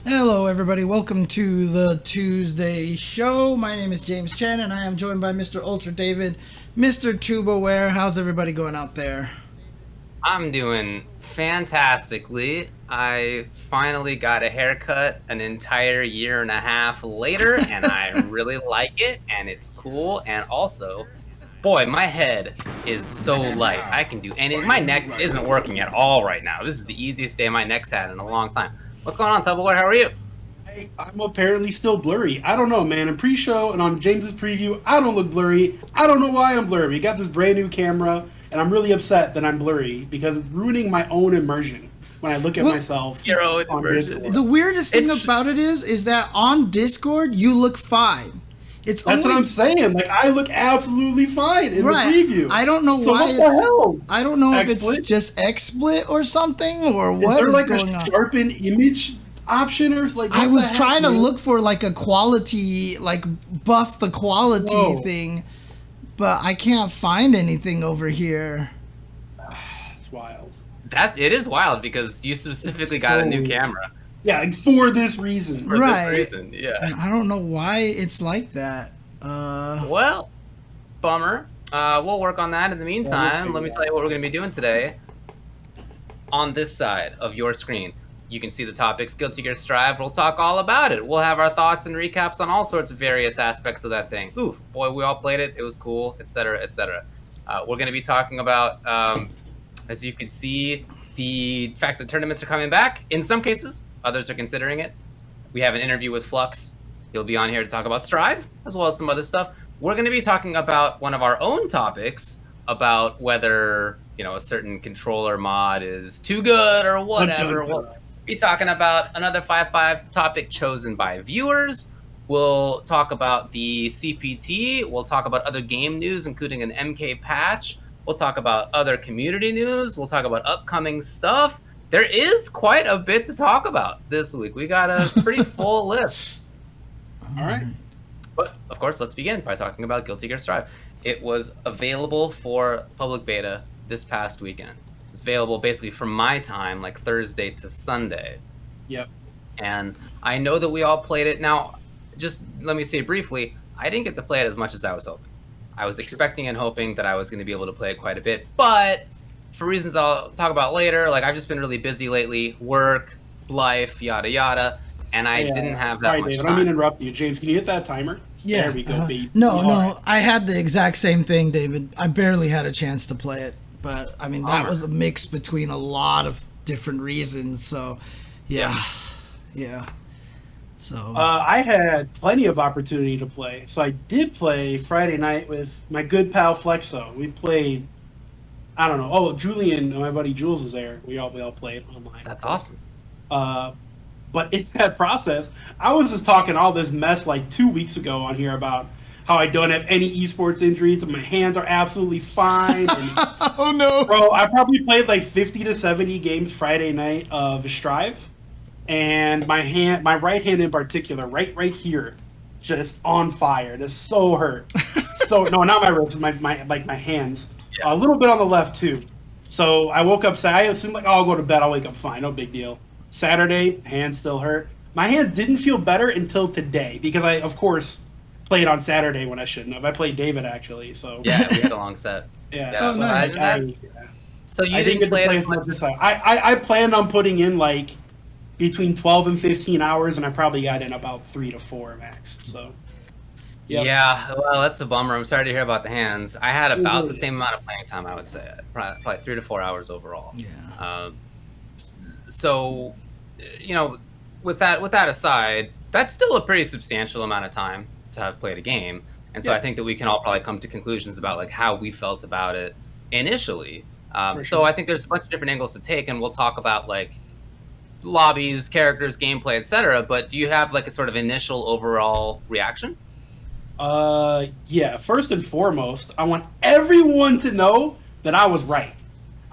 Hello, everybody. Welcome to the Tuesday show. My name is James Chen, and I am joined by Mr. Ultra David, Mr. Tubaware. How's everybody going out there? I'm doing fantastically. I finally got a haircut an entire year and a half later, and I really like it, and it's cool. And also, boy, my head is so light. I can do any. My neck isn't working at all right now. This is the easiest day my neck's had in a long time. What's going on, Tubaware? How are you? I'm apparently still blurry. I don't know, man. In pre-show and on James's preview, I don't look blurry. I don't know why I'm blurry. We got this brand new camera, and I'm really upset that I'm blurry because it's ruining my own immersion when I look at myself. Your own on immersion. Discord. The weirdest thing about it is that on Discord you look fine. It's That's only what I'm saying. Like, I look absolutely fine in right. the preview. I don't know So why what the hell? I don't know if it's XSplit? just XSplit or something or Is what there is like going a on. sharpen image option or like? I what was the heck, trying to man? look for like a quality, like buff the quality Whoa. thing, but I can't find anything over here. It's wild. It is wild because you specifically It's got a so new weird. camera Yeah, like, for this reason. for Right. this reason. Yeah. And I don't know why it's like that. Well, bummer. We'll work on that in the meantime. Let me tell you what we're going to be doing today. On this side of your screen, you can see the topics, Guilty Gear Strive. We'll talk all about it. We'll have our thoughts and recaps on all sorts of various aspects of that thing. Ooh, boy, we all played it. It was cool, etc., etc. We're going to be talking about, as you can see, the fact that tournaments are coming back. In some cases, others are considering it. We have an interview with Flux. He'll be on here to talk about Strive, as well as some other stuff. We're going to be talking about one of our own topics, about whether, a certain controller mod is too good or whatever. We'll be talking about another 5-5 topic chosen by viewers. We'll talk about the CPT. We'll talk about other game news, including an MK patch. We'll talk about other community news. We'll talk about upcoming stuff. There is quite a bit to talk about this week. We got a pretty full list. All right. But, of course, let's begin by talking about Guilty Gear Strive. It was available for public beta this past weekend. It was available basically from my time, like Thursday to Sunday. Yep. And I know that we all played it. Now, just let me say briefly, I didn't get to play it as much as I was hoping. I was expecting and hoping that I was going to be able to play it quite a bit. But for reasons I'll talk about later, like I've just been really busy lately. Work, life, yada, yada. And I didn't have that Sorry, much David. time. I mean to interrupt you. James, can you hit that timer? Yeah. There we go, baby. No, All no. right. I had the exact same thing, David. I barely had a chance to play it, but I mean that Bummer. was a mix between a lot of different reasons. So, yeah. So I had plenty of opportunity to play. So I did play Friday night with my good pal Flexo. We played, I don't know. Oh, Julian, my buddy Jules was there. We all played online. That's awesome. But in that process, I was just talking all this mess like 2 weeks ago on here about how I don't have any esports injuries and my hands are absolutely fine. And, oh no, bro, I probably played like 50 to 70 games Friday night of Strive, and my right hand in particular, right here, just on fire. Just so hurt. So no, not my wrists, my hands. Yeah. A little bit on the left too. So I woke up. I assumed like, oh, I'll go to bed. I'll wake up fine. No big deal. Saturday, hands still hurt. My hands didn't feel better until today because I, of course, played on Saturday when I shouldn't have. I played David actually. So Yeah, we had a long set. yeah. Yeah, Oh, so nice. So you I didn't get to play it as as much. much as I planned on putting in like between 12 and 15 hours, and I probably got in about 3 to 4 max. So yep. Yeah, well, that's a bummer. I'm sorry to hear about the hands. I had about really the same is. amount of playing time, I would say. Probably 3 to 4 hours overall. yeah. So, with that aside, that's still a pretty substantial amount of time to have played a game. And so Yeah. I think that we can all probably come to conclusions about like how we felt about it initially. For So sure. I think there's a bunch of different angles to take, and we'll talk about like lobbies, characters, gameplay, etc. But do you have like a sort of initial overall reaction? Yeah. First and foremost, I want everyone to know that I was right.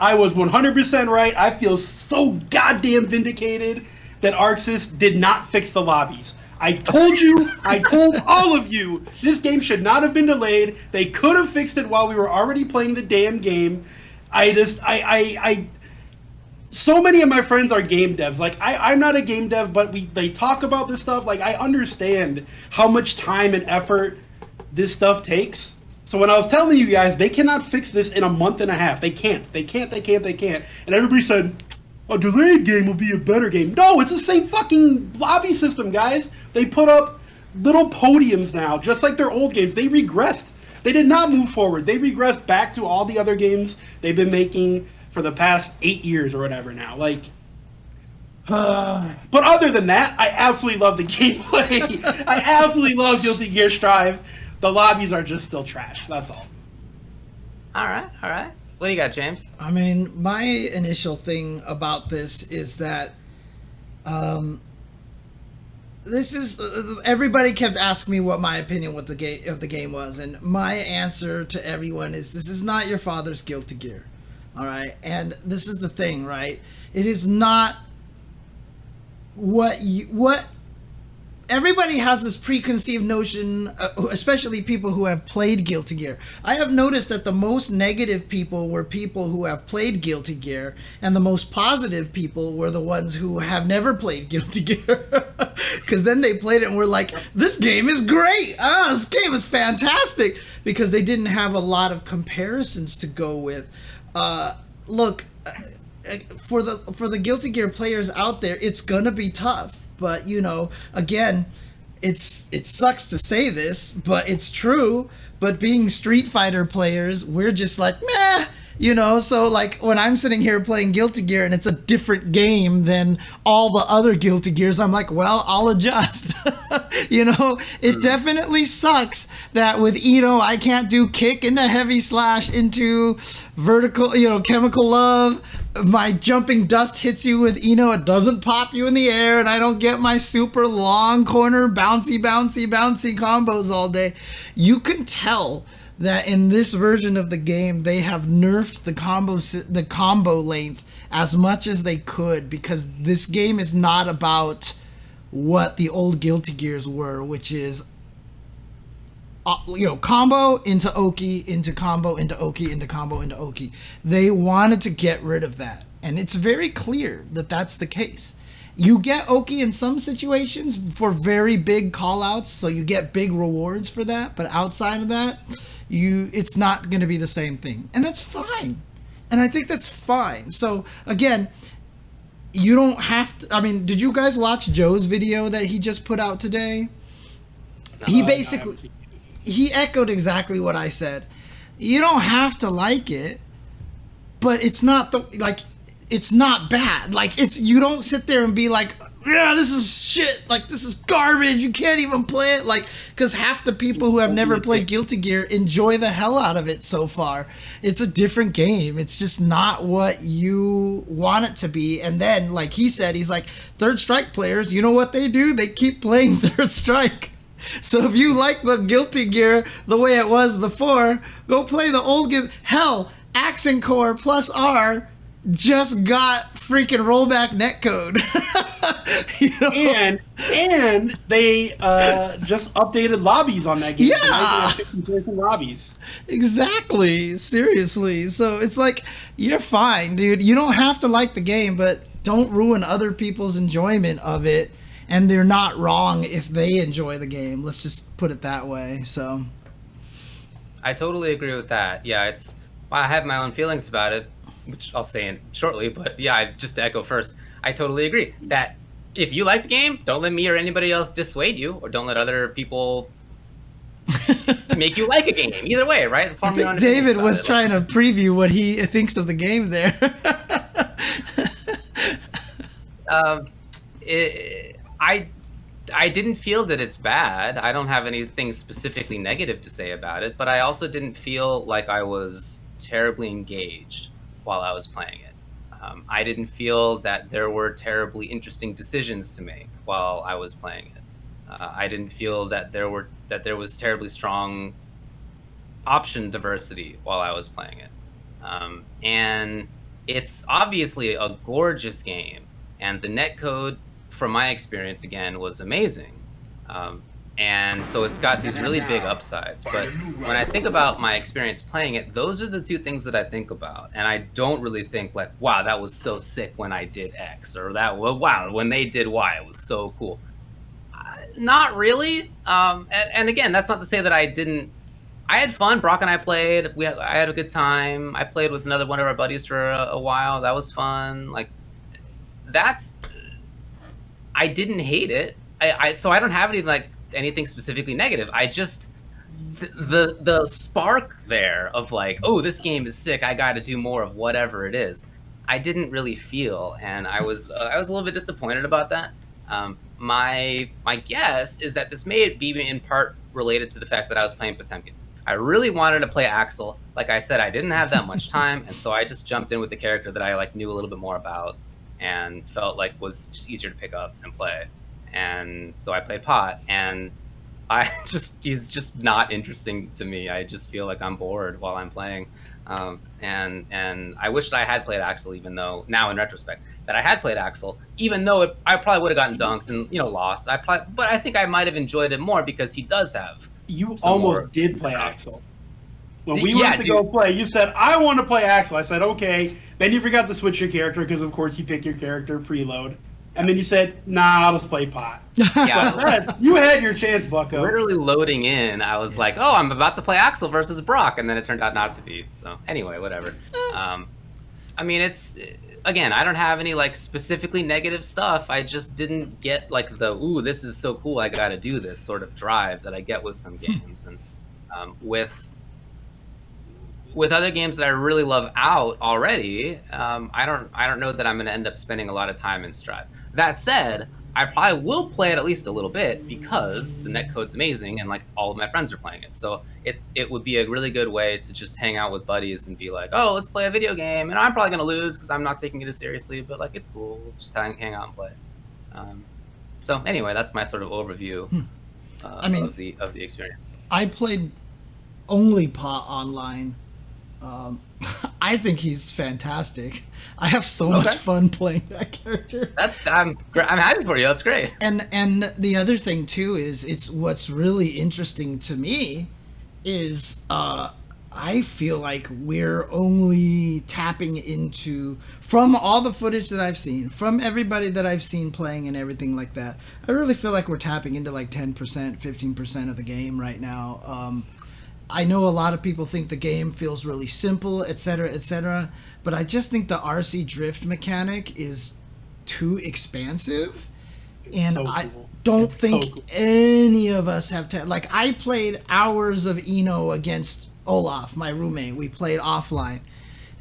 I was 100% right. I feel so goddamn vindicated that Arxis did not fix the lobbies. I told you, I told all of you, this game should not have been delayed. They could have fixed it while we were already playing the damn game. so many of my friends are game devs. Like I'm not a game dev, but they talk about this stuff. Like I understand how much time and effort this stuff takes. So when I was telling you guys, they cannot fix this in a month and a half. They can't. And everybody said, a delayed game will be a better game. No, it's the same fucking lobby system, guys. They put up little podiums now, just like their old games. They regressed. They did not move forward. They regressed back to all the other games they've been making for the past 8 years or whatever now. Like, but other than that, I absolutely love the gameplay. I absolutely love Guilty Gear Strive. The lobbies are just still trash. That's all. All right. What do you got, James? I mean, my initial thing about this is that this is everybody kept asking me what my opinion of the game was, and my answer to everyone is this is not your father's Guilty Gear. All right, and this is the thing, right? It is not what everybody has this preconceived notion, especially people who have played Guilty Gear. I have noticed that the most negative people were people who have played Guilty Gear, and the most positive people were the ones who have never played Guilty Gear. Because then they played it and were like, this game is great. This game is fantastic. Because they didn't have a lot of comparisons to go with. Look, for the Guilty Gear players out there, it's gonna be tough. But again, it sucks to say this, but it's true. But being Street Fighter players, we're just like meh, So like when I'm sitting here playing Guilty Gear and it's a different game than all the other Guilty Gears, I'm like, well, I'll adjust. It definitely sucks that with Eno, I can't do kick into heavy slash into vertical, chemical love. My jumping dust hits you with Eno, it doesn't pop you in the air, and I don't get my super long corner bouncy combos all day. You can tell that in this version of the game, they have nerfed the combo length as much as they could, because this game is not about what the old Guilty Gears were, which is combo into Oki, into combo into Oki, into combo into Oki. They wanted to get rid of that, and it's very clear that that's the case. You get Oki in some situations for very big call-outs, so you get big rewards for that, but outside of that, it's not going to be the same thing, and that's fine. And I think that's fine. So again, you don't have to. I mean, did you guys watch Joe's video that he just put out today? He echoed exactly what I said. You don't have to like it, but it's not it's not bad. You don't sit there and be like, yeah, this is shit. This is garbage. You can't even play it. Because half the people who have never played Guilty Gear enjoy the hell out of it so far. It's a different game. It's just not what you want it to be. And then, like he said, he's like, Third Strike players, you know what they do? They keep playing Third Strike. So if you like the Guilty Gear the way it was before, go play the old Gear. Hell, Accent Core plus R just got freaking rollback netcode. And they just updated lobbies on that game. Yeah. So 50-person lobbies. Exactly. Seriously. So it's like, you're fine, dude. You don't have to like the game, but don't ruin other people's enjoyment of it. And they're not wrong if they enjoy the game. Let's just put it that way. So I totally agree with that. Yeah, I have my own feelings about it, which I'll say in shortly. But yeah, just to echo first, I totally agree that if you like the game, don't let me or anybody else dissuade you, or don't let other people make you like a game. Either way, right? I think David was trying to preview what he thinks of the game there. I didn't feel that it's bad. I don't have anything specifically negative to say about it, but I also didn't feel like I was terribly engaged while I was playing it. I didn't feel that there were terribly interesting decisions to make while I was playing it. I didn't feel that there was terribly strong option diversity while I was playing it. And it's obviously a gorgeous game, and the netcode, from my experience, again, was amazing. And so it's got these really big upsides. But when I think about my experience playing it, those are the two things that I think about. And I don't really think like, wow, that was so sick when I did X, or that, well, wow, when they did Y, it was so cool. Not really. And again, that's not to say that I had fun. Brock and I played. I had a good time. I played with another one of our buddies for a while. That was fun. Like, I didn't hate it. So I don't have anything specifically negative. I just the spark there of like, oh, this game is sick. I got to do more of whatever it is. I didn't really feel, and I was a little bit disappointed about that. My guess is that this may be in part related to the fact that I was playing Potemkin. I really wanted to play Axel. Like I said, I didn't have that much time, and so I just jumped in with the character that I knew a little bit more about and felt like was just easier to pick up and play. And so I played Pot, and he's just not interesting to me. I just feel like I'm bored while I'm playing. And I wish that I had played Axel, even though now in retrospect that I had played Axel, even though I probably would have gotten dunked and lost. But I think I might have enjoyed it more because he does have. You almost did play Axel. When we went to go play, you said, I want to play Axel. I said, okay. Then you forgot to switch your character because, of course, you pick your character preload. And then you said, nah, I'll just play Pot. Yeah, you had your chance, Bucko. Literally loading in, I was like, oh, I'm about to play Axel versus Brock. And then it turned out not to be. So anyway, whatever. I mean, again, I don't have any specifically negative stuff. I just didn't get ooh, this is so cool, I got to do this sort of drive that I get with some games. And with other games that I really love out already, I don't know that I'm going to end up spending a lot of time in Strive. That said, I probably will play it at least a little bit because the netcode's amazing and all of my friends are playing it. So it would be a really good way to just hang out with buddies and be like, oh, let's play a video game. And I'm probably going to lose because I'm not taking it as seriously, but it's cool. We'll just hang out and play. So anyway, that's my sort of overview of the experience. I played only Pot online. I think he's fantastic. I have so much fun playing that character. I'm happy for you. That's great. And the other thing too is it's what's really interesting to me is I feel like we're only tapping into, from all the footage that I've seen, from everybody that I've seen playing and everything like that, I really feel like we're tapping into 10%, 15% of the game right now. I know a lot of people think the game feels really simple, etc., but I just think the RC drift mechanic is too expansive, and so cool. I don't think any of us have I played hours of Eno against Olaf, my roommate. We played offline,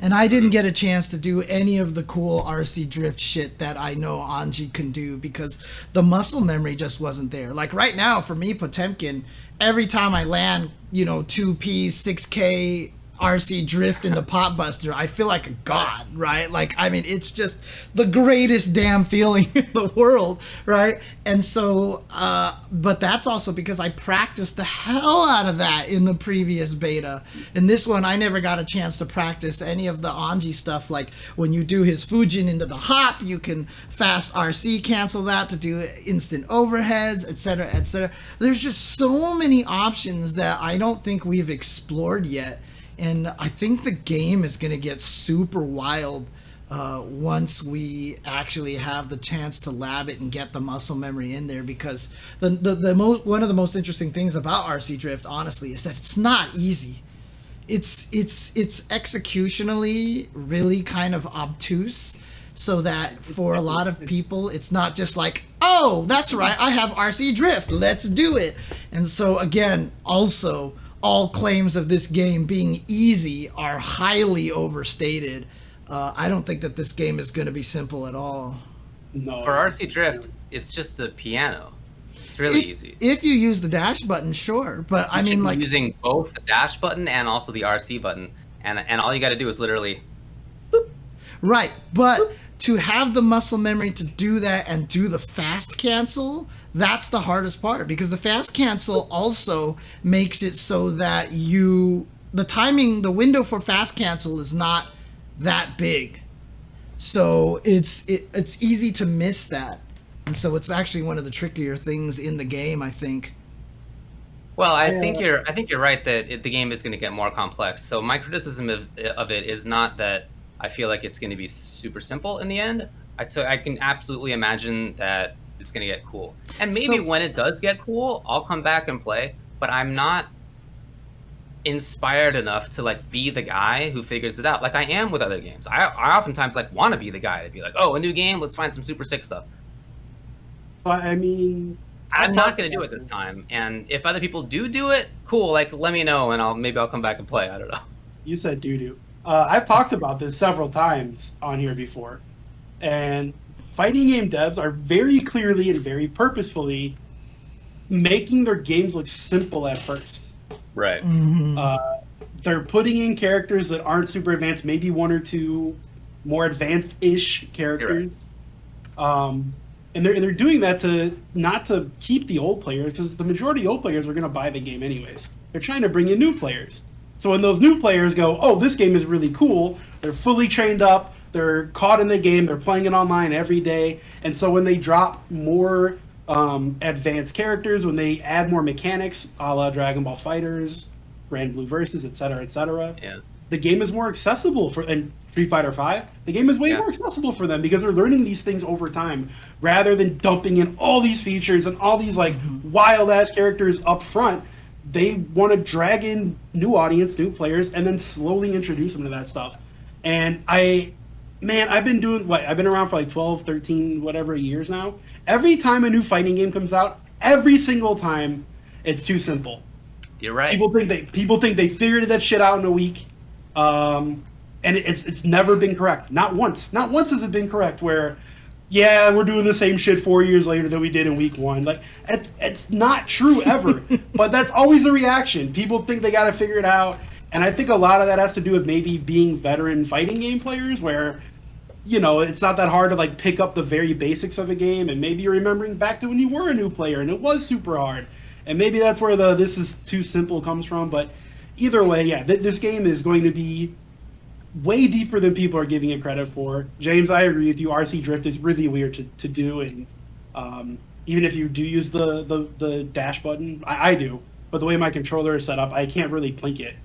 and I didn't get a chance to do any of the cool RC drift shit that I know Anji can do because the muscle memory just wasn't there. Right now, for me, Potemkin, every time I land, 2P, 6K RC drift in the pot buster, I feel like a god, right? It's just the greatest damn feeling in the world, right? And so, but that's also because I practiced the hell out of that in the previous beta. In this one, I never got a chance to practice any of the Anji stuff, like when you do his Fujin into the hop, you can fast RC cancel that to do instant overheads, etc., etc. There's just so many options that I don't think we've explored yet. And I think the game is going to get super wild once we actually have the chance to lab it and get the muscle memory in there. Because one of the most interesting things about RC Drift, honestly, is that it's not easy. It's executionally really kind of obtuse. So that for a lot of people, it's not just oh, that's right, I have RC Drift, let's do it. And so again, also, all claims of this game being easy are highly overstated. I don't think that this game is going to be simple at all. No. For RC Drift, it's just a piano. It's really easy. If you use the dash button, sure. But I mean, using both the dash button and also the RC button, and all you got to do is literally boop. Right, but boop. To have the muscle memory to do that and do the fast cancel, that's the hardest part, because the fast cancel also makes it so that the window for fast cancel is not that big. So it's easy to miss that. And so it's actually one of the trickier things in the game, I think. Well, I think you're right that the game is going to get more complex. So my criticism of it is not that I feel like it's going to be super simple in the end. I can absolutely imagine that it's going to get cool, and maybe when it does get cool, I'll come back and play. But I'm not inspired enough to like be the guy who figures it out like I am with other games. I oftentimes like want to be the guy to be like, oh, a new game, let's find some super sick stuff. But I mean, I'm not going to do it this time. And if other people do it, cool. Like, let me know, and maybe I'll come back and play. I don't know. You said doo-doo. I've talked about this several times on here before. And fighting game devs are very clearly and very purposefully making their games look simple at first. Right. They're putting in characters that aren't super advanced, maybe one or two more advanced-ish characters. Right. And they're doing that not to keep the old players, because the majority of old players are going to buy the game anyways. They're trying to bring in new players. So when those new players go, oh, this game is really cool, they're fully trained up, they're caught in the game, they're playing it online every day. And so when they drop more advanced characters, when they add more mechanics, a la Dragon Ball FighterZ, Grand Blue Versus, etc., yeah, the game is more accessible and Street Fighter V, the game is way more accessible for them because they're learning these things over time rather than dumping in all these features and all these like wild ass characters up front. They want to drag in new audience, new players, and then slowly introduce them to that stuff. And I've been doing I've been around for like 12, 13, whatever years now. Every time a new fighting game comes out, every single time it's too simple. You're right. People think they figured that shit out in a week. And it's never been correct. Not once. Not once has it been correct where, yeah, we're doing the same shit 4 years later that we did in week one. Like, it's not true ever. But that's always a reaction. People think they got to figure it out. And I think a lot of that has to do with maybe being veteran fighting game players where, you know, it's not that hard to like pick up the very basics of a game. And maybe you're remembering back to when you were a new player and it was super hard. And maybe that's where the this is too simple comes from. But either way, yeah, this game is going to be way deeper than people are giving it credit for. James, I agree with you. RC Drift is really weird to do, and even if you do use the dash button, I do. But the way my controller is set up, I can't really plink it.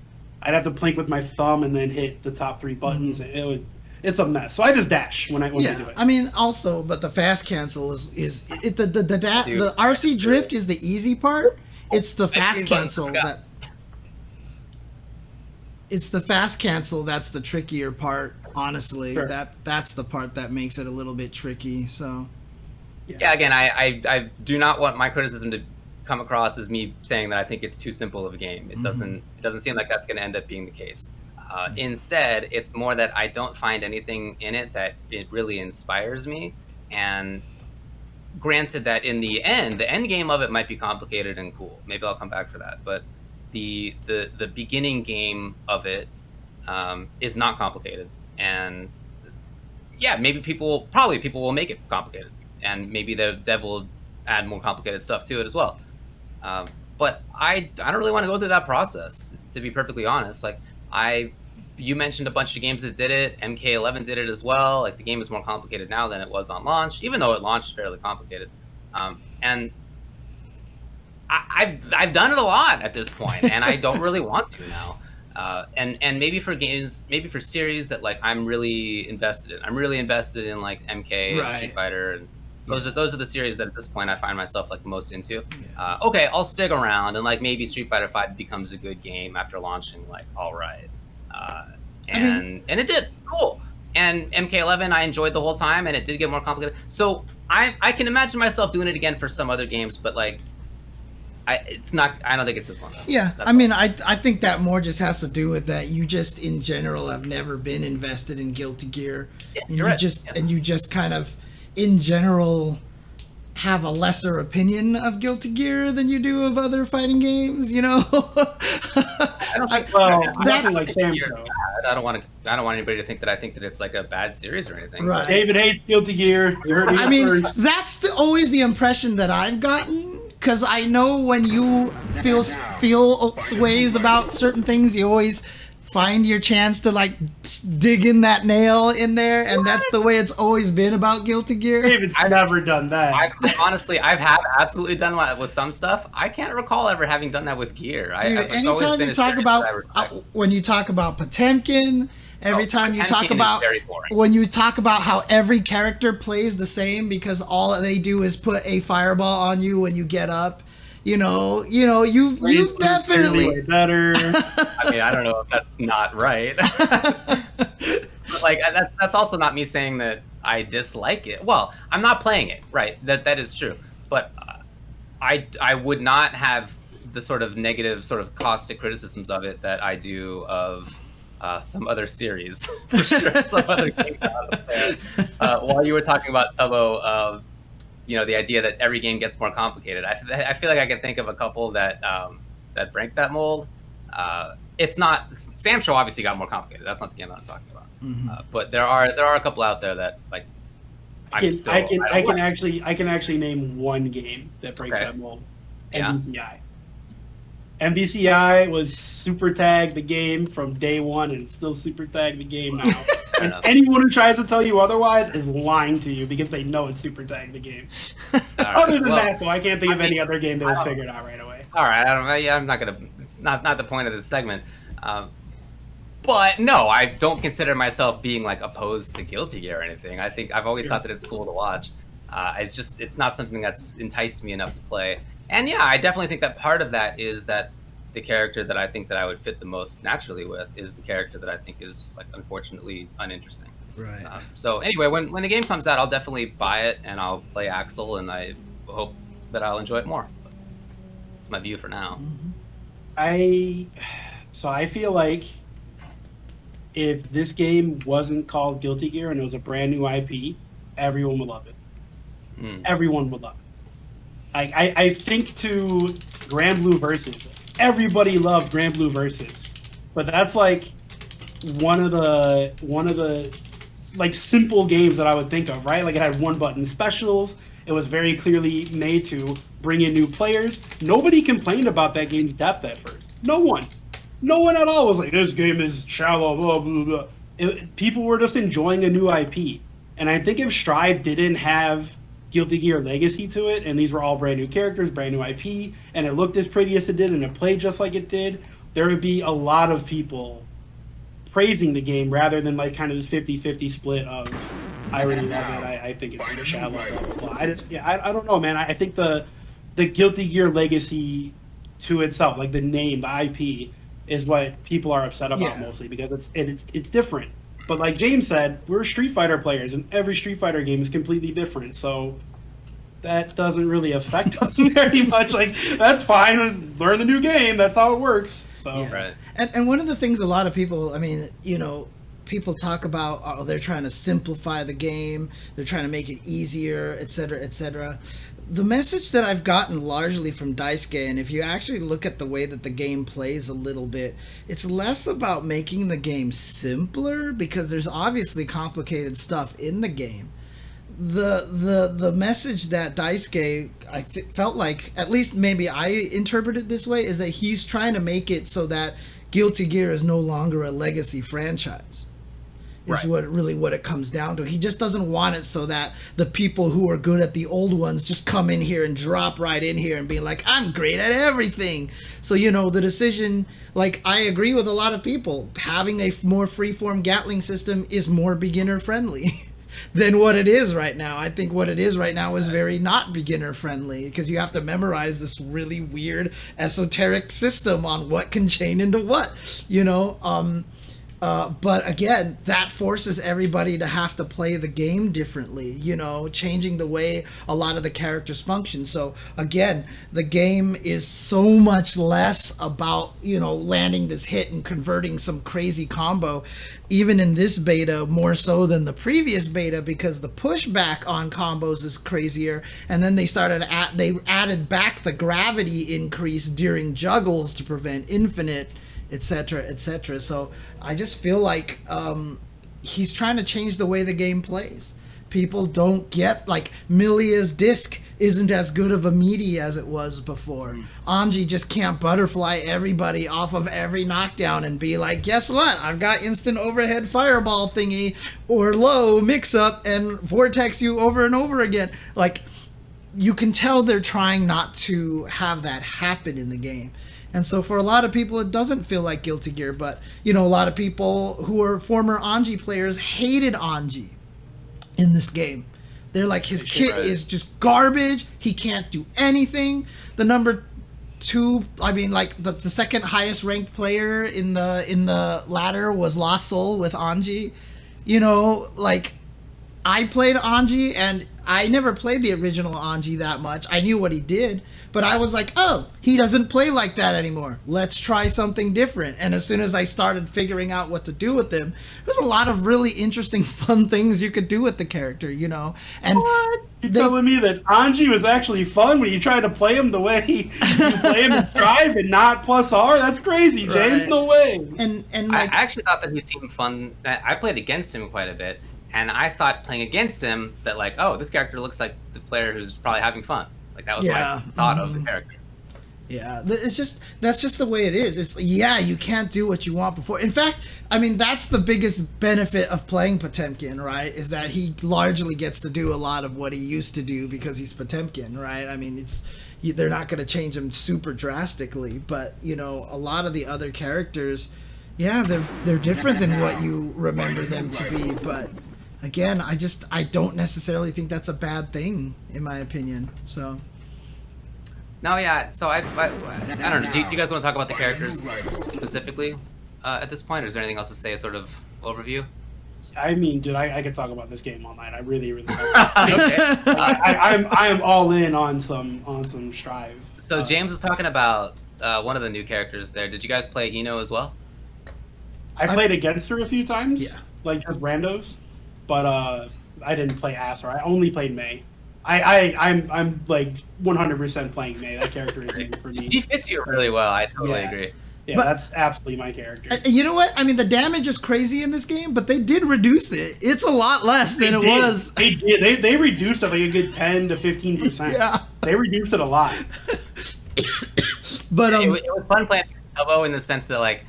I'd have to plink with my thumb and then hit the top three buttons. And it's a mess. So I just dash when I do it. I mean, also, but the fast cancel is the RC Drift is the easy part. It's the fast cancel that. It's the fast cancel that's the trickier part, honestly. Sure. That's the part that makes it a little bit tricky. So yeah, again, I do not want my criticism to come across as me saying that I think it's too simple of a game. It doesn't seem like that's going to end up being the case. Instead, it's more that I don't find anything in it that it really inspires me. And granted that in the end game of it might be complicated and cool. Maybe I'll come back for that, but the beginning game of it is not complicated, and yeah, maybe people will make it complicated, and maybe the dev will add more complicated stuff to it as well. But I don't really want to go through that process, to be perfectly honest. Like you mentioned a bunch of games that did it. MK11 did it as well. Like the game is more complicated now than it was on launch, even though it launched fairly complicated. And I've done it a lot at this point, and I don't really want to now. And maybe for games, maybe for series that like I'm really invested in. I'm really invested in like MK and Street Fighter, and those are the series that at this point I find myself like most into. Okay, I'll stick around, and like maybe Street Fighter V becomes a good game after launching. Like, all right, and it did cool. And MK11 I enjoyed the whole time, and it did get more complicated. So I can imagine myself doing it again for some other games, but like. I don't think it's this one. Yeah, I mean, I think that more just has to do with that you just in general have never been invested in Guilty Gear, and you just kind of in general have a lesser opinion of Guilty Gear than you do of other fighting games. You know. I don't think. That's like Sam. I don't want anybody to think that I think that it's like a bad series or anything. Right. David hates Guilty Gear. You heard me first. That's always the impression that I've gotten. Because I know when you feel ways about certain things, you always find your chance to like dig in that nail in there, and that's the way it's always been about Guilty Gear. I've never done that. I've absolutely done that with some stuff. I can't recall ever having done that with gear. Dude, anytime you talk about when you talk about Potemkin, every time you talk about when you talk about how every character plays the same because all they do is put a fireball on you when you get up. You've definitely better. I mean, I don't know if that's not right. Like that's also not me saying that I dislike it. Well, I'm not playing it, right? That is true. But I would not have the sort of negative, sort of caustic criticisms of it that I do of some other series, for sure. Some other games out there. While you were talking about Tubbo, the idea that every game gets more complicated. I feel like I can think of a couple that break that mold. It's not Sam Show obviously got more complicated. That's not the game that I'm talking about. But there are a couple out there that like I can actually name one game that breaks that mold. MBCI. MBCI was super tagged the game from day one, and it's still super tagged the game now. And anyone who tries to tell you otherwise is lying to you because they know it's super tagged the game. Other than that, though, I can't think of any other game that was figured out right away. All right, I'm not gonna. It's not the point of this segment. But no, I don't consider myself being like opposed to Guilty Gear or anything. I think I've always thought that it's cool to watch. It's not something that's enticed me enough to play. And yeah, I definitely think that part of that is that the character that I think that I would fit the most naturally with is the character that I think is like unfortunately uninteresting. Right. So anyway, when the game comes out, I'll definitely buy it and I'll play Axel, and I hope that I'll enjoy it more. But it's my view for now. I feel like if this game wasn't called Guilty Gear and it was a brand new IP, everyone would love it. Everyone would love it. I think to Grand Blue Versus. Everybody loved Grand Blue Versus, but that's like one of the like simple games that I would think of, right? Like it had one button specials. It was very clearly made to bring in new players. Nobody complained about that game's depth at first. No one at all was like, this game is shallow, blah, blah, blah. People were just enjoying a new IP. And I think if Strive didn't have Guilty Gear Legacy to it, and these were all brand new characters, brand new IP, and it looked as pretty as it did, and it played just like it did, there would be a lot of people praising the game rather than like kind of this 50-50 split of I really love it, I think it's shallow, blah, blah, blah. I don't know, man. I think the Guilty Gear Legacy to itself, like the name, the IP, is what people are upset about mostly because it's different. But like James said, we're Street Fighter players, and every Street Fighter game is completely different. So that doesn't really affect us very much. Like, that's fine. Learn the new game. That's how it works. So Right. And one of the things a lot of people, people talk about, they're trying to simplify the game. They're trying to make it easier, et cetera, et cetera. The message that I've gotten largely from Daisuke, and if you actually look at the way that the game plays a little bit, it's less about making the game simpler because there's obviously complicated stuff in the game. The message that Daisuke felt like, at least maybe I interpret it this way, is that he's trying to make it so that Guilty Gear is no longer a legacy franchise. Is what it comes down to. He just doesn't want it so that the people who are good at the old ones just come in here and drop right in here and be like, I'm great at everything. So, the decision, like, I agree with a lot of people. Having a more freeform Gatling system is more beginner friendly than what it is right now. I think what it is right now is very not beginner friendly because you have to memorize this really weird esoteric system on what can chain into what, but again, that forces everybody to have to play the game differently, changing the way a lot of the characters function. So again, the game is so much less about, landing this hit and converting some crazy combo, even in this beta, more so than the previous beta, because the pushback on combos is crazier. And then they added back the gravity increase during juggles to prevent infinite, etc., etc. So I just feel like he's trying to change the way the game plays. People don't get, like, Milia's disc isn't as good of a meaty as it was before. Anji just can't butterfly everybody off of every knockdown and be like, guess what? I've got instant overhead fireball thingy or low mix up and vortex you over and over again. Like, you can tell they're trying not to have that happen in the game. And so for a lot of people, it doesn't feel like Guilty Gear, but, you know, a lot of people who are former Anji players hated Anji in this game. They're like, his kit is just garbage. He can't do anything. The number 2, I mean, like, the second highest ranked player in the ladder was Lost Soul with Anji. You know, like, I played Anji, and I never played the original Anji that much. I knew what he did, but I was like, oh, he doesn't play like that anymore. Let's try something different. And as soon as I started figuring out what to do with him, there's a lot of really interesting, fun things you could do with the character, you know? And what? You're telling me that Anji was actually fun when you tried to play him the way you play him in Strive and not plus R? That's crazy, James. Right. No way. And like, I actually thought that he seemed fun. I played against him quite a bit. And I thought playing against him that, like, oh, this character looks like the player who's probably having fun. Like, that was my thought of the character. Yeah, it's just, that's just the way it is. It's, yeah, you can't do what you want before. In fact, I mean, that's the biggest benefit of playing Potemkin, right? Is that he largely gets to do a lot of what he used to do because he's Potemkin, right? I mean, they're not going to change him super drastically, but, you know, a lot of the other characters, yeah, they're different than what you remember them to be, but again, I don't necessarily think that's a bad thing, in my opinion. So. No, yeah. So I don't know. Do you guys want to talk about the characters specifically at this point, or is there anything else to say? A sort of overview. I mean, dude, I could talk about this game all night. I really, really. Okay. I am all in on some Strive. So James was talking about one of the new characters there. Did you guys play Ino as well? I played against her a few times. Yeah. Like just randos. But I didn't play Ass, or I only played Mei. I'm like 100% playing Mei. That character is easy for me. She fits you really well. I totally agree. Yeah, but, that's absolutely my character. You know what? I mean, the damage is crazy in this game, but they did reduce it. It's a lot less than it was. They did. They reduced it like a good 10 to 15%. Yeah. They reduced it a lot. But it was fun playing Elbow in the sense that, like,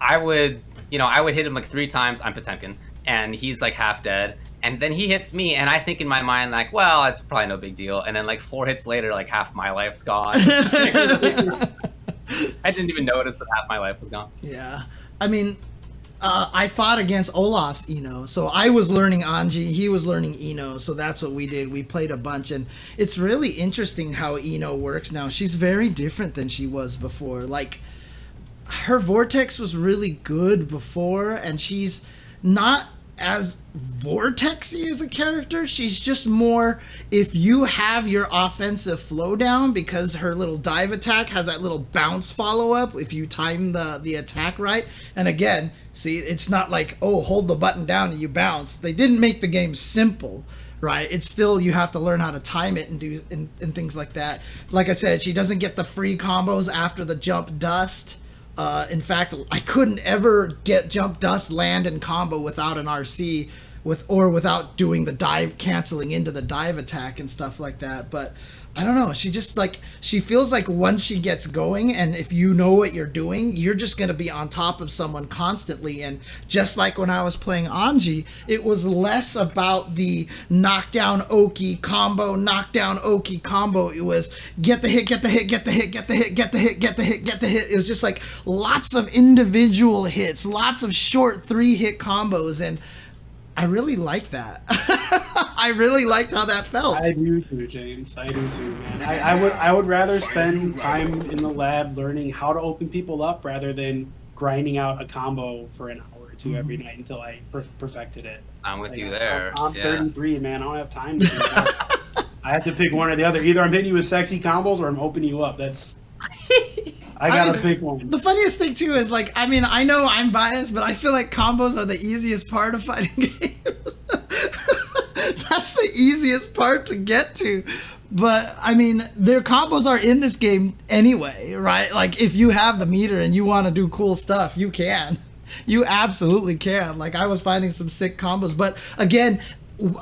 I would hit him like 3 times. I'm Potemkin. And he's like half dead, and then he hits me, and I think in my mind, like, well, it's probably no big deal. And then like 4 hits later, like half my life's gone. I didn't even notice that half my life was gone. Yeah, I mean, I fought against Olaf's Ino, so I was learning Anji, he was learning Ino, so that's what we did. We played a bunch, and it's really interesting how Ino works now. She's very different than she was before. Like, her vortex was really good before, and she's not as vortexy as a character. She's just more, if you have your offensive flow down, because her little dive attack has that little bounce follow-up if you time the attack right. And again, see, it's not like, oh, hold the button down and you bounce. They didn't make the game simple, right? It's still, you have to learn how to time it and do and things like that. Like I said, she doesn't get the free combos after the jump dust. In fact, I couldn't ever get jump dust land and combo without an RC without doing the dive, canceling into the dive attack and stuff like that. But I don't know. She just she feels like once she gets going, and if you know what you're doing, you're just going to be on top of someone constantly. And just like when I was playing Anji, it was less about the knockdown Oki combo, knockdown Oki combo. It was get the hit, get the hit, get the hit, get the hit, get the hit, get the hit, get the hit. It was just like lots of individual hits, lots of short 3-hit combos, and I really like that. I really liked how that felt. I do too, James. I do too, man. I would rather spend time in the lab learning how to open people up rather than grinding out a combo for an hour or two every night until I perfected it. I'm with you there. I'm 33, man. I don't have time to do that. I have to pick one or the other. Either I'm hitting you with sexy combos or I'm opening you up. I gotta pick one. The funniest thing too is, like, I mean, I know I'm biased, but I feel like combos are the easiest part of fighting games. That's the easiest part to get to. But I mean, their combos are in this game anyway, right? Like, if you have the meter and you want to do cool stuff, you can. You absolutely can. Like, I was finding some sick combos, but again,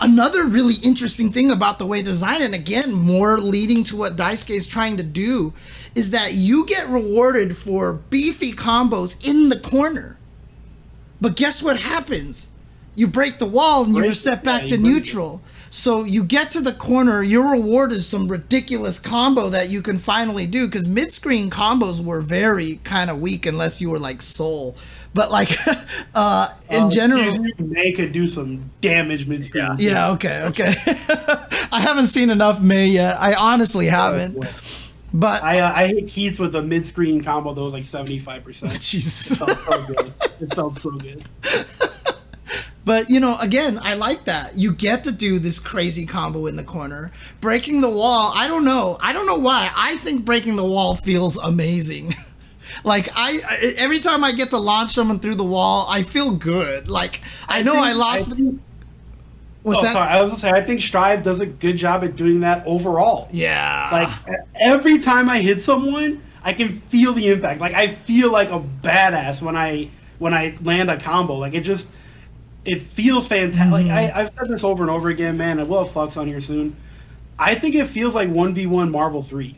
another really interesting thing about the way designed, and again, more leading to what Daisuke is trying to do, is that you get rewarded for beefy combos in the corner. But guess what happens? You break the wall and you're set back to neutral. So you get to the corner, your reward is some ridiculous combo that you can finally do, because mid-screen combos were very kind of weak unless you were like Soul. But like in general, May could do some damage mid-screen. Yeah, okay. I haven't seen enough May yet. I honestly haven't. But I hit Keats with a mid-screen combo that was like 75%. Jesus. It felt so good. It felt so good. But, you know, again, I like that. You get to do this crazy combo in the corner. Breaking the wall, I don't know. I don't know why. I think breaking the wall feels amazing. Like, every time I get to launch someone through the wall, I feel good. Like, I know I lost... What's that? Sorry, I was going to say, I think Strive does a good job at doing that overall. Yeah. Like, every time I hit someone, I can feel the impact. Like, I feel like a badass when I land a combo. Like, it feels fantastic. Like, I've said this over and over again, man. I will have Flux on here soon. I think it feels like 1v1 Marvel 3.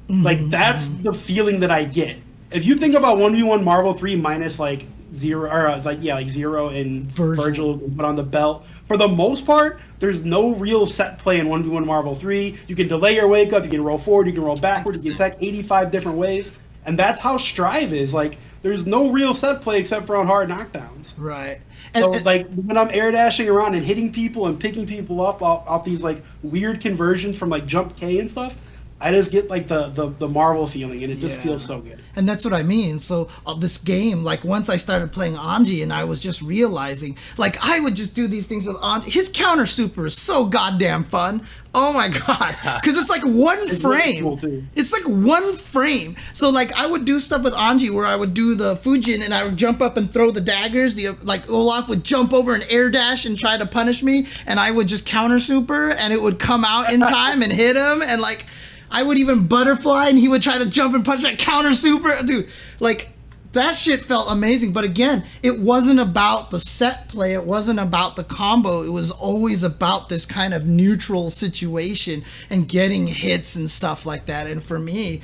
Like, that's the feeling that I get. If you think about 1v1 Marvel 3 minus, like, 0, or it's like, yeah, like 0 and Virgil put on the belt. For the most part, there's no real set play in 1v1 Marvel 3. You can delay your wake up, you can roll forward, you can roll backwards, you can attack 85 different ways. And that's how Strive is. Like, there's no real set play except for on hard knockdowns. Right. So, like, when I'm air dashing around and hitting people and picking people up off these, like, weird conversions from, like, jump K and stuff, I just get, like, the Marvel feeling, and it just feels so good. And that's what I mean. So this game, like, once I started playing Anji and I was just realizing, like, I would just do these things with Anji. His counter super is so goddamn fun. Oh my God. Because it's like one frame. Really cool, it's like one frame. So, like, I would do stuff with Anji where I would do the Fujin and I would jump up and throw the daggers. Like, Olaf would jump over and air dash and try to punish me. And I would just counter super and it would come out in time and hit him. And, like, I would even butterfly and he would try to jump and punch that counter super. Dude, like, that shit felt amazing. But again, it wasn't about the set play. It wasn't about the combo. It was always about this kind of neutral situation and getting hits and stuff like that. And for me,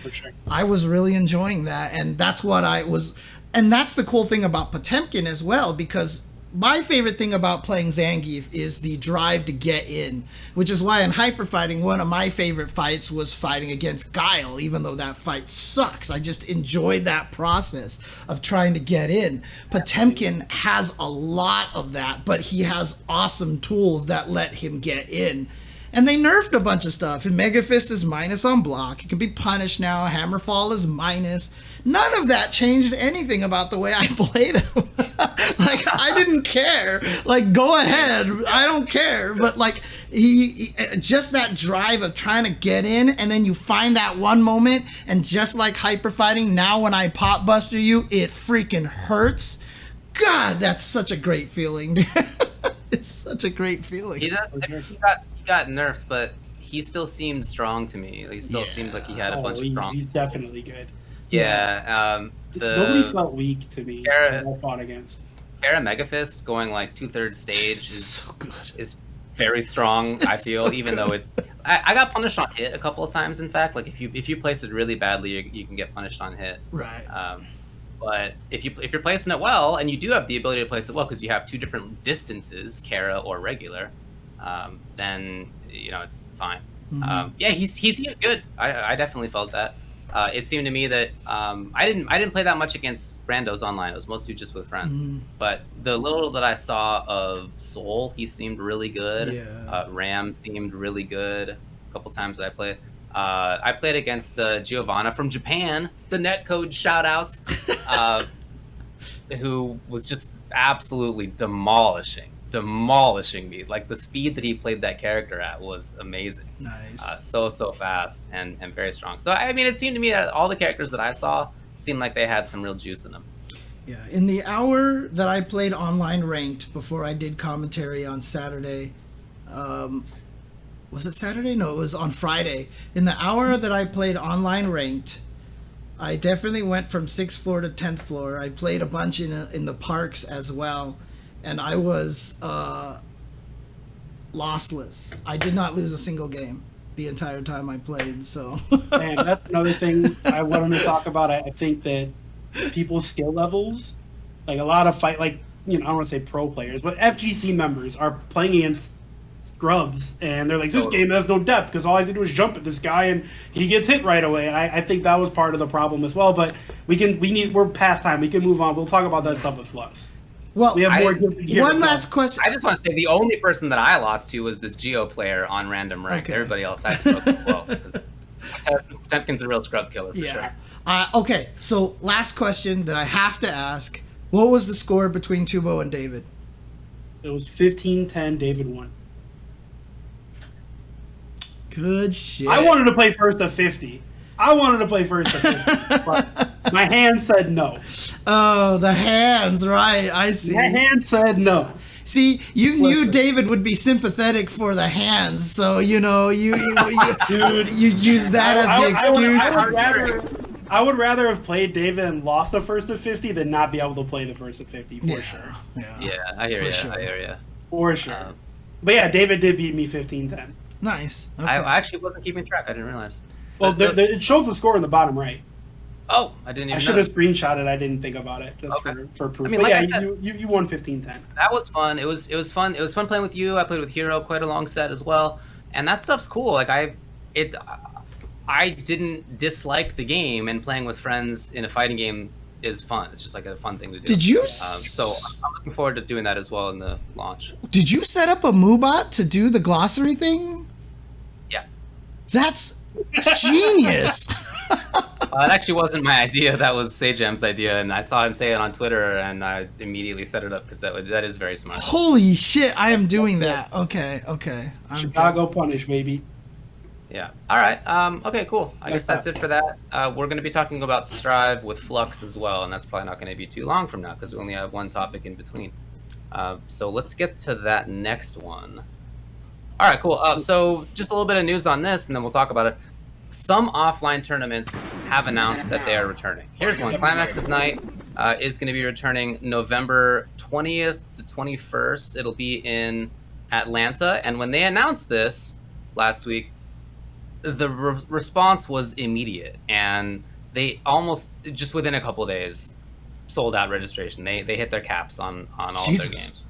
I was really enjoying that. And that's what and that's the cool thing about Potemkin as well, because my favorite thing about playing Zangief is the drive to get in, which is why in Hyper Fighting, one of my favorite fights was fighting against Guile, even though that fight sucks. I just enjoyed that process of trying to get in. Potemkin has a lot of that, but he has awesome tools that let him get in. And they nerfed a bunch of stuff. And Mega Fist is minus on block. It can be punished now. Hammerfall is minus. None of that changed anything about the way I played him. Like, I didn't care. Like, go ahead. I don't care. But, like, he just that drive of trying to get in, and then you find that one moment, and just like Hyper Fighting, now when I pop buster you, it freaking hurts. God, that's such a great feeling, dude. It's such a great feeling. He got nerfed, but he still seemed strong to me. He still seemed like he had a bunch of strong. He's definitely good. Yeah. Nobody felt weak to me. I fought against. Kara Megafist going like 2/3 stage is so good. Is very strong. I feel, so even though I got punished on hit a couple of times. In fact, like if you place it really badly, you can get punished on hit. Right. But if you're placing it well, and you do have the ability to place it well because you have two different distances, Kara or regular, then it's fine. Mm-hmm. Yeah, he's good. I definitely felt that. It seemed to me that I didn't play that much against randos online. It was mostly just with friends. But the little that I saw of Soul, he seemed really good. Yeah. Ram seemed really good. A couple times that I played. I played against Giovanna from Japan, the netcode shoutouts, who was just absolutely demolishing me. Like, the speed that he played that character at was amazing. Nice. So fast and very strong. So, I mean, it seemed to me that all the characters that I saw seemed like they had some real juice in them. Yeah, in the hour that I played online ranked before I did commentary on Saturday, was it Saturday? No, it was on Friday. In the hour that I played online ranked, I definitely went from 6th floor to 10th floor. I played a bunch in the parks as well. And I was lossless. I did not lose a single game the entire time I played. So, Man, that's another thing I wanted to talk about. I think that people's skill levels, like a lot of I don't want to say pro players, but FGC members are playing against scrubs, and they're like, this game has no depth because all I have to do is jump at this guy and he gets hit right away. And I think that was part of the problem as well. But we're past time. We can move on. We'll talk about that stuff with Flux. well, We have more here. one last question. I just want to say the only person that I lost to was this Geo player on random rank. Okay. Everybody else I spoke as well. Temkin's a real scrub killer for Yeah. sure. Okay, so last question that I have to ask. What was the score between Tubo and David? It was 15-10. David won. Good shit. I wanted to play first to 50. But my hand said no. Oh, the hands, right. I see. My hand said no. See, you knew Listen. David would be sympathetic for the hands, so you use that as the excuse. I would rather have played David and lost the first to 50 than not be able to play the first to 50 for sure. Yeah, I hear you. sure. I hear you. For sure. But yeah, David did beat me 15-10. Nice. Okay. I actually wasn't keeping track. I didn't realize. Well, it shows the score in the bottom right. Oh, I didn't even I should know. have screenshotted. I didn't think about it just Okay. for proof. I mean, but like yeah, I said- you won 15-10. That was fun. It was fun. It was fun playing with you. I played with Hero quite a long set as well, and that stuff's cool. Like I didn't dislike the game, and playing with friends in a fighting game is fun. It's just like a fun thing to do. Did you So I'm looking forward to doing that as well in the launch. Did you set up a Moobot to do the glossary thing? Yeah. That's genius. It actually wasn't my idea. That was Sajam's idea, and I saw him say it on Twitter, and I immediately set it up because that is very smart. Holy shit, I am doing that. Okay. I'm Chicago punish, baby. Yeah. All right. Okay. Cool. I guess that's it for that. We're going to be talking about Strive with Flux as well, and that's probably not going to be too long from now because we only have one topic in between. So let's get to that next one. All right. Cool. So just a little bit of news on this, and then we'll talk about it. Some offline tournaments have announced that they are returning. Here's one. Climax of Night is going to be returning November 20th to 21st. It'll be in Atlanta, and when they announced this last week, the response was immediate, and they almost just within a couple of days sold out registration. They hit their caps on all of their games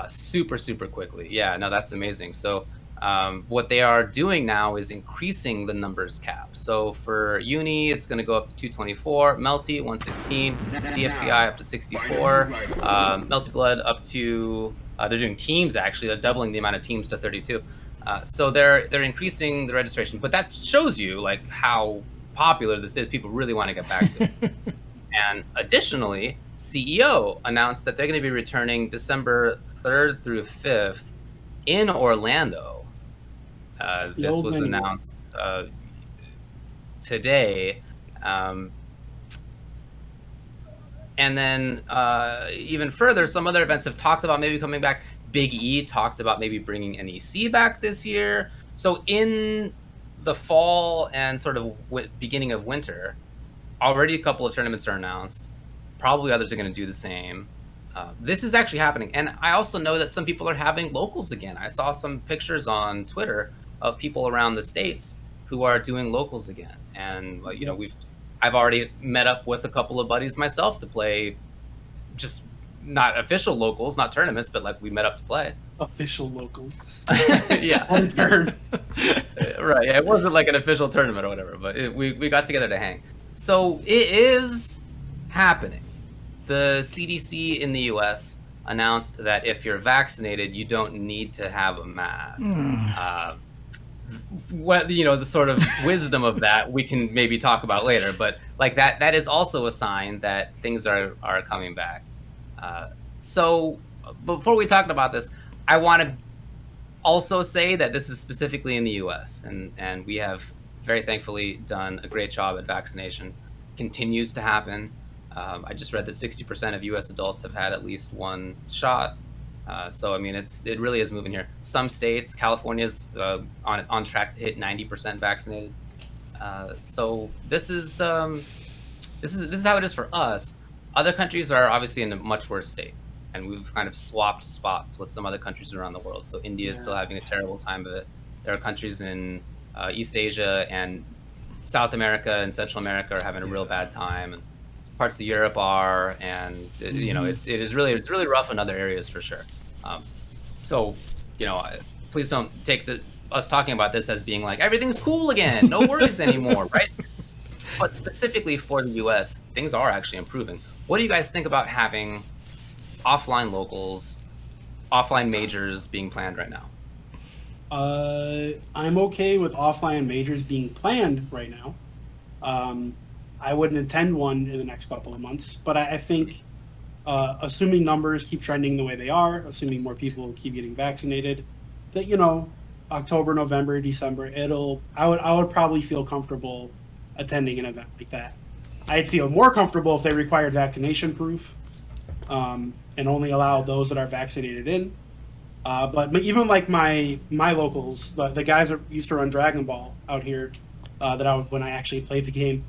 super quickly. Yeah, no, that's amazing. So what they are doing now is increasing the numbers cap. So for Uni, it's going to go up to 224, Melty 116, DFCI up to 64, Melty Blood up to they're doing teams actually. They're doubling the amount of teams to 32. So they're increasing the registration, but that shows you like how popular this is. People really want to get back to it. And additionally, CEO announced that they're going to be returning December 3rd through 5th in Orlando. This was announced today. And then even further, some other events have talked about maybe coming back. Big E talked about maybe bringing NEC back this year. So in the fall and sort of beginning of winter, already a couple of tournaments are announced. Probably others are going to do the same. This is actually happening. And I also know that some people are having locals again. I saw some pictures on Twitter of people around the States who are doing locals again. And, you know, I've already met up with a couple of buddies myself to play just not official locals, not tournaments, but like we met up to play. Official locals. Yeah. Right. Yeah, it wasn't like an official tournament or whatever, but we got together to hang. So it is happening. The CDC in the US announced that if you're vaccinated, you don't need to have a mask. What, you know, the sort of wisdom of that we can maybe talk about later, but like that is also a sign that things are coming back. So before we talk about this, I want to also say that this is specifically in the US, and we have very thankfully done a great job at vaccination. Continues to happen. I just read that 60% of US adults have had at least one shot. So I mean, it really is moving here. Some states, California's on track to hit 90% vaccinated. So this is how it is for us. Other countries are obviously in a much worse state. and we've kind of swapped spots with some other countries around the world. So India is still having a terrible time of it. There are countries in East Asia and South America and Central America are having a real bad time, and parts of Europe are, and it's really rough in other areas for sure. So, please don't take us talking about this as being like everything's cool again, no worries anymore, right? But specifically for the U.S., things are actually improving. What do you guys think about having offline locals, offline majors being planned right now? I'm okay with offline majors being planned right now. I wouldn't attend one in the next couple of months, but I think assuming numbers keep trending the way they are, assuming more people keep getting vaccinated, that October, November, December, I would probably feel comfortable attending an event like that. I'd feel more comfortable if they required vaccination proof and only allow those that are vaccinated in. But even like my locals, the guys that used to run Dragon Ball out here, when I actually played the game,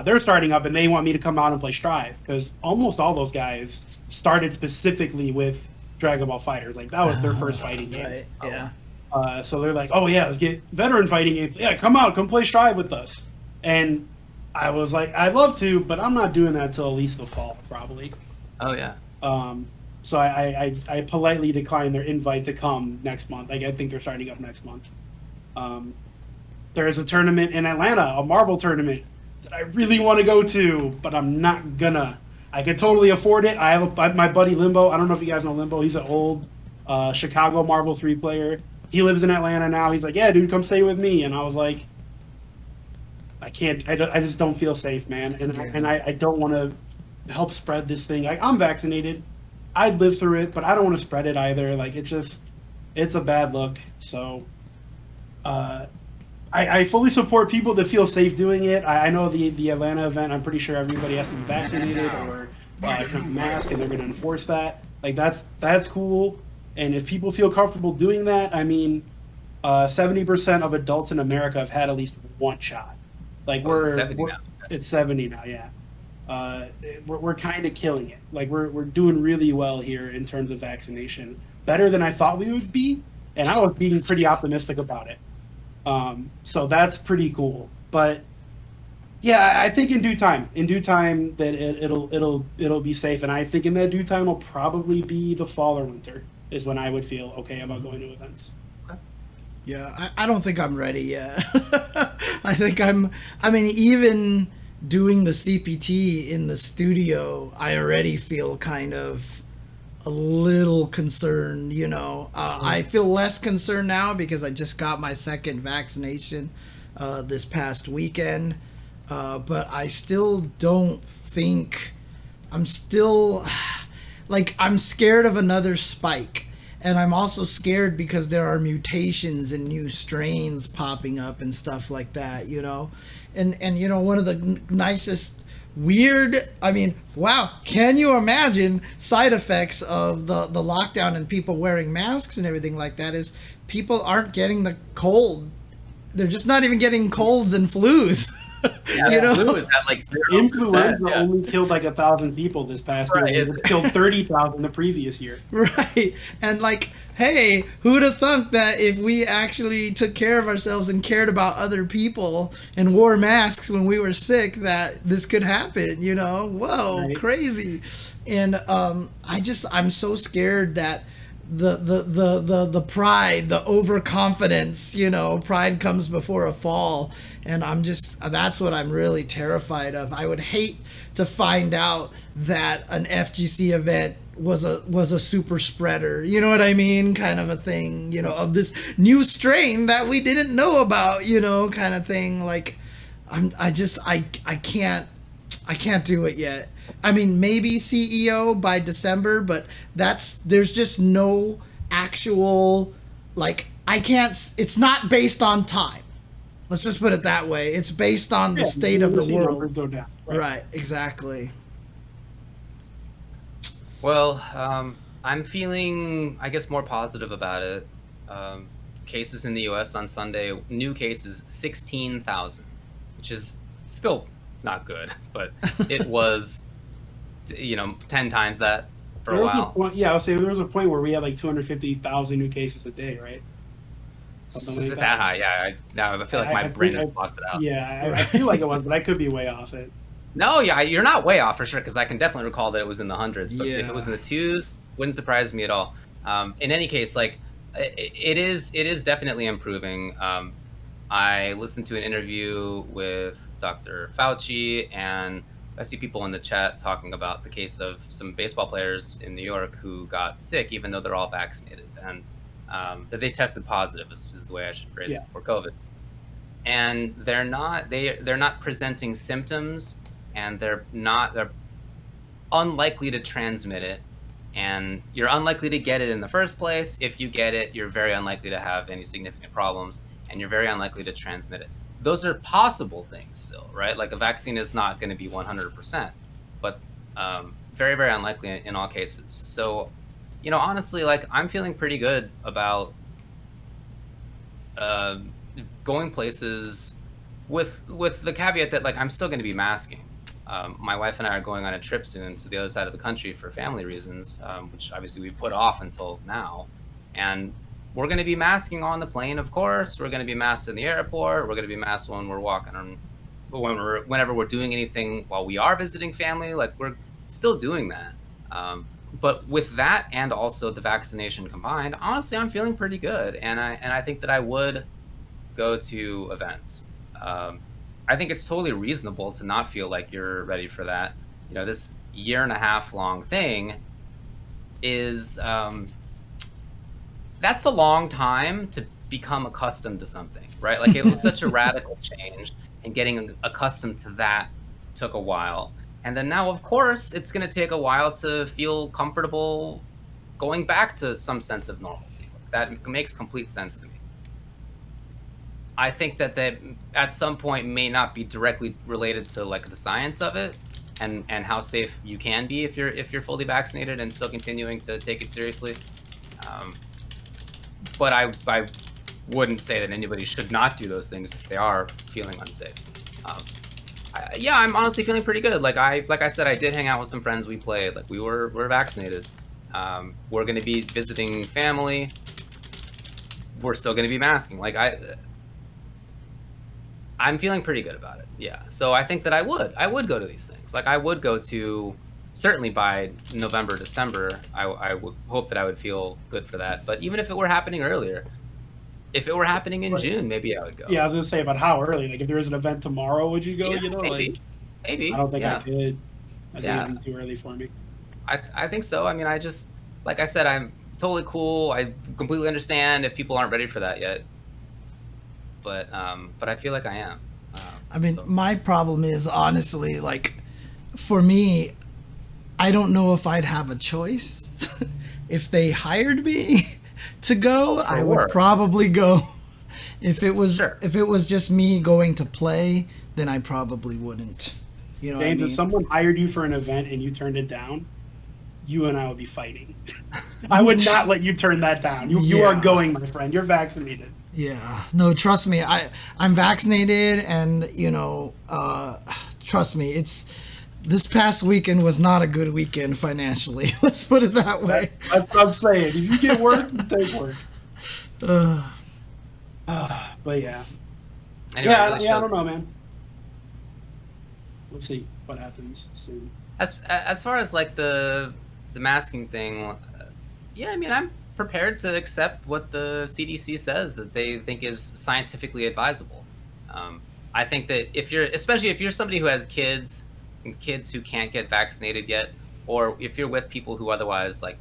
they're starting up and they want me to come out and play Strive because almost all those guys started specifically with Dragon Ball Fighters. Like that was their first fighting game. Right. Yeah. So they're like, oh yeah, let's get veteran fighting games. Yeah, come play Strive with us. And I was like, I'd love to, but I'm not doing that till at least the fall, probably. Oh yeah. So I politely declined their invite to come next month. Like I think they're starting up next month. There's a tournament in Atlanta, a Marvel tournament that I really want to go to, but I'm not gonna. I could totally afford it. I have my buddy Limbo. I don't know if you guys know Limbo. He's an old Chicago Marvel 3 player. He lives in Atlanta now. He's like, yeah, dude, come stay with me. And I was like, I can't. I just don't feel safe, man. And I don't want to help spread this thing. Like I'm vaccinated. I'd live through it, but I don't want to spread it either. Like it's a bad look. So I fully support people that feel safe doing it. I know the Atlanta event, I'm pretty sure everybody has to be vaccinated or if not mask, and they're going to enforce that. Like that's cool. And if people feel comfortable doing that, I mean, 70% of adults in America have had at least one shot. Like it's 70 now. It's 70 now, yeah. We're kind of killing it. Like we're doing really well here in terms of vaccination, better than I thought we would be, and I was being pretty optimistic about it. So that's pretty cool. But yeah, I think in due time that it'll be safe, and I think in that due time will probably be the fall or winter is when I would feel okay about going to events. Yeah, I don't think I'm ready yet. I think even doing the CPT in the studio, I already feel kind of a little concerned, I feel less concerned now because I just got my second vaccination this past weekend. But I still don't think I'm scared of another spike. And I'm also scared because there are mutations and new strains popping up and stuff like that, And one of the nicest wow, can you imagine side effects of the lockdown and people wearing masks and everything like that is people aren't getting the cold. They're just not even getting colds and flus. Yeah, flu is at like 0%. Influenza only killed like 1,000 people this past year. It killed 30,000 the previous year. Right. And hey, who'd have thunk that if we actually took care of ourselves and cared about other people and wore masks when we were sick, that this could happen, Whoa, right. Crazy. And I'm so scared that the pride, the overconfidence, pride comes before a fall. And that's what I'm really terrified of. I would hate to find out that an FGC event was a super spreader, you know what I mean? Kind of a thing, of this new strain that we didn't know about, kind of thing. Like, I can't do it yet. I mean, maybe CEO by December, but there's just no actual, it's not based on time. Let's just put it that way. It's based on the state of the world. Go down, right, exactly. Well, I'm feeling, I guess, more positive about it. Cases in the U.S. on Sunday, new cases, 16,000, which is still not good, but it was, 10 times that for There a was a while. point, yeah, I'll say there was a point where we had like 250,000 new cases a day, right? Something Is like it that high? Yeah, I feel like my brain has blocked it out. Yeah, I feel like it was, but I could be way off it. No, yeah, you're not way off for sure, because I can definitely recall that it was in the hundreds. But if it was in Yeah. the twos, wouldn't surprise me at all. In any case, like it is definitely improving. I listened to an interview with Dr. Fauci, and I see people in the chat talking about the case of some baseball players in New York who got sick, even though they're all vaccinated, and that they tested positive is the way I should phrase Yeah. it, for COVID. And they're not presenting symptoms, and they're unlikely to transmit it, and you're unlikely to get it in the first place. If you get it, you're very unlikely to have any significant problems, and you're very unlikely to transmit it. Those are possible things still, right? Like a vaccine is not going to be 100%, but very, very unlikely in all cases. So, honestly, like I'm feeling pretty good about going places with the caveat that like I'm still going to be masking. My wife and I are going on a trip soon to the other side of the country for family reasons, which obviously we put off until now. And we're going to be masking on the plane, of course. We're going to be masked in the airport. We're going to be masked when we're walking on, whenever we're doing anything while we are visiting family. Like we're still doing that. But with that and also the vaccination combined, honestly, I'm feeling pretty good, and I think that I would go to events. I think it's totally reasonable to not feel like you're ready for that. This year and a half long thing is that's a long time to become accustomed to something, right? Like it was such a radical change, and getting accustomed to that took a while. And then now, of course, it's going to take a while to feel comfortable going back to some sense of normalcy. That makes complete sense to me. I think that at some point may not be directly related to like the science of it and how safe you can be if you're fully vaccinated and still continuing to take it seriously. But I wouldn't say that anybody should not do those things if they are feeling unsafe. Yeah, I'm honestly feeling pretty good. Like I said, I did hang out with some friends. We played. Like we're vaccinated. We're going to be visiting family. We're still going to be masking. Like I'm feeling pretty good about it. Yeah. So I think that I would go to these things. Like I would go to, certainly by November, December, I would hope that I would feel good for that. But even if it were happening earlier, if it were happening in June, maybe I would go. Yeah, I was gonna say, about how early? Like if there was an event tomorrow, would you go? Yeah, maybe. Like Maybe. I don't think yeah. I could. I think Yeah. it'd be too early for me. I think so. I mean, I just, like I said, I'm totally cool. I completely understand if people aren't ready for that yet. But I feel like I am. I mean, so. my problem is honestly, like, for me, I don't know if I'd have a choice. If they hired me to go, I would probably go. If it was just me going to play, then I probably wouldn't. You know James, what I mean? if someone hired you for an event and you turned it down, you and I would be fighting. I would not let you turn that down. You are going, my friend. You're vaccinated. Yeah, no, trust me. I'm vaccinated, and trust me, this past weekend was not a good weekend financially. Let's put it that way. That's what I'm saying. If you get work, you take work. But yeah. Anyway, I don't know, man. We'll see what happens soon. As far as like the masking thing, yeah, I mean, I'm prepared to accept what the CDC says that they think is scientifically advisable. I think that especially if you're somebody who has kids who can't get vaccinated yet, or if you're with people who otherwise like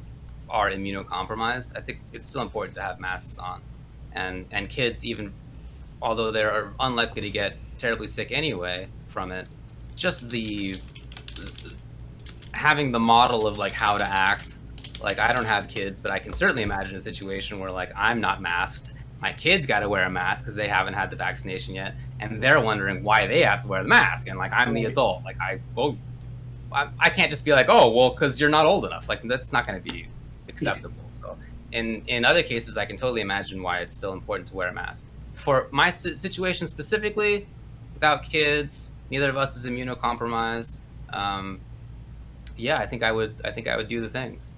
are immunocompromised, I think it's still important to have masks on. And kids, even although they're unlikely to get terribly sick anyway from it, just having the model of like how to act. Like I don't have kids, but I can certainly imagine a situation where like I'm not masked, my kids got to wear a mask because they haven't had the vaccination yet, and they're wondering why they have to wear the mask, and like I'm the adult, like I can't just be like, oh well, because you're not old enough. Like that's not going to be acceptable. So in other cases, I can totally imagine why it's still important to wear a mask. For my situation specifically, without kids, neither of us is immunocompromised. Yeah, I think I would do the things.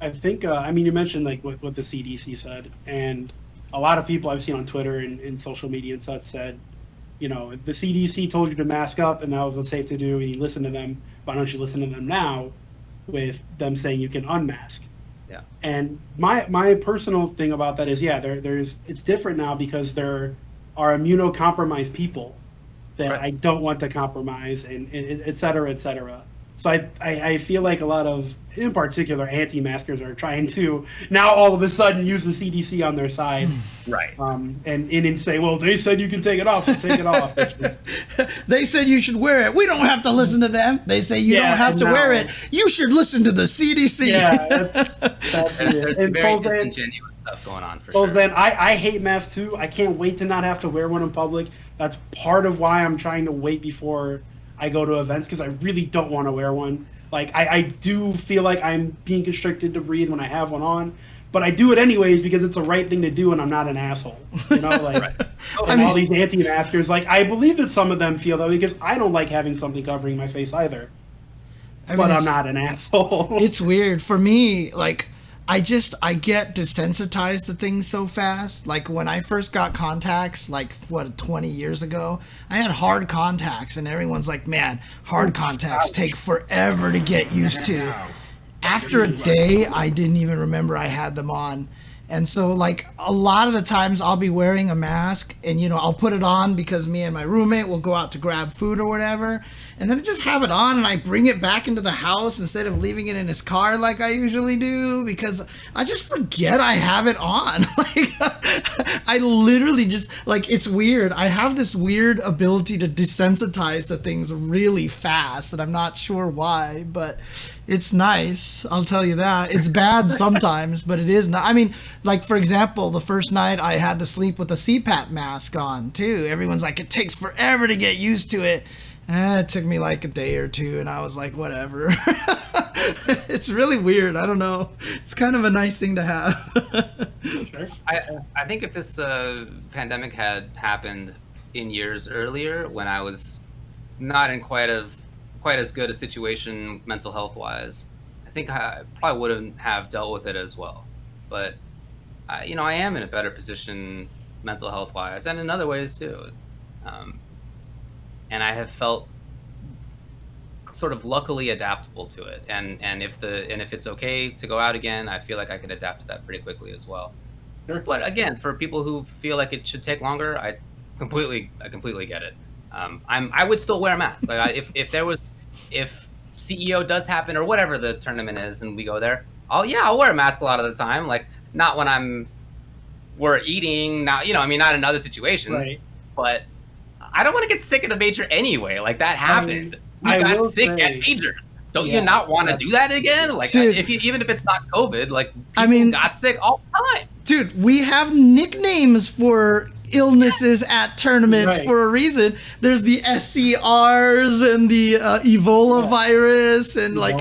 I think, I mean, you mentioned like what the CDC said, and a lot of people I've seen on Twitter and social media and such said, you know, the CDC told you to mask up and that was what's safe to do. You listen to them. Why don't you listen to them now with them saying you can unmask? Yeah. And my personal thing about that is, yeah, there's it's different now because there are immunocompromised people that Right. I don't want to compromise, and et cetera, et cetera. So I feel like a lot of, in particular, anti-maskers are trying to now all of a sudden use the CDC on their side, Right. and say, well, they said you can take it off, so take it off. Which is, They said you should wear it. We don't have to listen to them. They say you Yeah, don't have to and wear now- it. You should listen to the CDC. yeah, that's There's it. And very so then, disingenuous stuff going on for so sure. then I hate masks too. I can't wait to not have to wear one in public. That's part of why I'm trying to wait before I go to events, because I really don't want to wear one. Like, I do feel like I'm being constricted to breathe when I have one on, but I do it anyways because it's the right thing to do and I'm not an asshole. You know, like, Right. and all these anti-maskers, like, I believe that some of them feel that way because I don't like having something covering my face either. I mean, But I'm it's- not an asshole. It's weird for me. Like, I get desensitized to things so fast. Like when I first got contacts, like 20 years ago, I had hard contacts, and everyone's like, "Man, hard contacts take forever to get used to." After a day, I didn't even remember I had them on. And so, like, a lot of the times I'll be wearing a mask and, you know, I'll put it on because me and my roommate will go out to grab food or whatever. And then I just have it on and I bring it back into the house instead of leaving it in his car like I usually do, because I just forget I have it on. Like, I literally just, like, it's weird. I have this weird ability to desensitize to things really fast, and I'm not sure why, but it's nice. I'll tell you that. It's bad sometimes, but it is not. I mean, like, for example, the first night I had to sleep with a CPAP mask on too. Everyone's like, it takes forever to get used to it. It took me like a day or two, and I was like, whatever. It's really weird. I don't know. It's kind of a nice thing to have. Sure. I think if this pandemic had happened in years earlier, when I was not in quite as good a situation mental health wise, I think I probably wouldn't have dealt with it as well. But I am in a better position mental health wise, and in other ways too. And I have felt sort of luckily adaptable to it. And if it's okay to go out again, I feel like I could adapt to that pretty quickly as well. Sure. But again, for people who feel like it should take longer, I completely get it. I would still wear a mask. Like if CEO does happen or whatever the tournament is, and we go there, I'll wear a mask a lot of the time. Like, not when we're eating, not not in other situations, Right. but I don't want to get sick at a major anyway. Like, that happened. I You got will sick say- at majors. Don't Yeah, you not want to that's- do that again? Like, Dude. even if it's not COVID, like, I people mean- got sick all the time. Dude, we have nicknames for illnesses at tournaments Right. for a reason. There's the SCRs and the Ebola virus, and like,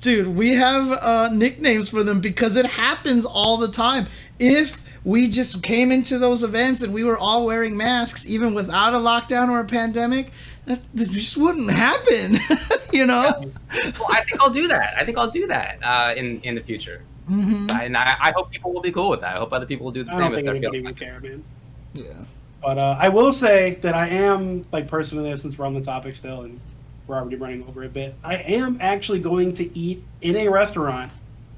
dude, we have nicknames for them because it happens all the time. If we just came into those events and we were all wearing masks, even without a lockdown or a pandemic, that just wouldn't happen. You know? Well, I think I'll do that. In the future. Mhm. And I hope people will be cool with that. I hope other people will do the I same don't if think they're anybody feeling would like care, man. Yeah. But I will say that I am, like, personally, since we're on the topic still and we're already running over a bit, I am actually going to eat in a restaurant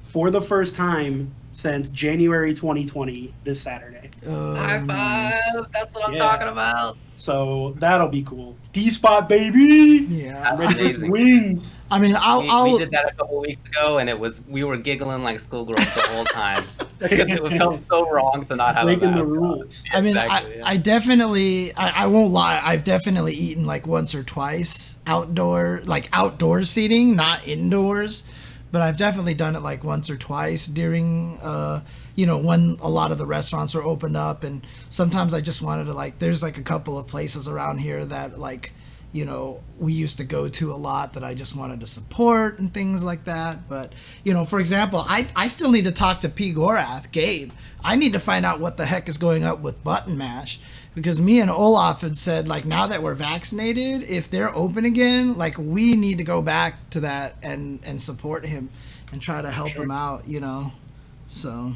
for the first time since January 2020 this Saturday. High five. That's what I'm Yeah. talking about. So that'll be cool. D-spot, baby! Yeah. I'm ready for Amazing. wings. I mean, We did that a couple weeks ago, and we were giggling like schoolgirls the whole time. It felt so wrong to not have Breaking a the mask on. rules. I mean, Exactly, yeah. I definitely, I won't lie, I've definitely eaten like once or twice outdoor seating, not indoors, but I've definitely done it like once or twice during, when a lot of the restaurants are opened up, and sometimes I just wanted to, like, there's like a couple of places around here that, like, we used to go to a lot that I just wanted to support and things like that. But, for example, I still need to talk to P. Gorath, Gabe. I need to find out what the heck is going up with Button Mash, because me and Olaf had said, like, now that we're vaccinated, if they're open again, like, we need to go back to that and support him. and try to help him out, you know. So.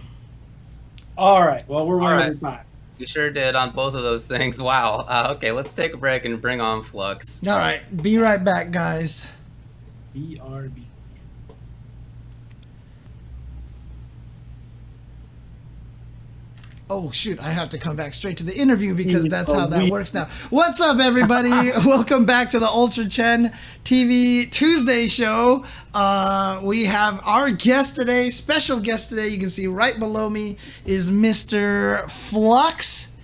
All right. Well, we're running out of time. You sure did on both of those things. Wow. Okay, let's take a break and bring on Flux. All right. Be right back, guys. BRB. Oh, shoot. I have to come back straight to the interview because that's how that works now. What's up, everybody? Welcome back to the Ultrachen TV Tuesday show. We have our guest today, special guest today. You can see right below me is Mr. Flux.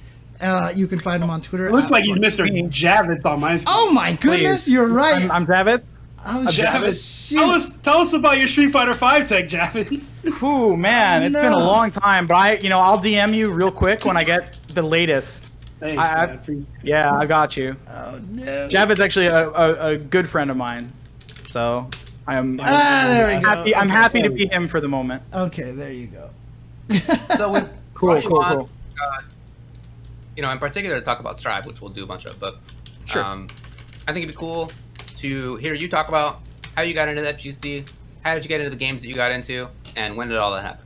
You can find him on Twitter. It looks like he's Mr. Javits on my screen. Oh, my goodness. You're right. I'm Javits. Oh, Javits, shoot. tell us about your Street Fighter V tech, Javits. Ooh, man, it's been a long time, but I'll DM you real quick when I get the latest. Thanks, I got you. Oh, no. Javid's actually a good friend of mine, so I'm happy to be him for the moment. Okay, there you go. So we Cool. In particular, to talk about Strive, which we'll do a bunch of, but Sure. I think it'd be cool to hear you talk about how you got into the FGC, how did you get into the games that you got into, and when did all that happen?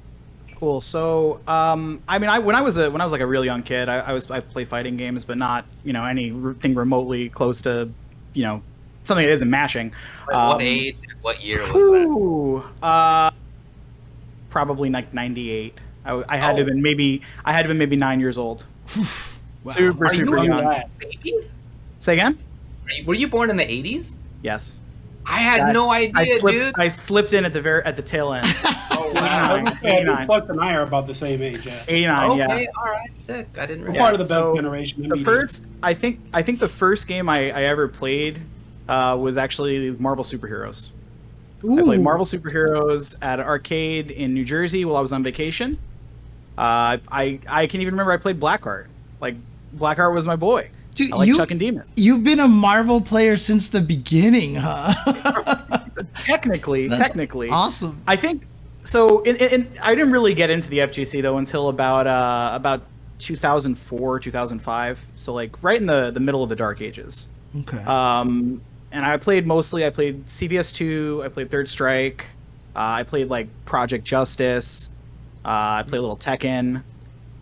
Cool. So, when I was like a real young kid, I played fighting games, but not anything remotely close to something that isn't mashing. What age? What year was that? Probably like 98. I had to have been maybe 9 years old. Wow. Super young. Baby? Say again? Were you born in the 80s? Yes. I had no idea, dude. I slipped in at the tail end. Oh wow. 89. Flux and I are about the same age. Yeah. 89. Okay, Yeah. all right, sick. I didn't We're realize. part of the So, best generation. The first, I think the first game I ever played was actually Marvel Superheroes. I played Marvel Superheroes at an arcade in New Jersey while I was on vacation. I can even remember I played Blackheart. Like Blackheart was my boy. Dude, I like Chuck and Demon. You've been a Marvel player since the beginning, huh? Technically. Awesome. I think so. I didn't really get into the FGC though until about 2004, 2005. So like right in the middle of the dark ages. Okay. And I played CVS2. I played Third Strike. I played like Project Justice. I played a little Tekken.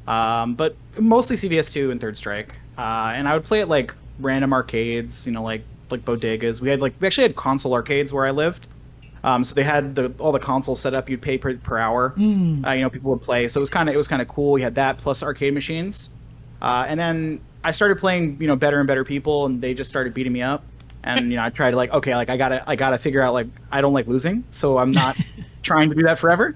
But mostly CVS2 and Third Strike. And I would play at like random arcades, like bodegas. We actually had console arcades where I lived. So they had all the consoles set up. You'd pay per hour. People would play. So it was kind of cool. We had that plus arcade machines. And then I started playing, better and better people, and they just started beating me up. And I tried to I gotta figure out I don't like losing, so I'm not trying to do that forever.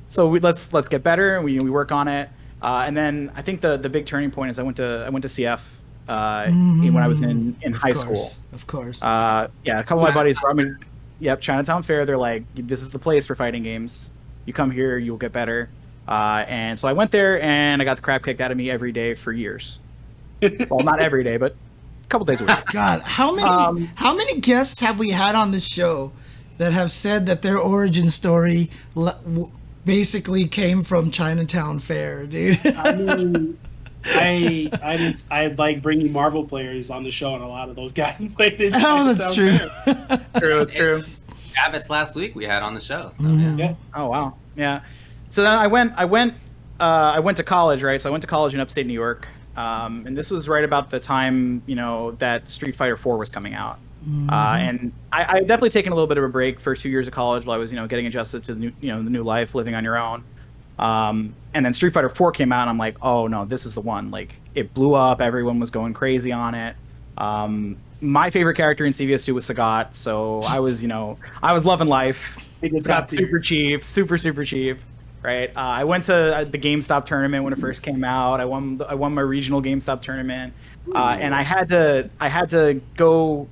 So let's get better, and we work on it. And then I think the big turning point is I went to CF when I was in high school. Of course. A couple of my buddies brought me. Yep, Chinatown Fair. They're like, this is the place for fighting games. You come here, you'll get better. And so I went there, and I got the crap kicked out of me every day for years. Well, not every day, but a couple days a week. God, how many guests have we had on this show that have said that their origin story basically came from Chinatown Fair, dude? I mean, I like bringing Marvel players on the show, and a lot of those guys played it. Oh, that's true. It's true. Abbott's last week we had on the show. So, Yeah. Oh wow. Yeah. So then I went to college, right? So I went to college in upstate New York. And this was right about the time, that Street Fighter 4 was coming out. And I definitely taken a little bit of a break for 2 years of college while I was, getting adjusted to the new life, living on your own. And then Street Fighter 4 came out, and I'm like, oh no, this is the one. Like, it blew up. Everyone was going crazy on it. My favorite character in CVS2 was Sagat, so I was loving life. Sagat super cheap, super cheap. Right. I went to the GameStop tournament when it first came out. I won my regional GameStop tournament, and I had to go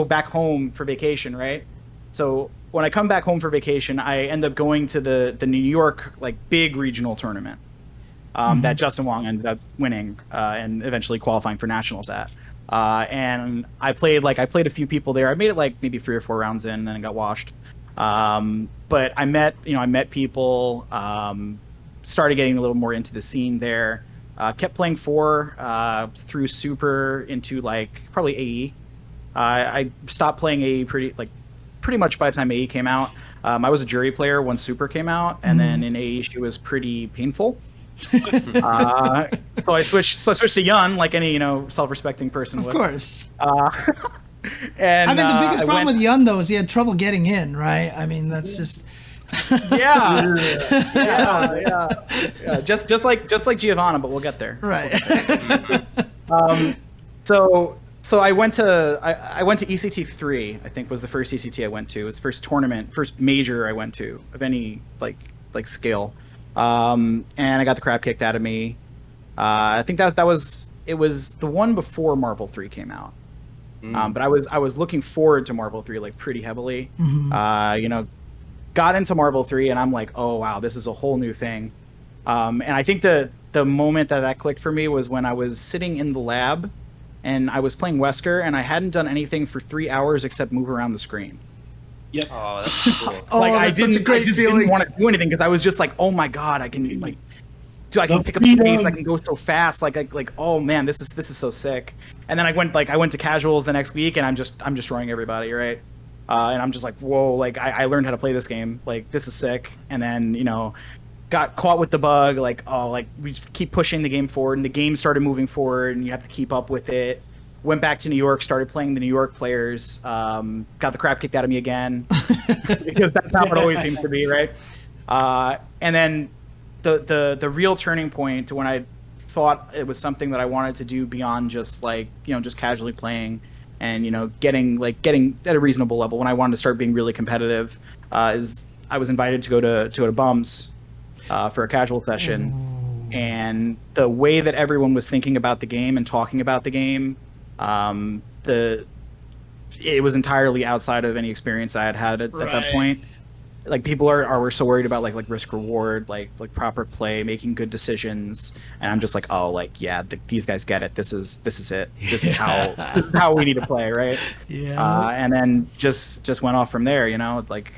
back home for vacation. Right. So when I come back home for vacation, I end up going to the New York big regional tournament that Justin Wong ended up winning and eventually qualifying for nationals at. And I played a few people there. I made it maybe 3 or 4 rounds in, and then it got washed. But I met people, started getting a little more into the scene there, kept playing 4, through Super into probably AE. I stopped playing AE pretty much by the time AE came out. I was a jury player when Super came out, and then in AE she was pretty painful. So I switched to Yun, like any self-respecting person would. Of course. And I mean, the biggest problem with Yun though is he had trouble getting in, right? I mean, that's just. yeah. Just like Giovanna, but we'll get there. Right. So I went to ECT 3. I think was the first ECT I went to. It was the first tournament, first major I went to of any like scale. And I got the crap kicked out of me. I think it was the one before Marvel 3 came out. But I was looking forward to Marvel 3 like pretty heavily. Got into Marvel 3 and I'm like, oh wow, this is a whole new thing. And I think the moment that clicked for me was when I was sitting in the lab and I was playing Wesker and I hadn't done anything for 3 hours except move around the screen. Yep. Oh, that's cool. I just didn't want to do anything because I was just like, oh my god, I can pick up the pace, I can go so fast, like oh man, this is so sick. And then I went to casuals the next week and I'm destroying everybody, right? And I'm just like, whoa, like I learned how to play this game, like this is sick. And then got caught with the bug, like we keep pushing the game forward and the game started moving forward and you have to keep up with it. Went back to New York, started playing the New York players, got the crap kicked out of me again because that's how it always seems to be, right? And then the real turning point to when I thought it was something that I wanted to do beyond just just casually playing and getting at a reasonable level, when I wanted to start being really competitive, is I was invited to go to Bums for a casual session. And the way that everyone was thinking about the game and talking about the game, it was entirely outside of any experience I had at that point. Like people were so worried about like risk reward, like proper play, making good decisions, and I'm just like, oh, like yeah, these guys get it. This is it. This is how we need to play, right? Yeah. And then just went off from there. Like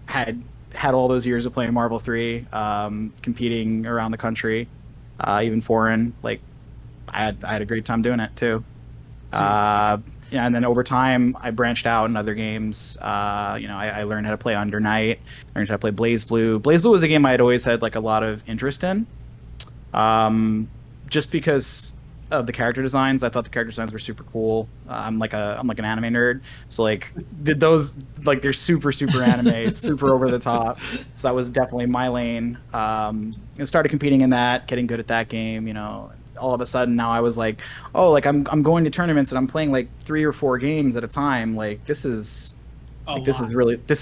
had all those years of playing Marvel 3, competing around the country, even foreign. Like I had a great time doing it too. And then over time, I branched out in other games. I learned how to play Under Night, learned how to play Blaze Blue. Blaze Blue was a game I had always had like a lot of interest in, just because of the character designs. I thought the character designs were super cool. I'm like an anime nerd, so those they're super anime. It's super over the top. So that was definitely my lane. I started competing in that, getting good at that game. All of a sudden now I was like, oh, like I'm going to tournaments and I'm playing like 3 or 4 games at a time. Like this is a lot. This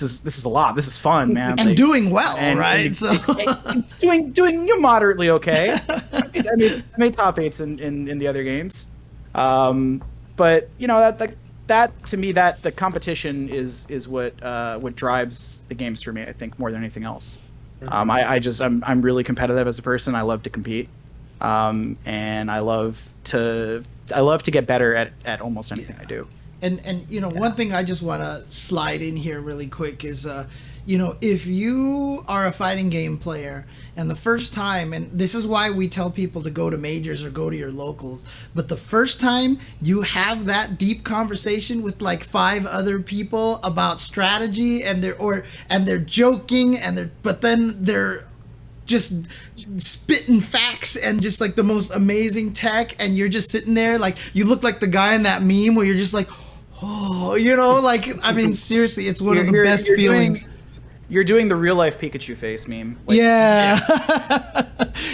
is a lot. This is fun, man. And doing well, right? Doing moderately okay. I made top 8s in the other games. But that to me, that the competition is what drives the games for me, I think, more than anything else. I'm really competitive as a person. I love to compete. And I love to get better at almost anything I do. And one thing I just want to slide in here really quick is if you are a fighting game player and the first time, and this is why we tell people to go to majors or go to your locals, but the first time you have that deep conversation with like 5 other people about strategy and they're joking but then they're just spitting facts and just like the most amazing tech, and you're just sitting there like you look like the guy in that meme where you're just like, oh, I mean seriously, it's one of the best feelings. You're doing the real life Pikachu face meme. Yeah.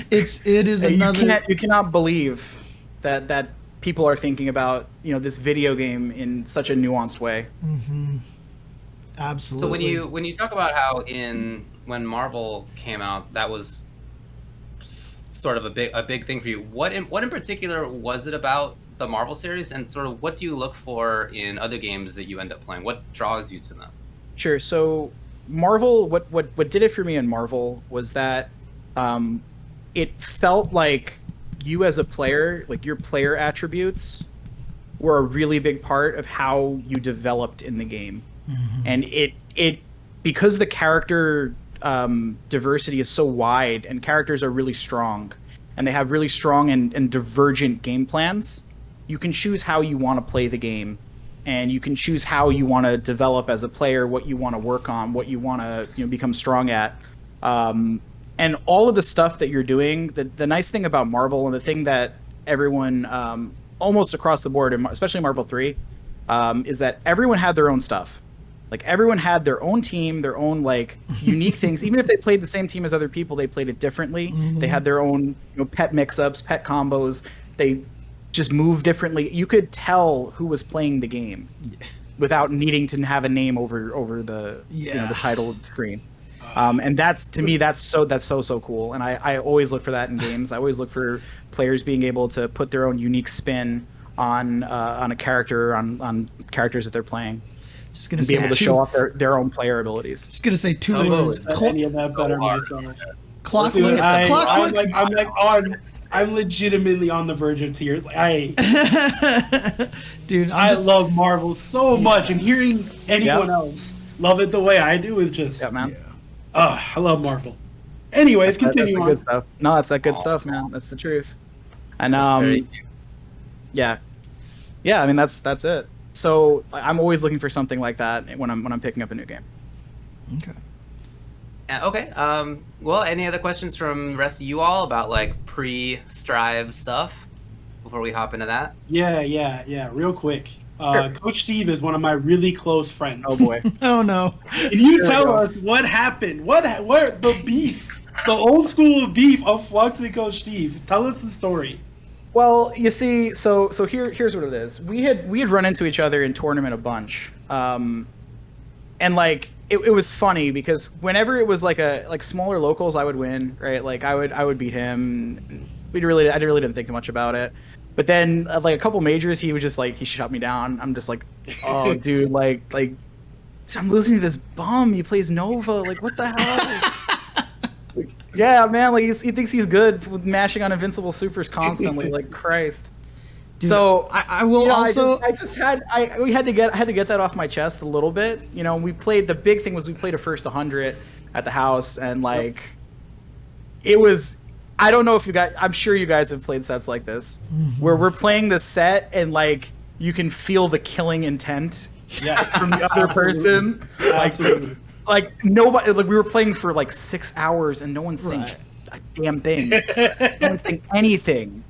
it is another. You cannot believe that people are thinking about this video game in such a nuanced way. Mm-hmm. Absolutely. So when you talk about how when Marvel came out, that was sort of a big thing for you. What in particular was it about the Marvel series, and sort of what do you look for in other games that you end up playing? What draws you to them? Sure. So Marvel, what did it for me in Marvel was that it felt like you as a player, like your player attributes were a really big part of how you developed in the game. Mm-hmm. And it because the character diversity is so wide and characters are really strong and they have really strong and divergent game plans, you can choose how you want to play the game and you can choose how you want to develop as a player, what you want to work on, what you want to become strong at. And all of the stuff that you're doing, the nice thing about Marvel, and the thing that everyone almost across the board, especially Marvel 3, is that everyone had their own stuff. Like everyone had their own team, their own like unique things. Even if they played the same team as other people, they played it differently. They had their own pet mix-ups, pet combos. They just moved differently. You could tell who was playing the game without needing to have a name over the the title of the screen. And that's, to me, that's so cool. And I always look for that in games. I always look for players being able to put their own unique spin on a character, on characters that they're playing. Just gonna be able to show off their own player abilities. Just gonna say two words. Any of that better myself. Clockwork. I'm legitimately on the verge of tears. Dude, I love Marvel so much, and hearing anyone else love it the way I do is just man. I love Marvel. Anyways, continue on. Good stuff. No, that's that good stuff, man. That's the truth. And yeah. I mean, that's it. So I'm always looking for something like that when I'm picking up a new game. Okay. Well, any other questions from the rest of you all about like pre-Strive stuff before we hop into that? Yeah. Real quick. Sure. Coach Steve is one of my really close friends. Oh boy. Oh no. Can you tell us what happened? What the beef? The old school beef of Flux and Coach Steve. Tell us the story. Well, you see, so here's what it is. We had run into each other in tournament a bunch, and like it was funny because whenever it was like smaller locals, I would win, right? Like I would beat him. I really didn't think too much about it. But then like a couple majors, he was just like he shut me down. I'm just like, oh dude, like I'm losing to this bum. He plays Nova. Like what the hell? Yeah, man, like he thinks he's good with mashing on invincible supers constantly. Like Christ. Dude, so I will also. We had to get that off my chest a little bit. We played. The big thing was we played a first 100 at the house, and like it was. I don't know if you guys. I'm sure you guys have played sets like this, where we're playing the set and like you can feel the killing intent from the other person. Like nobody, like we were playing for like 6 hours and no one synced a damn thing. No one synced anything.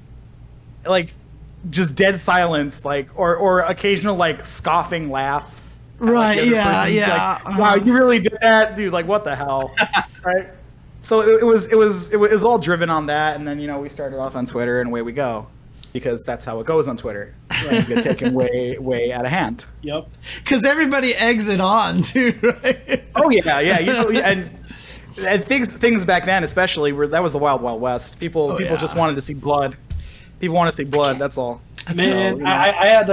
Like just dead silence, like or occasional like scoffing laugh. Right? Like, yeah. Like, wow, you really did that, dude? Like what the hell? Right? So it was all driven on that, and then we started off on Twitter, and away we go. Because that's how it goes on Twitter. Things get taken way out of hand. Yep. Because everybody eggs it on too, right? Oh yeah. And things back then, especially, that was the wild west. People just wanted to see blood. People want to see blood. That's all. Man, so, I had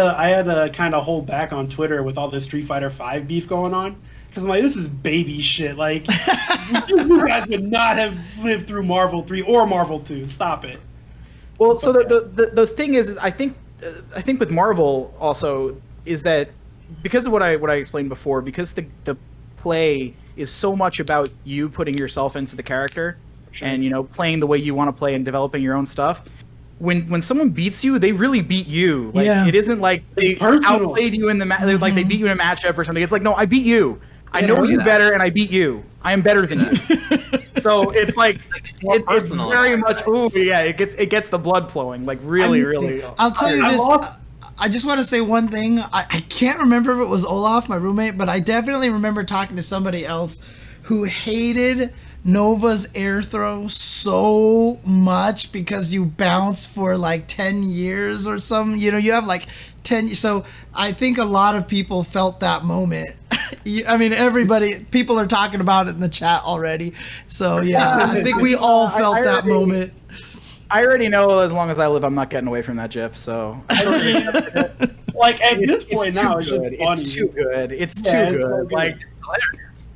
to kind of hold back on Twitter with all this Street Fighter V beef going on. Because I'm like, this is baby shit. Like, you guys would not have lived through Marvel 3 or Marvel 2. Stop it. Well, so the thing is I think with Marvel also is that because of what I explained before, because the play is so much about you putting yourself into the character and playing the way you want to play and developing your own stuff. When someone beats you, they really beat you. Like it isn't like they outplayed you in the match, like they beat you in a matchup or something. It's like, no, I beat you. I know you better, and I beat you. I am better than you. So it's like it's very much. Oh yeah, it gets the blood flowing. Like really. I'll tell you this. I just want to say one thing. I can't remember if it was Olaf, my roommate, but I definitely remember talking to somebody else who hated Nova's air throw so much because you bounce for like 10 years or something. You have like 10. So I think a lot of people felt that moment. I mean, people are talking about it in the chat already. So yeah, I think we all felt that moment. I already know as long as I live, I'm not getting away from that GIF. So like at this point now, it's just funny. It's too good. It's too good. Like it's hilarious.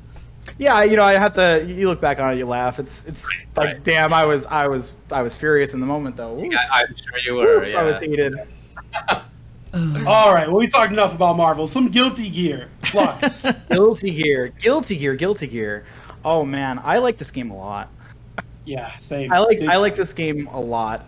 Yeah, I have to. You look back on it, you laugh. It's like, damn, I was furious in the moment though. Yeah, I'm sure you were. Yeah. I was heated. All right, well, we talked enough about Marvel. Some Guilty Gear. Flux. Guilty Gear. Oh man, I like this game a lot. Yeah, same. I like this game a lot.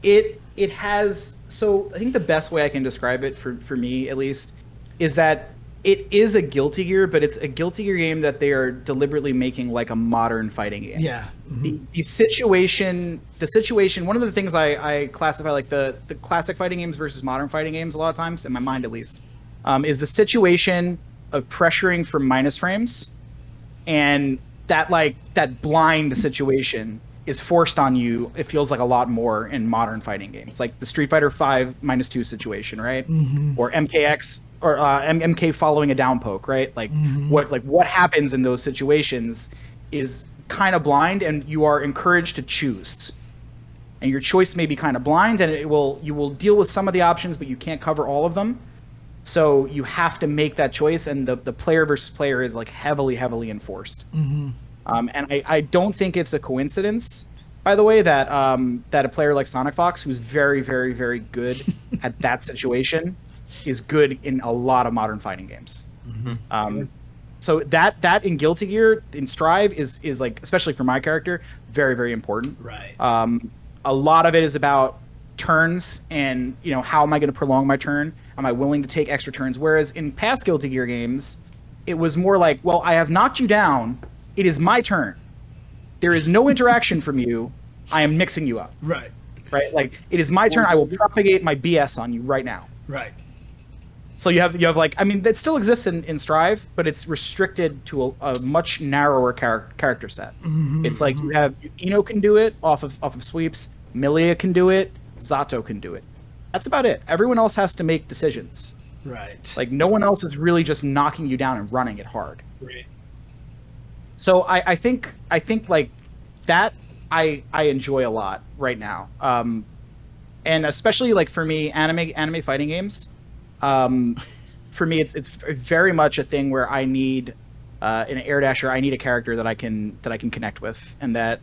It it has. So I think the best way I can describe it for me at least is that it is a Guilty Gear, but it's a Guilty Gear game that they are deliberately making like a modern fighting game. Yeah. The situation. One of the things I classify like the classic fighting games versus modern fighting games a lot of times, in my mind at least, is the situation of pressuring for minus frames, and that blind situation is forced on you. It feels like a lot more in modern fighting games, like the Street Fighter V -2 situation, right? Or MKX or MK following a down poke, right? Like what happens in those situations is kind of blind, and you are encouraged to choose. And your choice may be kind of blind, and you will deal with some of the options, but you can't cover all of them. So you have to make that choice, and the player versus player is like heavily enforced. And I don't think it's a coincidence, by the way, that that a player like Sonic Fox, who's very good at that situation, is good in a lot of modern fighting games. So that in Guilty Gear, in Strive, is like, especially for my character, very important. Right. A lot of it is about turns, and how am I going to prolong my turn? Am I willing to take extra turns? Whereas in past Guilty Gear games, it was more like, well, I have knocked you down. It is my turn. There is no interaction from you. I am mixing you up. Right. Right. Like, it is my turn. I will propagate my BS on you right now. Right. So you have like, I mean, that still exists in Strive, but it's restricted to a much narrower character set. It's like you have Ino can do it off of sweeps, Milia can do it, Zato can do it. That's about it. Everyone else has to make decisions. Right. Like, no one else is really just knocking you down and running it hard. Right. So I think like that I enjoy a lot right now. And especially like for me, anime fighting games. For me, it's very much a thing where I need in an air dasher, I need a character that I can connect with, and that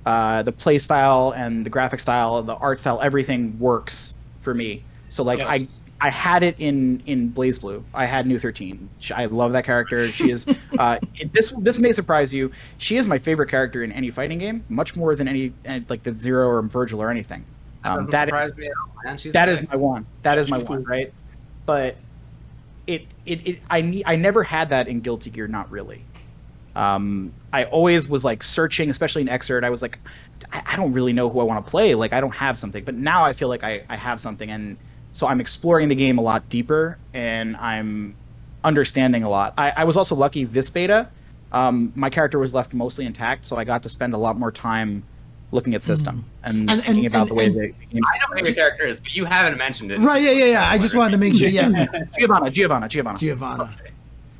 the play style and the graphic style, the art style, everything works for me. So like Yes. I had it in BlazBlue. I had New 13. I love that character. She is this may surprise you. She is my favorite character in any fighting game, much more than any like the Zero or Virgil or anything. That That me at all, man. She's is sick. my one. That is my She's one, cool. right? But I never had that in Guilty Gear, not really. I always was like searching, especially in Exert. I was like, I don't really know who I want to play. Like, I don't have something. But now I feel like I have something, and so I'm exploring the game a lot deeper, and I'm understanding a lot. I was also lucky this beta. My character was left mostly intact, so I got to spend a lot more time looking at system and thinking about the way the game. I know who your character is, but you haven't mentioned it. Right. Yeah. I just wanted to make sure. Yeah. Giovanna. Giovanna.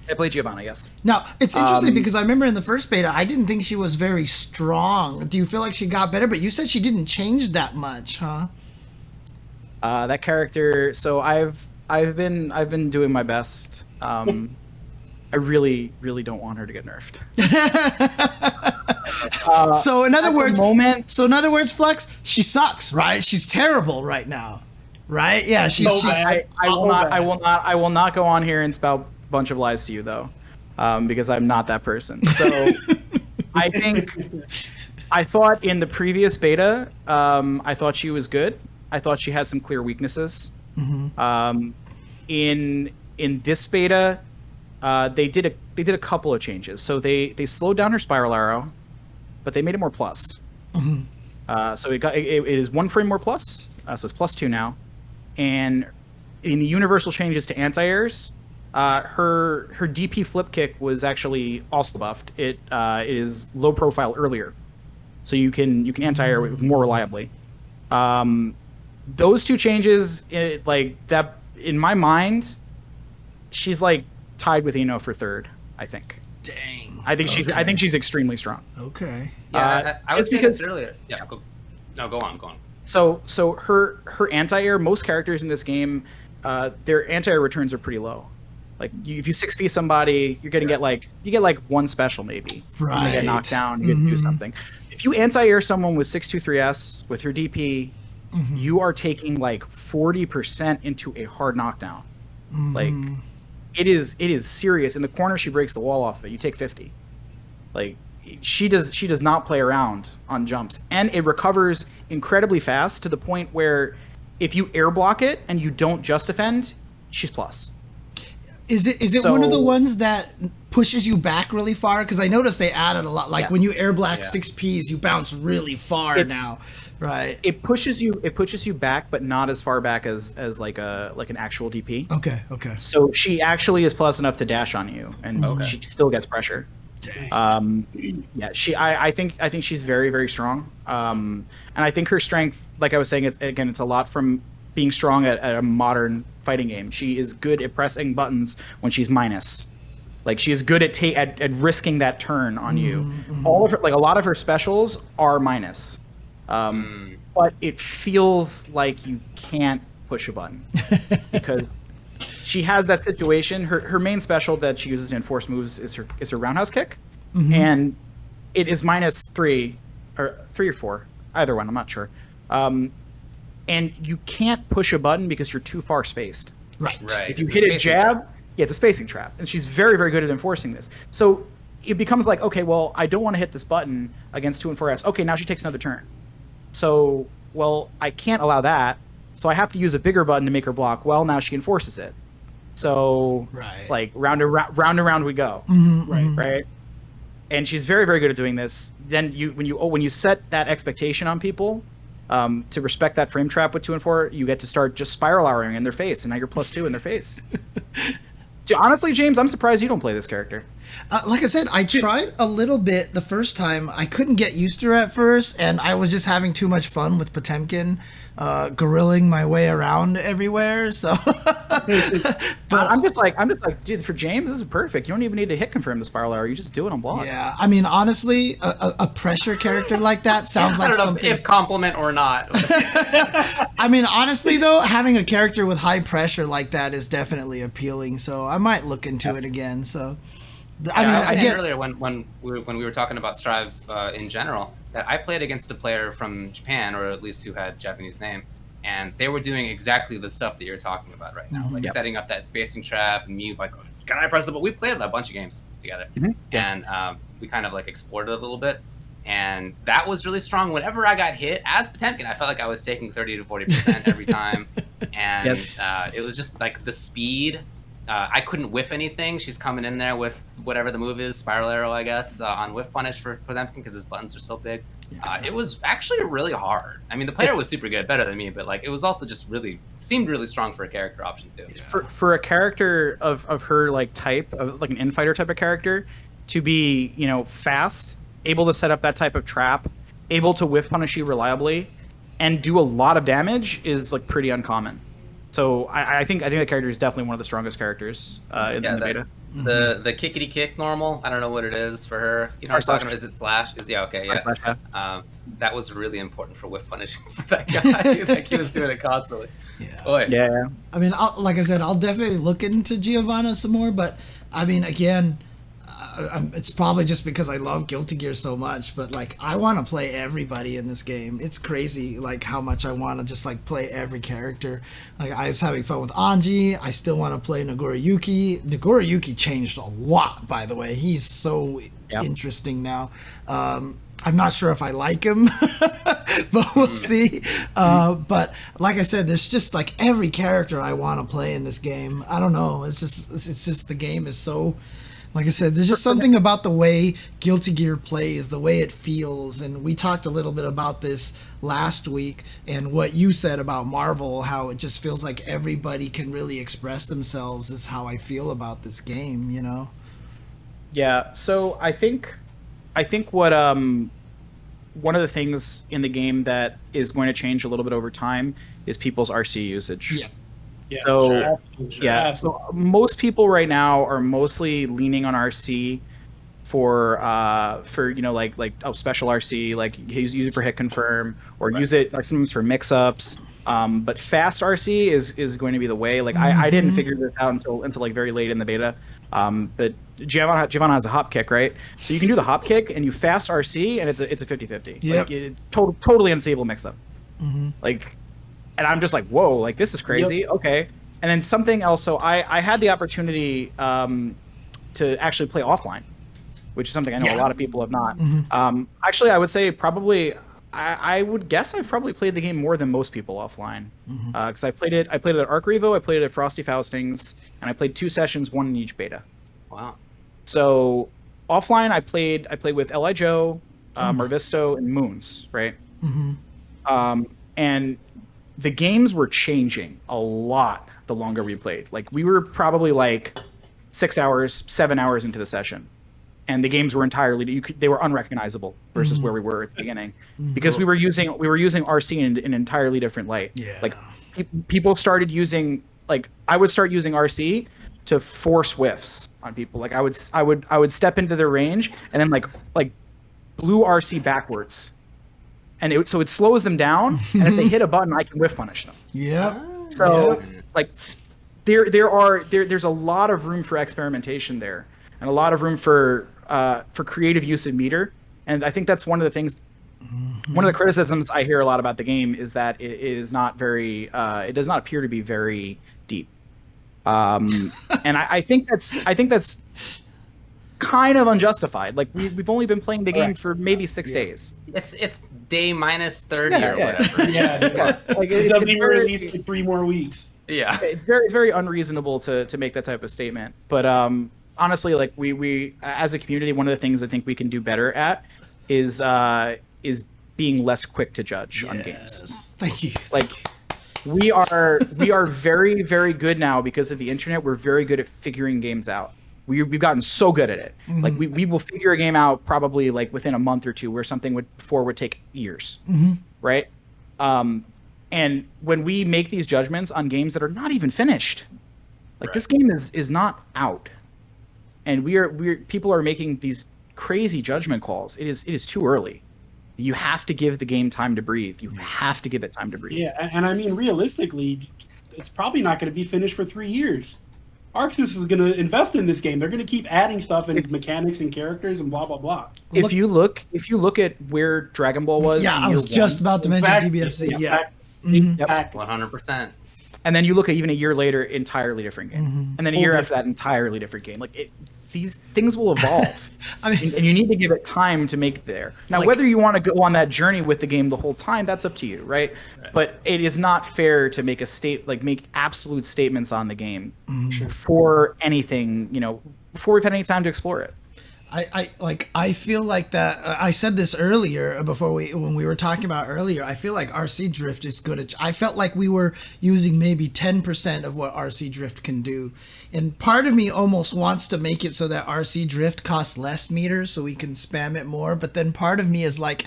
I played Giovanna, yes. Now, it's interesting because I remember in the first beta, I didn't think she was very strong. Do you feel like she got better? But you said she didn't change that much, huh? That character. So I've been doing my best. I really don't want her to get nerfed. So in other words, moment, Flux, she sucks, right? She's terrible right now, right? Yeah, she's. So bad. I will not go on here and spout a bunch of lies to you though, because I'm not that person. So I thought in the previous beta, I thought she was good. I thought she had some clear weaknesses. In this beta, they did a couple of changes. So they slowed down her spiral arrow, but they made it more plus. So it is 1 frame more plus. So it's +2 now. And in the universal changes to anti-airs, her DP flip kick was actually also buffed. It is low profile earlier, so you can anti-air more reliably. Those two changes, like that, in my mind, she's like tied with Ino for third. I think. Dang. I think she's extremely strong. Okay. Yeah, I was just saying because- this earlier. Yeah, go on. So her anti-air, most characters in this game, their anti-air returns are pretty low. Like if you 6p somebody, you're gonna get like one special maybe. You're gonna get knocked down. You get to do something. If you anti-air someone with 623S with her DP, you are taking like 40% into a hard knockdown. Like it is serious. In the corner, she breaks the wall off of it. You take 50. Like she does not play around on jumps, and it recovers incredibly fast to the point where if you air block it and you don't just defend, she's plus. Is it one of the ones that pushes you back really far? Because I noticed they added a lot. Like when you air block 6Ps, you bounce really far now, right? It pushes you back, but not as far back as like an actual DP. Okay. So she actually is plus enough to dash on you, and she still gets pressure. Dang. I think she's very, very strong. And I think her strength, like I was saying, it's a lot from being strong at a modern fighting game. She is good at pressing buttons when she's minus. Like she is good at risking that turn on you. All of her, like a lot of her specials are minus. But it feels like you can't push a button because she has that situation. Her main special that she uses to enforce moves is her roundhouse kick, and it is -3 or 3 or 4, either one. I'm not sure. And you can't push a button because you're too far spaced. Right. If you hit a jab, it's a spacing trap, and she's very, very good at enforcing this. So it becomes like, okay, well, I don't want to hit this button against 2 and 4S. Okay, now she takes another turn. So, well, I can't allow that. So I have to use a bigger button to make her block. Well, now she enforces it. So, like round and round we go. Right. And she's very, very good at doing this. Then when you set that expectation on people, to respect that frame trap with 2 and 4, you get to start just spiral arrowing in their face, and now you're +2 in their face. Honestly, James, I'm surprised you don't play this character. Like I said, I tried a little bit the first time. I couldn't get used to her at first, and I was just having too much fun with Potemkin, gorilling my way around everywhere. So, but I'm just like, dude, for James, this is perfect. You don't even need to hit confirm the spiral arrow. You just do it on block. Yeah, I mean, honestly, a pressure character like that sounds like something. I don't know if compliment or not. I mean, honestly, though, having a character with high pressure like that is definitely appealing. So I might look into it again. So. I was saying earlier when we were talking about Strive in general that I played against a player from Japan, or at least who had Japanese name, and they were doing exactly the stuff that you're talking about right now, like setting up that spacing trap and me like, can I press it? But we played a bunch of games together, and we kind of like explored it a little bit, and that was really strong. Whenever I got hit as Potemkin, I felt like I was taking 30 to 40% every time, and it was just like the speed. I couldn't whiff anything. She's coming in there with whatever the move is, spiral arrow, I guess, on whiff punish for Potemkin because his buttons are so big. It was actually really hard. I mean, the player was super good, better than me, but like it was also just seemed really strong for a character option too. For a character of her like type, of like an infighter type of character, to be fast, able to set up that type of trap, able to whiff punish you reliably, and do a lot of damage is like pretty uncommon. So I think the character is definitely one of the strongest characters in the beta. The kickity kick normal. I don't know what it is for her. You know, I'm talking about, is it slash? That was really important for whiff punishing for that guy. Like he was doing it constantly. Yeah. I mean, like I said, I'll definitely look into Giovanna some more. But I mean, again, it's probably just because I love Guilty Gear so much, but like I want to play everybody in this game. It's crazy like how much I want to just like play every character. Like I was having fun with Anji. I still want to play Nagoriyuki. Nagoriyuki changed a lot, by the way. He's so interesting now. I'm not sure if I like him, but we'll see. But like I said, there's just like every character I want to play in this game. I don't know. It's just the game is so. Like I said, there's just something about the way Guilty Gear plays, the way it feels, and we talked a little bit about this last week, and what you said about Marvel, how it just feels like everybody can really express themselves is how I feel about this game, Yeah, so I think what one of the things in the game that is going to change a little bit over time is people's RC usage. Yeah, so sure. So most people right now are mostly leaning on RC for special RC, like use it for hit confirm or use it like sometimes for mix ups. But fast RC is going to be the way. Like I didn't figure this out until like very late in the beta. But Giovanna has a hop kick, right? So you can do the hop kick and you fast RC and it's a 50-50. Yep. Like totally unstable mix up. Like. And I'm just like, whoa, like this is crazy. Yep. Okay. And then something else. So I had the opportunity to actually play offline, which is something I know a lot of people have not. Actually, I would say probably I would guess I've probably played the game more than most people offline, because I played it at Arc Revo, I played it at Frosty Faustings, and I played 2 sessions, 1 in each beta. Wow. So offline, I played with Li Joe, Marvisto, and Moons, right? And the games were changing a lot the longer we played. Like, we were probably like 6 hours, 7 hours into the session, and the games were entirely they were unrecognizable versus where we were at the beginning, because we were using RC in an entirely different light. Yeah. Like, people started using, like, I would start using RC to force whiffs on people. Like, I would step into their range and then like blue RC backwards, and so it slows them down, and if they hit a button, I can whiff punish them. Yeah. So like, there's a lot of room for experimentation there, and a lot of room for creative use of meter. And I think that's one of the things. One of the criticisms I hear a lot about the game is that it is not very. It does not appear to be very deep. And I think that's kind of unjustified. Like, we've only been playing the game for maybe 6 days. It's day minus 30 or whatever. Yeah. Like, it doesn't even release for 3 more weeks. Yeah. It's very unreasonable to make that type of statement. But honestly, like, we as a community, one of the things I think we can do better at is being less quick to judge on games. Thank you. Like, we are very, very good now because of the internet. We're very good at figuring games out. We've gotten so good at it. Like, we will figure a game out probably like within a month or two, where something would take years, right? And when we make these judgments on games that are not even finished, like, this game is not out, and people are making these crazy judgment calls. It is too early. You have to give the game time to breathe. You have to give it time to breathe. Yeah, and I mean, realistically, it's probably not going to be finished for 3 years. Arxis is going to invest in this game. They're going to keep adding stuff and mechanics and characters and blah blah blah. If you look at where Dragon Ball was, I was just about to mention DBFZ. Yeah. 100%. And then you look at even a year later, entirely different game, and then a year after that, entirely different game. Like, these things will evolve. I mean, and you need to give it time to make it there. Now, whether you want to go on that journey with the game the whole time, that's up to you, right? But it is not fair to make make absolute statements on the game for anything, before we've had any time to explore it. I feel like that. I said this earlier when we were talking about earlier. I feel like RC Drift is good at. I felt like we were using maybe 10% of what RC Drift can do, and part of me almost wants to make it so that RC Drift costs less meters so we can spam it more. But then part of me is like,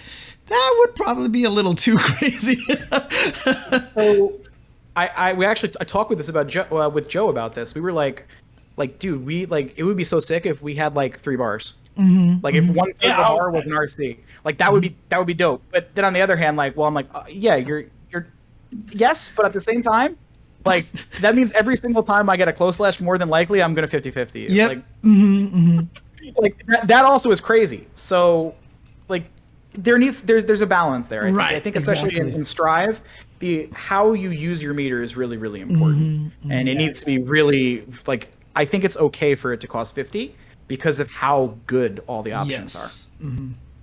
that would probably be a little too crazy. So I talked with Joe about this. We were like, dude, it would be so sick if we had like 3 bars. Like, if one bar was an RC, like, that would be dope. But then on the other hand, like, well, I'm like, you're yes, but at the same time, like, that means every single time I get a close slash, more than likely I'm gonna 50-50. Yep. Like, like that also is crazy. So, like, there's a balance there. I think especially in Strive, how you use your meter is really, really important, and it needs to be really, like, I think it's okay for it to cost 50 because of how good all the options are.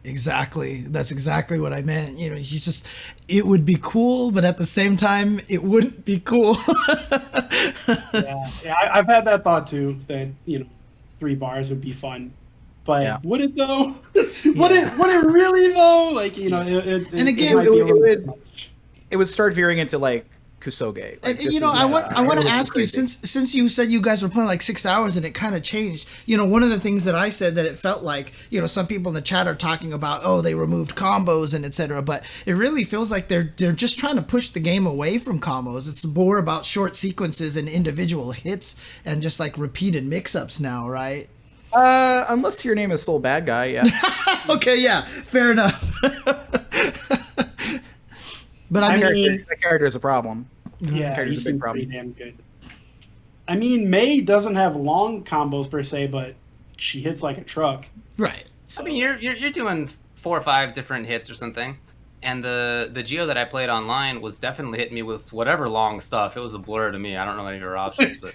Exactly. That's exactly what I meant. It would be cool, but at the same time, it wouldn't be cool. I've had that thought too, that 3 bars would be fun. But would it though? Would it really though? Like, and again, it would start veering into like Kusoge. Like, I want to ask you, since you said you guys were playing like 6 hours and it kind of changed. One of the things that I said that it felt like, some people in the chat are talking about, oh, they removed combos and etc. But it really feels like they're just trying to push the game away from combos. It's more about short sequences and individual hits and just like repeated mix-ups now, right? Unless your name is Soul Bad Guy, yeah. Okay, yeah, fair enough. But I mean, that character is a problem. Yeah, he's a big problem. Pretty damn good. I mean, Mei doesn't have long combos per se, but she hits like a truck. Right. I mean, you're doing 4 or 5 different hits or something. And the Geo that I played online was definitely hitting me with whatever long stuff. It was a blur to me. I don't know any of your options, but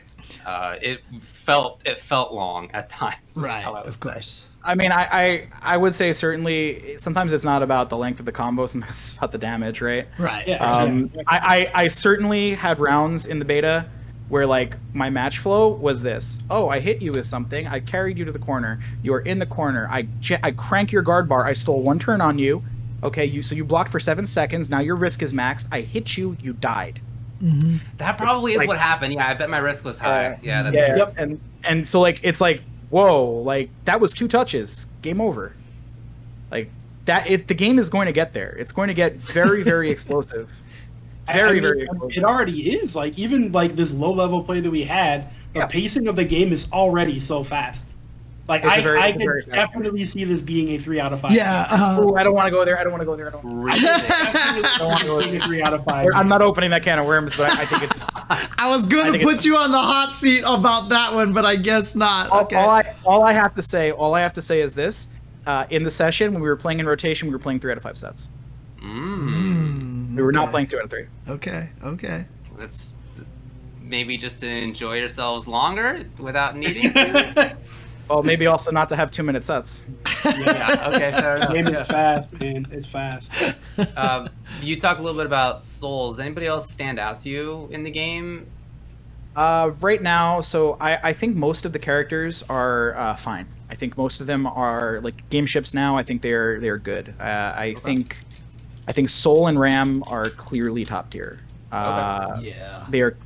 it felt long at times. is how I would Of say. course. I mean, I would say certainly sometimes it's not about the length of the combos, sometimes it's about the damage, right? Right. Yeah. I certainly had rounds in the beta where like my match flow was this. Oh, I hit you with something. I carried you to the corner. You are in the corner. I crank your guard bar. I stole one turn on you. Okay, you blocked for 7 seconds. Now your risk is maxed. I hit you. You died. That probably is Like- what happened. Yeah, I bet my risk was high. Yeah, that's Yeah. true. And so like it's like whoa, like that was 2 touches. Game over. Like that. The game is going to get there. It's going to get very very explosive. Very very explosive. It already is. Like even like this low level play that we had, the pacing of the game is already so fast. Like It's a very- I it's a very could fast definitely see this being a 3 out of 5. Yeah. Ooh, I don't want to go there. I don't want to go there. Really? I don't want to go a 3 out of 5. I'm not opening that can of worms, but I think it's I was going to think put it's- you on the hot seat about that one, but I guess not. Okay. all I have to say is this: in the session when we were playing in rotation, we were playing 3 out of 5 sets. We were not playing 2 out of 3. Okay. Okay. That's maybe just to enjoy yourselves longer without needing to. Well, maybe also not to have 2-minute sets. Yeah, okay, fair The game enough. is fast, man. It's fast. You talk a little bit about souls. Anybody else stand out to you in the game? Right now, so I think most of the characters are fine. I think most of them are like game ships now. I think they're good. I think Soul and Ram are clearly top tier. Yeah. They are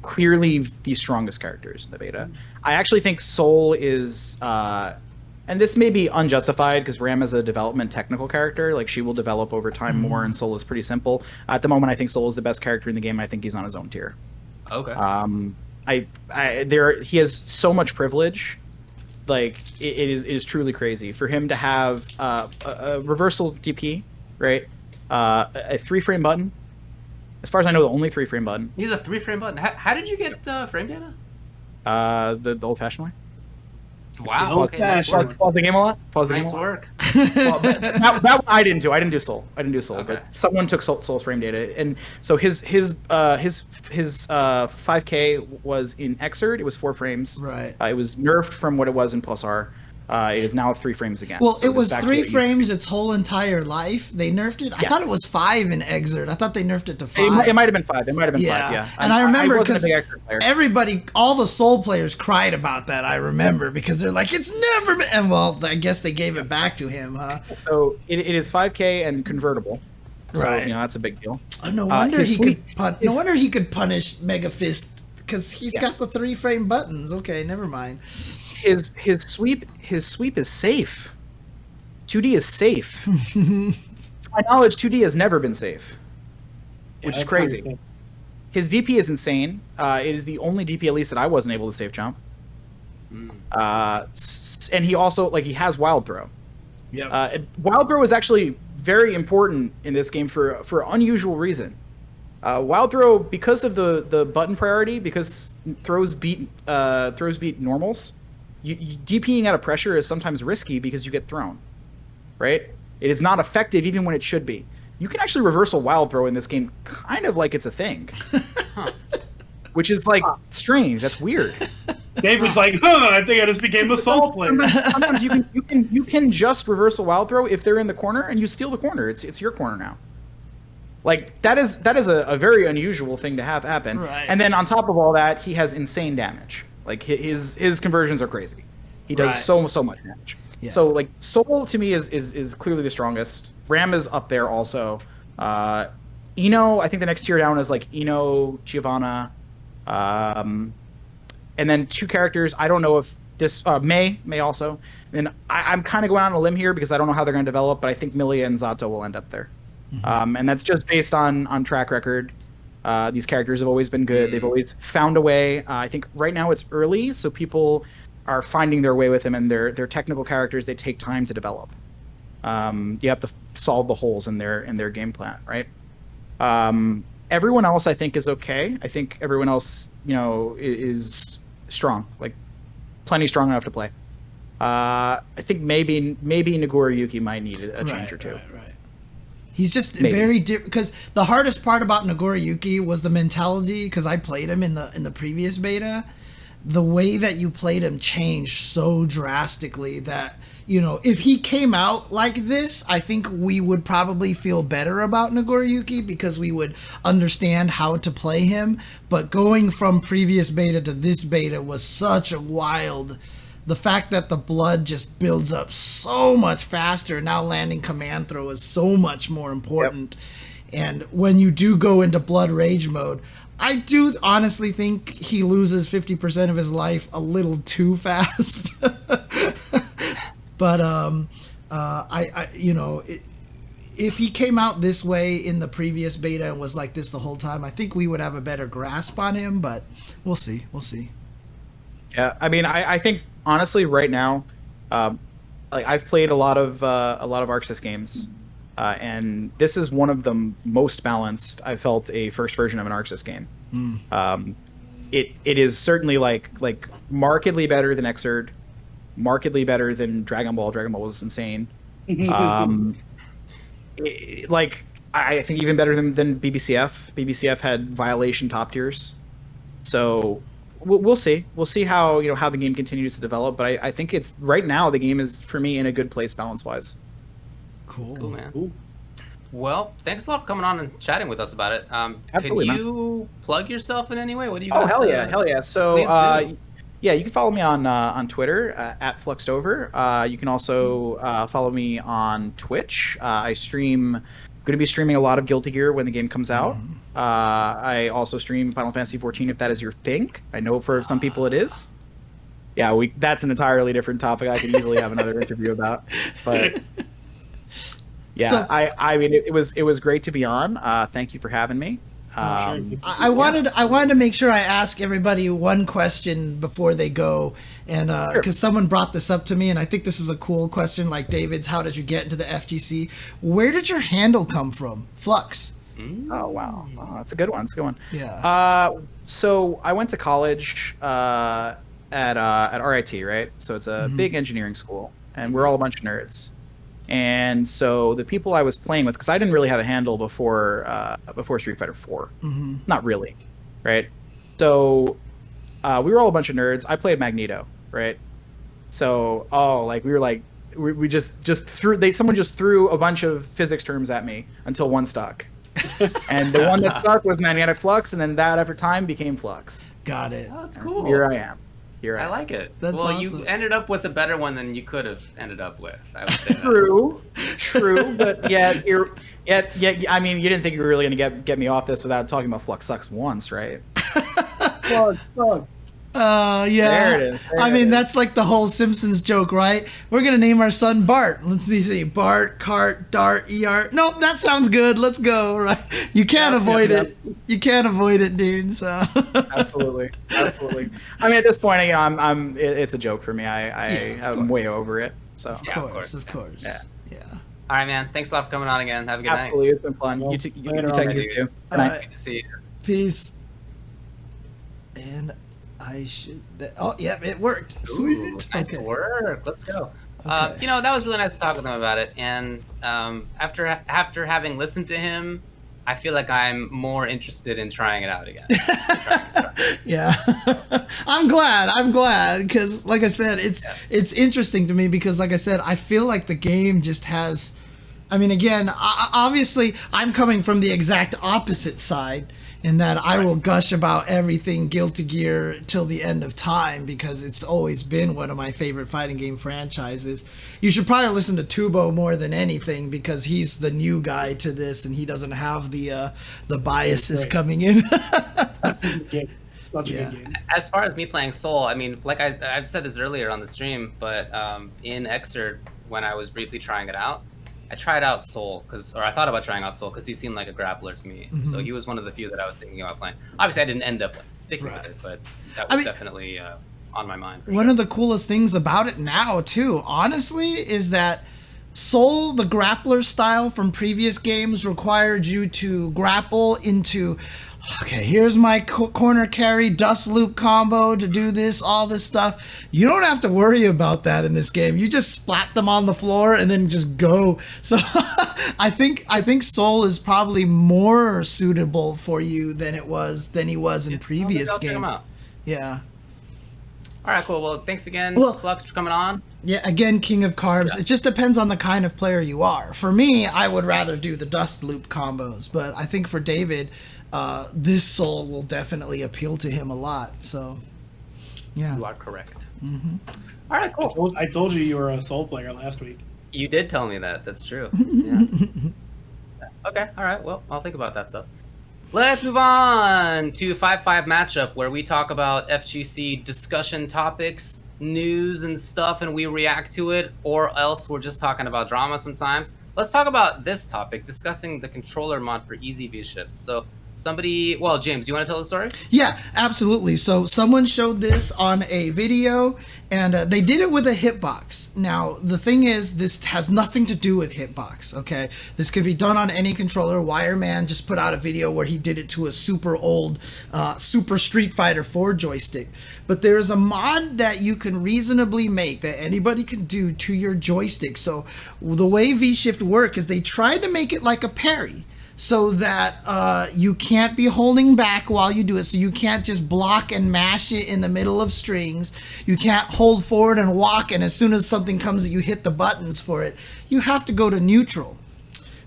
clearly the strongest characters in the beta. I actually think Soul is, and this may be unjustified because Ram is a development technical character. Like she will develop over time more, and Soul is pretty simple. At the moment, I think Soul is the best character in the game. I think he's on his own tier. Okay. He has so much privilege. Like it is truly crazy for him to have a reversal DP, right? A 3-frame button. As far as I know, the only 3-frame button. He's a 3-frame button. How did you get frame data? The old-fashioned way. Wow. Okay, nice old-fashioned. work. Pause the game a lot. Pause the Nice game a lot. work. Well, that one I didn't do. I didn't do Soul. Okay. But someone took Soul's frame data, and so his 5K was in Xrd. It was 4 frames. Right. It was nerfed from what it was in Plus R. It is now 3 frames again. Well, So it was back to 3 what you- frames its whole entire life. They nerfed it. I Yeah. thought it was 5 in Exert. I thought they nerfed it to 5. It might have been 5. It might have been 5. Yeah. And I remember wasn't a because big Xrd player. everybody, all the Soul players cried about that. I remember because they're like, it's never been. And well, I guess they gave it back to him, huh? So it is 5K and convertible. So, Right. you know, that's a big deal. Oh, no wonder his he sweep could. No wonder he could punish Mega Fist because he's Yes. got the 3-frame buttons. Okay, never mind. His sweep is safe. 2D is safe. To my knowledge, 2D has never been safe, Yeah, which is that's crazy. kinda His DP is insane. It is the only DP, at least, that I wasn't able to safe jump. And he also he has Wild Throw. Yep. Wild Throw is actually very important in this game for an unusual reason. Wild Throw, because of the button priority, because throws beat normals. You DPing out of pressure is sometimes risky because you get thrown, right? It is not effective even when it should be. You can actually reversal Wild Throw in this game, kind of like it's a thing, which is strange. That's weird. David's like, I think I just became a Soul player. Sometimes you can just reversal Wild Throw if they're in the corner and you steal the corner. It's your corner now. Like that is a very unusual thing to have happen. Right. And then on top of all that, he has insane damage. Like his conversions are crazy. He does Right. so much damage. Yeah. So Soul to me is clearly the strongest. Ram is up there also. Eno, I think the next tier down is Eno, Giovanna, and then 2 characters. I don't know if this May also. And I'm kind of going on a limb here because I don't know how they're going to develop, but I think Milia and Zato will end up there. And that's just based on track record. These characters have always been good. They've always found a way. I think right now it's early, so people are finding their way with them, and they're technical characters. They take time to develop. You have to solve the holes in their game plan, right? Everyone else, I think, is okay. I think everyone else, is strong, plenty strong enough to play. I think maybe Nagura Yuki might need a change or two. Right. He's just Maybe. very different. Because the hardest part about Nagoriyuki was the mentality. Because I played him in the previous beta, the way that you played him changed so drastically that, you know, if he came out like this, I think we would probably feel better about Nagoriyuki because we would understand how to play him. But going from previous beta to this beta was such a wild. The fact that the blood just builds up so much faster, now landing command throw is so much more important. Yep. And when you do go into blood rage mode, I do honestly think he loses 50% of his life a little too fast. But I you know, if he came out this way in the previous beta and was like this the whole time, I think we would have a better grasp on him. But we'll see. We'll see. Yeah, I mean, I think honestly, right now, like I've played a lot of Arxis games, and this is one of the most balanced I've felt a first version of an Arxis game. It is certainly like markedly better than Xrd, markedly better than Dragon Ball. Dragon Ball was insane. Like I think even better than BBCF. BBCF had Violation top tiers, so. We'll see. We'll see how how the game continues to develop. But I think it's right now the game is for me in a good place balance wise. Cool, man. Cool. Well, thanks a lot for coming on and chatting with us about it. Absolutely, can you plug yourself in any way? What do you? Oh hell yeah! So yeah, you can follow me on Twitter at Fluxedover. You can also follow me on Twitch. I stream. Going to be streaming a lot of Guilty Gear when the game comes out. I also stream Final Fantasy 14 if that is your thing. I know for some people it is. Yeah, that's an entirely different topic I could easily have another interview about. But yeah, so, I mean it was great to be on. Thank you for having me. I wanted to make sure I ask everybody one question before they go, and because someone brought this up to me, and I think this is a cool question, like David's. How did you get into the FGC? Where did your handle come from, Flux? Oh wow, that's a good one. That's a good one. Yeah. So I went to college at RIT, right? So it's a big engineering school, and we're all a bunch of nerds. And so the people I was playing with, because I didn't really have a handle before Street Fighter 4, not really, right? So we were all a bunch of nerds. I played Magneto, right? So we just threw someone just threw a bunch of physics terms at me until one stuck, and the one that stuck was magnetic flux, and then that over time became Flux. Got it. Oh, that's cool. Here I am. I like it. That's awesome. You ended up with a better one than you could have ended up with. I would say True, but yet I mean, you didn't think you were really going to get me off this without talking about Flux sucks once, right? Flux. Yeah. There it is. I mean, that's like the whole Simpsons joke, right? We're gonna name our son Bart. Let's see, Bart, Cart, Dart, ER. Nope, that sounds good. Let's go. Right? You can't avoid it. You can't avoid it, dude. So. Absolutely. I mean, at this point, it's a joke for me. I'm way over it. So. Of course. Yeah. All right, man. Thanks a lot for coming on again. Have a good night. Absolutely, it's been fun. You take this too. Good night. Good to see you. Peace. And I should. Yeah, it worked. Sweet. Nice work. Let's go. Okay. That was really nice to talk with him about it. And after having listened to him, I feel like I'm more interested in trying it out again. Yeah. I'm glad because, like I said, it's interesting to me because, like I said, I feel like the game just has. I mean, again, obviously, I'm coming from the exact opposite side. In that I will gush about everything Guilty Gear till the end of time because it's always been one of my favorite fighting game franchises. You should probably listen to Tubo more than anything because he's the new guy to this and he doesn't have the biases coming in. Such a good game. As far as me playing Soul, I mean, like I've said this earlier on the stream, but in Xrd, when I was briefly trying it out, I tried out Soul I thought about trying out Soul because he seemed like a grappler to me. So he was one of the few that I was thinking about playing. Obviously, I didn't end up sticking with it, but that was definitely on my mind. One of the coolest things about it now, too, honestly, is that Soul, the grappler style from previous games, required you to grapple into okay, here's my corner carry dust loop combo to do this, all this stuff. You don't have to worry about that in this game. You just splat them on the floor and then just go. So I think Soul is probably more suitable for you than he was in previous I'll check him games. out. Yeah. All right, cool. Well, thanks again, Well- Flux, for coming on. Yeah, again, king of carbs. Yeah. It just depends on the kind of player you are. For me, I would rather do the dust loop combos, but I think for David, this Soul will definitely appeal to him a lot. So, yeah. You are correct. All right, cool. I told you were a Soul player last week. You did tell me that. That's true. Yeah. Okay. All right. Well, I'll think about that stuff. Let's move on to 5-5 matchup, where we talk about FGC discussion topics, news and stuff, and we react to it, or else we're just talking about drama sometimes. Let's talk about this topic, discussing the controller mod for Easy V-Shift. So James, you want to tell the story? Yeah, absolutely. So someone showed this on a video, and they did it with a hitbox. Now, the thing is, this has nothing to do with hitbox, okay? This could be done on any controller. Wireman just put out a video where he did it to a super old Super Street Fighter 4 joystick. But there's a mod that you can reasonably make that anybody can do to your joystick. So the way V-Shift work is they tried to make it like a parry, so that you can't be holding back while you do it. So you can't just block and mash it in the middle of strings. You can't hold forward and walk, and as soon as something comes, you hit the buttons for it. You have to go to neutral.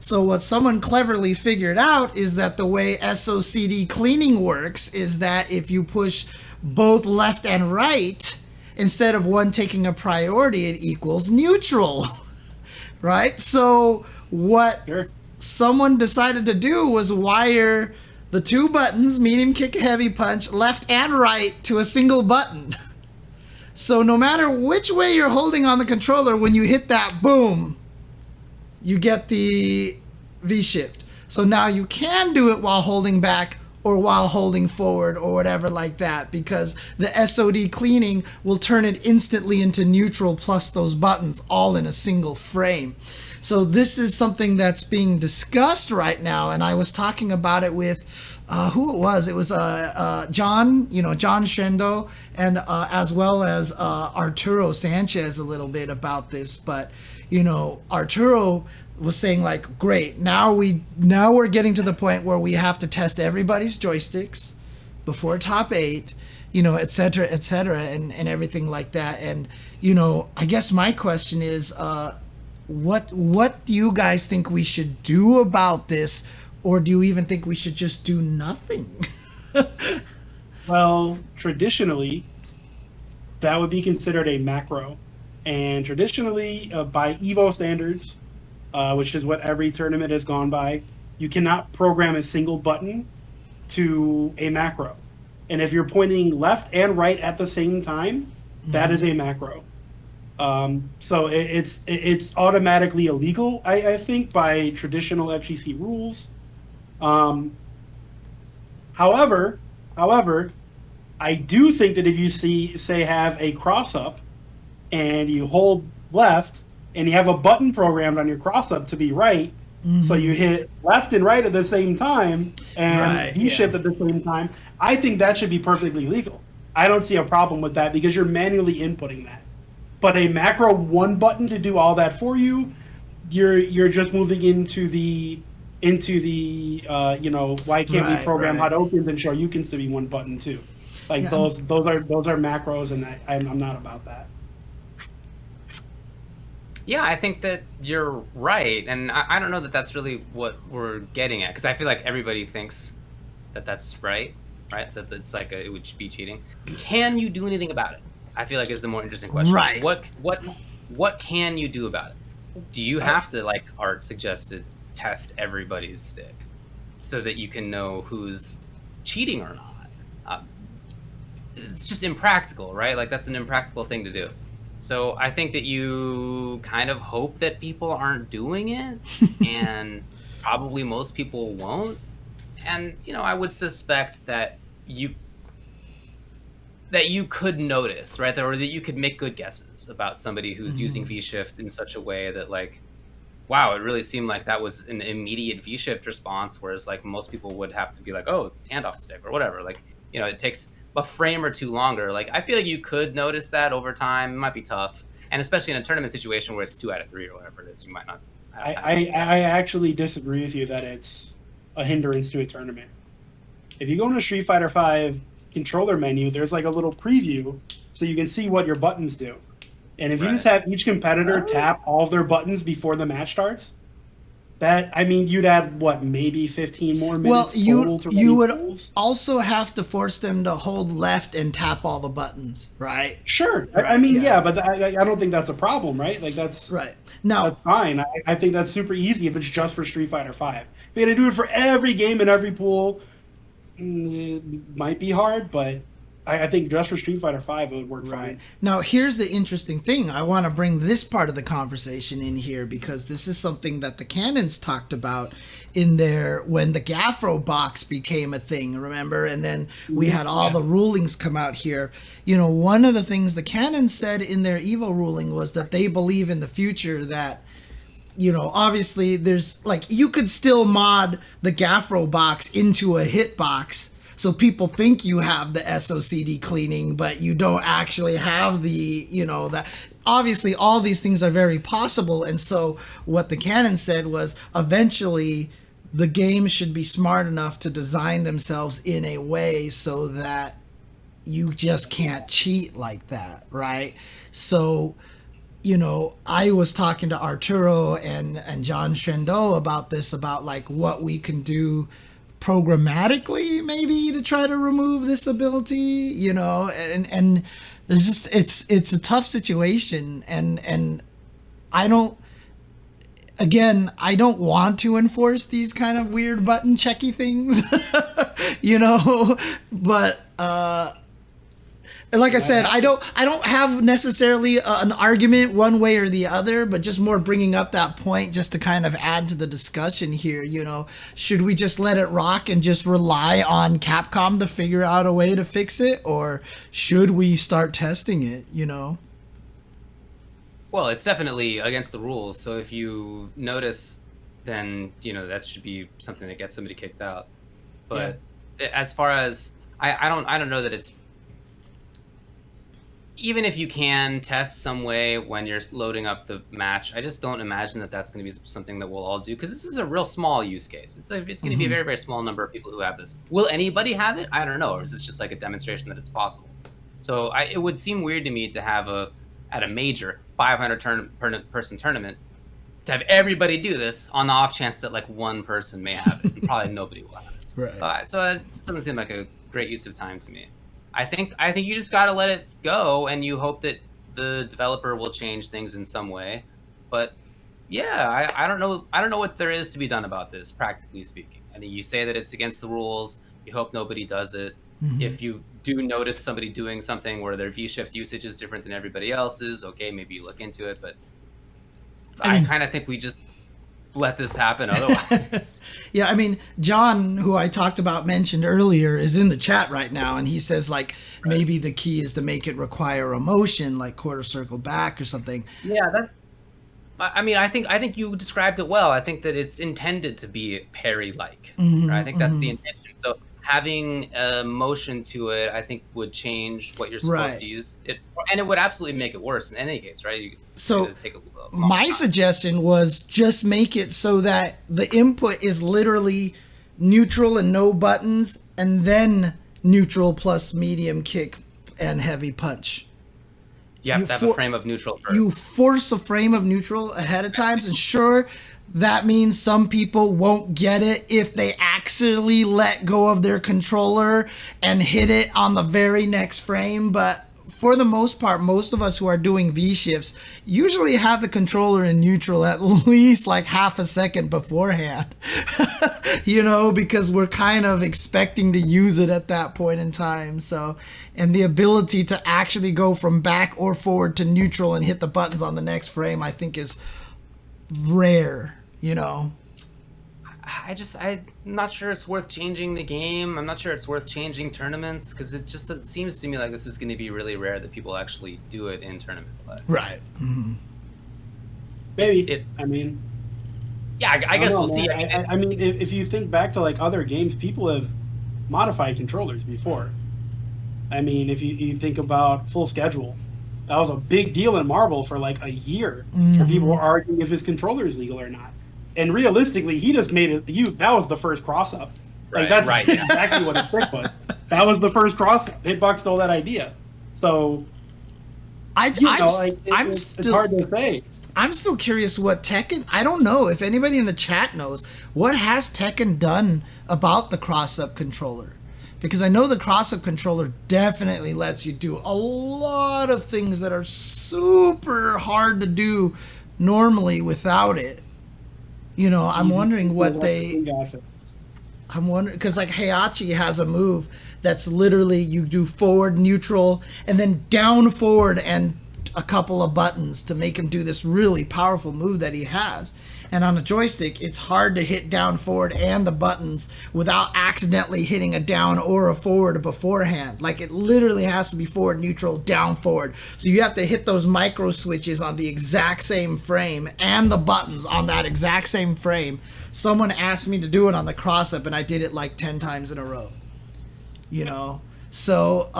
So what someone cleverly figured out is that the way SOCD cleaning works is that if you push both left and right, instead of one taking a priority, it equals neutral, right? So what... Sure. Someone decided to do was wire the two buttons, medium kick, heavy punch, left and right, to a single button. So no matter which way you're holding on the controller, when you hit that boom, you get the V-shift. So now you can do it while holding back or while holding forward or whatever like that, because the SOD cleaning will turn it instantly into neutral plus those buttons all in a single frame. So this is something that's being discussed right now, and I was talking about it with who it was. It was John, John Shendo, and as well as Arturo Sanchez a little bit about this. But Arturo was saying like, great, now we're getting to the point where we have to test everybody's joysticks before top 8, et cetera, and everything like that. And I guess my question is, what do you guys think we should do about this, or do you even think we should just do nothing? Well, traditionally, that would be considered a macro, and traditionally, by Evo standards, which is what every tournament has gone by, you cannot program a single button to a macro. And if you're pointing left and right at the same time, that is a macro. So it's automatically illegal, I think, by traditional FGC rules. However, I do think that if you have a cross up and you hold left and you have a button programmed on your cross up to be right, so you hit left and right at the same time and V-shift at the same time, I think that should be perfectly legal. I don't see a problem with that because you're manually inputting that. But a macro one button to do all that for you, you're just moving into the why can't we program Hadokens and Shoryukens to be one button too? Like those are macros, and I'm not about that. Yeah, I think that you're right, and I don't know that that's really what we're getting at, because I feel like everybody thinks that that's right? That it's like it would be cheating. Can you do anything about it? I feel like is the more interesting question. Right. What can you do about it? Do you have to, like Art suggested, test everybody's stick so that you can know who's cheating or not? It's just impractical, right? Like that's an impractical thing to do. So I think that you kind of hope that people aren't doing it, and probably most people won't. And I would suspect that you could notice, right? Or that you could make good guesses about somebody who's using V-Shift in such a way that, like, wow, it really seemed like that was an immediate V-shift response, whereas like most people would have to be like, oh, handoff stick or whatever. Like, you know, it takes a frame or two longer. Like, I feel like you could notice that over time. It might be tough. And especially in a tournament situation where it's 2 out of 3 or whatever it is, you might not have time. I actually disagree with you that it's a hindrance to a tournament. If you go into Street Fighter V controller menu, there's like a little preview so you can see what your buttons do. And if you just have each competitor tap all of their buttons before the match starts, you'd add what, maybe 15 more minutes total to you would pools? also have to force them to hold left and tap all the buttons, right? Sure. Right, but I don't think that's a problem, right? Like that's right. Now, that's fine. I think that's super easy if it's just for Street Fighter V. If you had to do it for every game and every pool, it might be hard, but I think just for Street Fighter V it would work fine. Now, here's the interesting thing. I want to bring this part of the conversation in here because this is something that the canons talked about in there when the Gaffro box became a thing, remember? And then we had all the rulings come out here. You know, one of the things the canons said in their Evo ruling was that they believe in the future that, you know, obviously there's like, you could still mod the Gaffro box into a hitbox. So people think you have the SOCD cleaning, but you don't actually have the, you know, that. Obviously, all these things are very possible. And so what the canon said was eventually the games should be smart enough to design themselves in a way so that you just can't cheat like that, right? So, you know, I was talking to Arturo and John Trendo about this, about like what we can do programmatically maybe to try to remove this ability, you know, and there's just it's a tough situation, and I don't want to enforce these kind of weird button checky things, you know, but like I said, I don't have necessarily an argument one way or the other, but just more bringing up that point just to kind of add to the discussion here. You know, should we just let it rock and just rely on Capcom to figure out a way to fix it, or should we start testing it, you know? Well, it's definitely against the rules, so if you notice, then, you know, that should be something that gets somebody kicked out. But as far as I don't know that it's, even if you can test some way when you're loading up the match, I just don't imagine that that's going to be something that we'll all do, because this is a real small use case. It's going to be a very, very small number of people who have this. Will anybody have it? I don't know. Or is this just like a demonstration that it's possible? So it would seem weird to me to have at a major 500 person tournament, to have everybody do this on the off chance that like one person may have it, and probably nobody will have it. Right. So it doesn't seem like a great use of time to me. I think you just got to let it go, and you hope that the developer will change things in some way. But yeah, I don't know what there is to be done about this, practically speaking. I mean, you say that it's against the rules. You hope nobody does it. Mm-hmm. If you do notice somebody doing something where their V-shift usage is different than everybody else's, okay, maybe you look into it. But I kind of think we just let this happen otherwise. Yeah, I mean, John, who I talked about, mentioned earlier, is in the chat right now, and he says like maybe the key is to make it require a motion, like quarter circle back or something. Yeah, I think you described it well. I think that it's intended to be parry-like. Right? I think that's the intention. So having a motion to it, I think, would change what you're supposed to use it, and it would absolutely make it worse in any case, right? So my suggestion was just make it so that the input is literally neutral and no buttons, and then neutral plus medium kick and heavy punch. You have to have a frame of neutral first. You force a frame of neutral ahead of time, and sure, that means some people won't get it if they actually let go of their controller and hit it on the very next frame. But for the most part, most of us who are doing V-shifts usually have the controller in neutral at least like half a second beforehand, you know, because we're kind of expecting to use it at that point in time. So, and the ability to actually go from back or forward to neutral and hit the buttons on the next frame, I think is rare, you know. I'm not sure it's worth changing the game. I'm not sure it's worth changing tournaments, because it seems to me like this is going to be really rare that people actually do it in tournament play. Right. Mm-hmm. Maybe. I mean, Yeah, I guess don't we'll know, see. man. I mean, if you think back to like other games, people have modified controllers before. I mean, if you think about Full Schedule, that was a big deal in Marvel for like a year, where people were arguing if his controller is legal or not. And realistically, he just made it. That was the first cross up. Like that's exactly what his trick was. That was the first cross up. Hitbox stole that idea. So it's hard to say. I'm still curious what Tekken. I don't know if anybody in the chat knows what has Tekken done about the cross-up controller, because I know the cross-up controller definitely lets you do a lot of things that are super hard to do normally without it. You know, I'm wondering what they. I'm wondering because like Heihachi has a move that's literally you do forward, neutral, and then down, forward, and a couple of buttons to make him do this really powerful move that he has. And on a joystick, it's hard to hit down, forward, and the buttons without accidentally hitting a down or a forward beforehand. Like it literally has to be forward, neutral, down, forward. So you have to hit those micro switches on the exact same frame and the buttons on that exact same frame. Someone asked me to do it on the cross-up, and I did it like 10 times in a row. You know? So,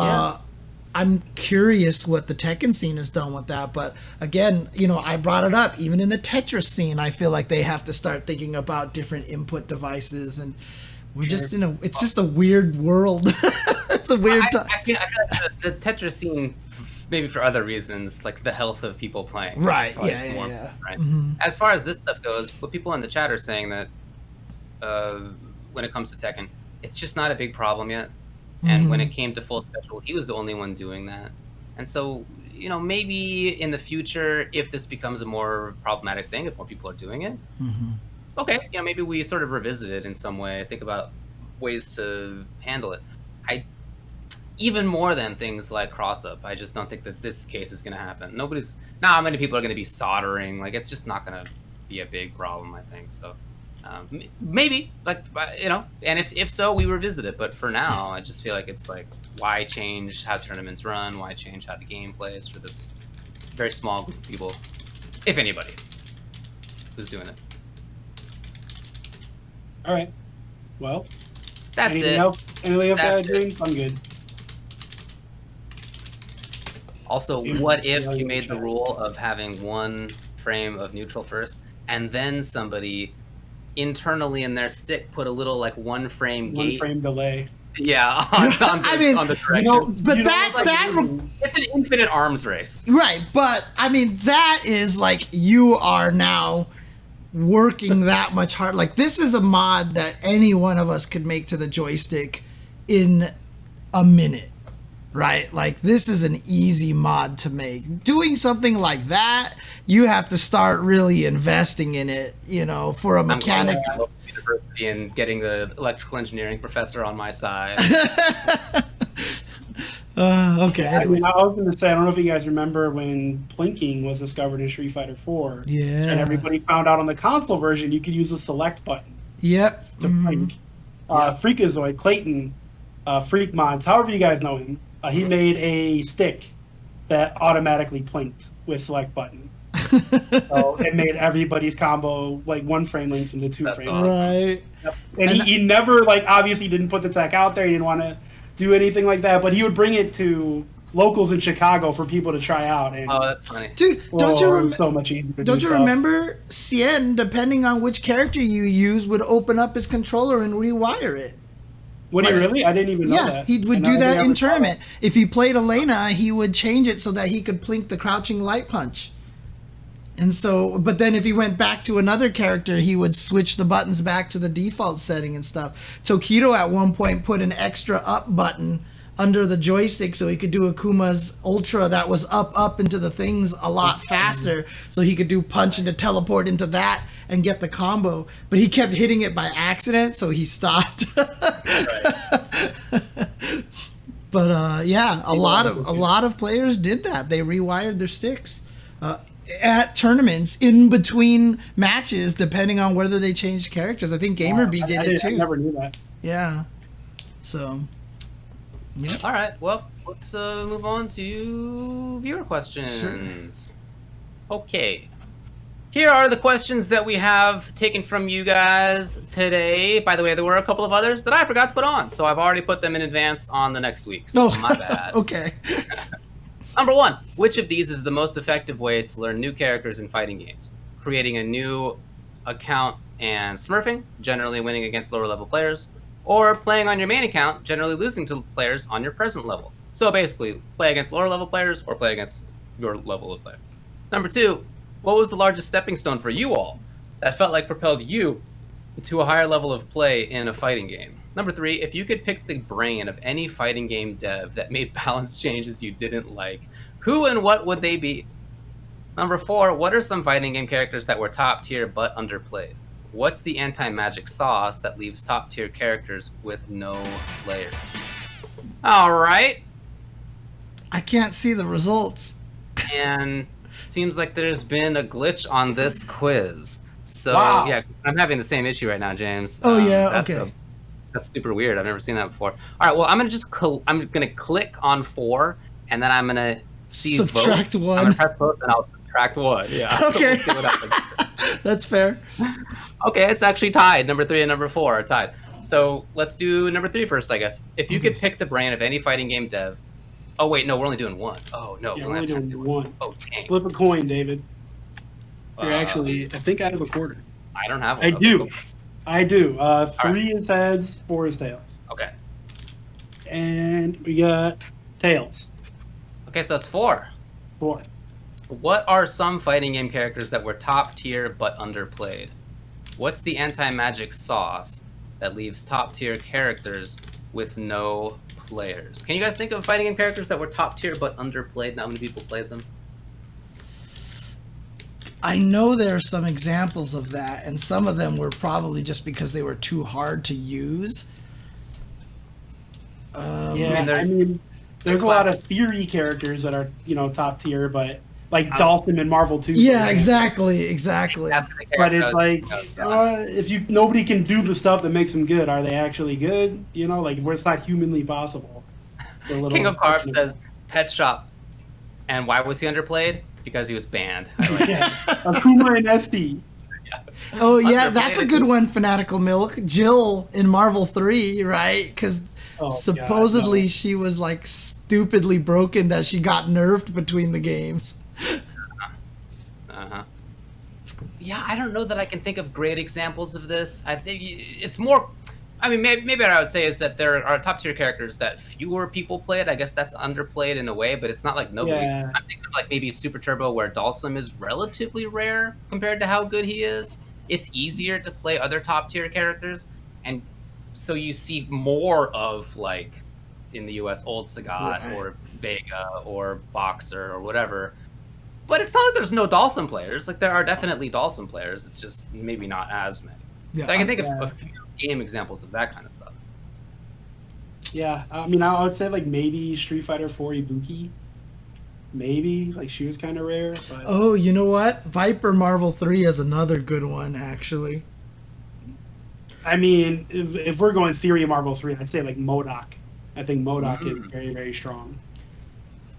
I'm curious what the Tekken scene has done with that, but again, you know, I brought it up. Even in the Tetris scene, I feel like they have to start thinking about different input devices, and we're just in it's just a weird world. It's a weird time. I feel like the Tetris scene, maybe for other reasons, like the health of people playing. Right. Right. Mm-hmm. As far as this stuff goes, what people in the chat are saying that when it comes to Tekken, it's just not a big problem yet. And when it came to Full Schedule, he was the only one doing that. And so, you know, maybe in the future, if this becomes a more problematic thing, if more people are doing it, okay, you know, maybe we sort of revisit it in some way, think about ways to handle it. Even more than things like cross-up, I just don't think that this case is going to happen. Not many people are going to be soldering. Like, it's just not going to be a big problem, I think. So maybe, like, you know, and if so, we revisit it. But for now, I just feel like it's like, why change how tournaments run? Why change how the game plays for this very small group of people, if anybody, who's doing it? All right. Well, that's anything it. Else? Anything else That's doing? I'm good. Also, what if you made the rule of having one frame of neutral first, and then somebody internally in their stick put a little like one frame delay? Yeah, on the correction. It's an infinite arms race. Right, but I mean that is like you are now working that much hard. Like this is a mod that any one of us could make to the joystick in a minute. Right? Like this is an easy mod to make. Doing something like that, you have to start really investing in it, you know, for a mechanic. I'm going to university and getting the electrical engineering professor on my side. Okay. I was going to say, I don't know if you guys remember when plinking was discovered in Street Fighter 4. Yeah. And everybody found out on the console version you could use the select button. Yep. To plink. Freakazoid, Clayton, Freak Mods, however you guys know him. He made a stick that automatically plinked with select button. So it made everybody's combo like one frame links into two frames. Awesome. Right. Yep. And he never like obviously didn't put the tech out there. He didn't want to do anything like that, but he would bring it to locals in Chicago for people to try out. And, oh, that's funny, dude! Don't you so much easier to don't do you remember Cien, depending on which character you use, would open up his controller and rewire it. Would he really? I didn't even know that. Yeah, he would do that in tournament. If he played Elena, he would change it so that he could plink the crouching light punch. And so, but then if he went back to another character, he would switch the buttons back to the default setting and stuff. Tokido at one point put an extra up button under the joystick so he could do Akuma's Ultra that was up into the things a lot faster, so he could do punch into teleport into that and get the combo. But he kept hitting it by accident, so he stopped. But yeah, a lot of players did that. They rewired their sticks at tournaments in between matches, depending on whether they changed characters. I think GamerBee did it too. I never knew that. Yeah. So. Yeah. All right. Well, let's move on to viewer questions. Sure. Okay. Here are the questions that we have taken from you guys today. By the way, there were a couple of others that I forgot to put on, so I've already put them in advance on the next week. So my bad. Okay. Number 1, which of these is the most effective way to learn new characters in fighting games? Creating a new account and smurfing, generally winning against lower level players, or playing on your main account, generally losing to players on your present level. So basically, play against lower level players or play against your level of player. Number 2, what was the largest stepping stone for you all that felt like propelled you to a higher level of play in a fighting game? Number 3, if you could pick the brain of any fighting game dev that made balance changes you didn't like, who and what would they be? Number 4, what are some fighting game characters that were top tier but underplayed? What's the anti-magic sauce that leaves top tier characters with no players? All right. I can't see the results. And seems like there's been a glitch on this quiz. So Wow. yeah, I'm having the same issue right now, James. Oh, yeah, okay. That's super weird. I've never seen that before. All right, well, I'm gonna click on 4, and then I'm gonna see Subtract vote. 1. I'm gonna press vote, and I'll subtract 1. Yeah. Okay. We'll see what happens. That's fair. Okay, it's actually tied. Number 3 and number 4 are tied. So let's do number 3 first, I guess. If you could pick the brain of any fighting game dev. Oh wait, no, we're only doing 1. Oh no, Yeah, we we're only only have time to doing do 1. Oh dang. Flip a coin, David. You're Uh, actually, I think I have a quarter. I don't have one. I Okay, do. cool. I do. 3 right. is heads, 4 is tails. Okay. And we got tails. Okay, so that's 4. 4. What are some fighting game characters that were top tier but underplayed? What's the anti-magic sauce that leaves top tier characters with no players? Can you guys think of fighting game characters that were top tier but underplayed? Not many people played them. I know there are some examples of that, and some of them were probably just because they were too hard to use. Yeah, they're- I mean, there's a they're lot classic. of theory characters that are, top tier, but like Dolphin in Marvel 2. Yeah, exactly. That's the But character it's I like, was- if nobody can do the stuff that makes them good, are they actually good? Where it's not humanly possible. It's a little King of Carb unfortunate. says Pet Shop. And why was he underplayed? Because he was banned. I like Yeah, Akuma and SD. Oh yeah, Underplayed. that's a good one. Fanatical Milk, Jill in Marvel 3, right? Because Oh, supposedly God, no. she was like stupidly broken that she got nerfed between the games. Uh-huh. Yeah, I don't know that I can think of great examples of this. I think it's more. I mean, maybe what I would say is that there are top tier characters that fewer people played. I guess that's underplayed in a way, but it's not like nobody. Yeah. I'm thinking of like maybe Super Turbo, where Dalsum is relatively rare compared to how good he is. It's easier to play other top tier characters, and so you see more of like in the U.S. Old Sagat Right. or Vega or Boxer or whatever. But it's not like there's no Dalsum players. Like there are definitely Dalsum players. It's just maybe not as many. Yeah, So I can think of Yeah. a few game examples of that kind of stuff. Yeah, I mean, I would say like maybe Street Fighter 4 Ibuki. Maybe like she was kind of rare. But Oh, you know what? Viper Marvel 3 is another good one, actually. I mean, if we're going theory of Marvel 3, I'd say like MODOK. I think MODOK is very, very strong.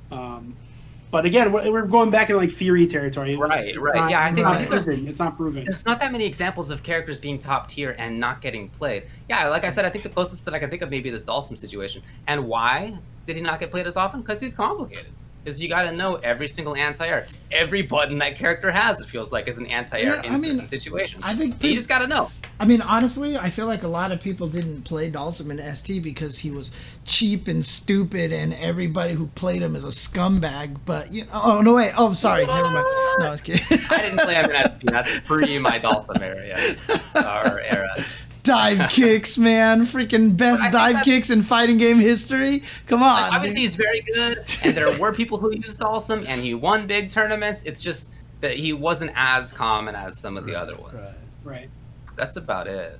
But again, we're going back into like theory territory. Right, right. Not, Yeah, I think- it's I not think there's- proven. It's not proven. There's not that many examples of characters being top tier and not getting played. Yeah, like I said, I think the closest that I can think of maybe this Dalsum situation. And why did he not get played as often? Because he's complicated. Because you got to know every single anti-air. Every button that character has, it feels like, is an anti-air Yeah, in I mean, certain situations. I think you just got to know. I mean, honestly, I feel like a lot of people didn't play Dalsum in ST because he was cheap and stupid, and everybody who played him is a scumbag. But oh no, wait, oh sorry, never mind. No, I was kidding. I didn't play him in SP. That's pre my Dalsum era. Or era. Dive kicks, man, freaking best But I think dive that's- kicks in fighting game history. Come on, Like, obviously, dude. he's very good, and there were people who used Dalsum, and he won big tournaments. It's just that he wasn't as common as some of the other ones. Right. That's about it.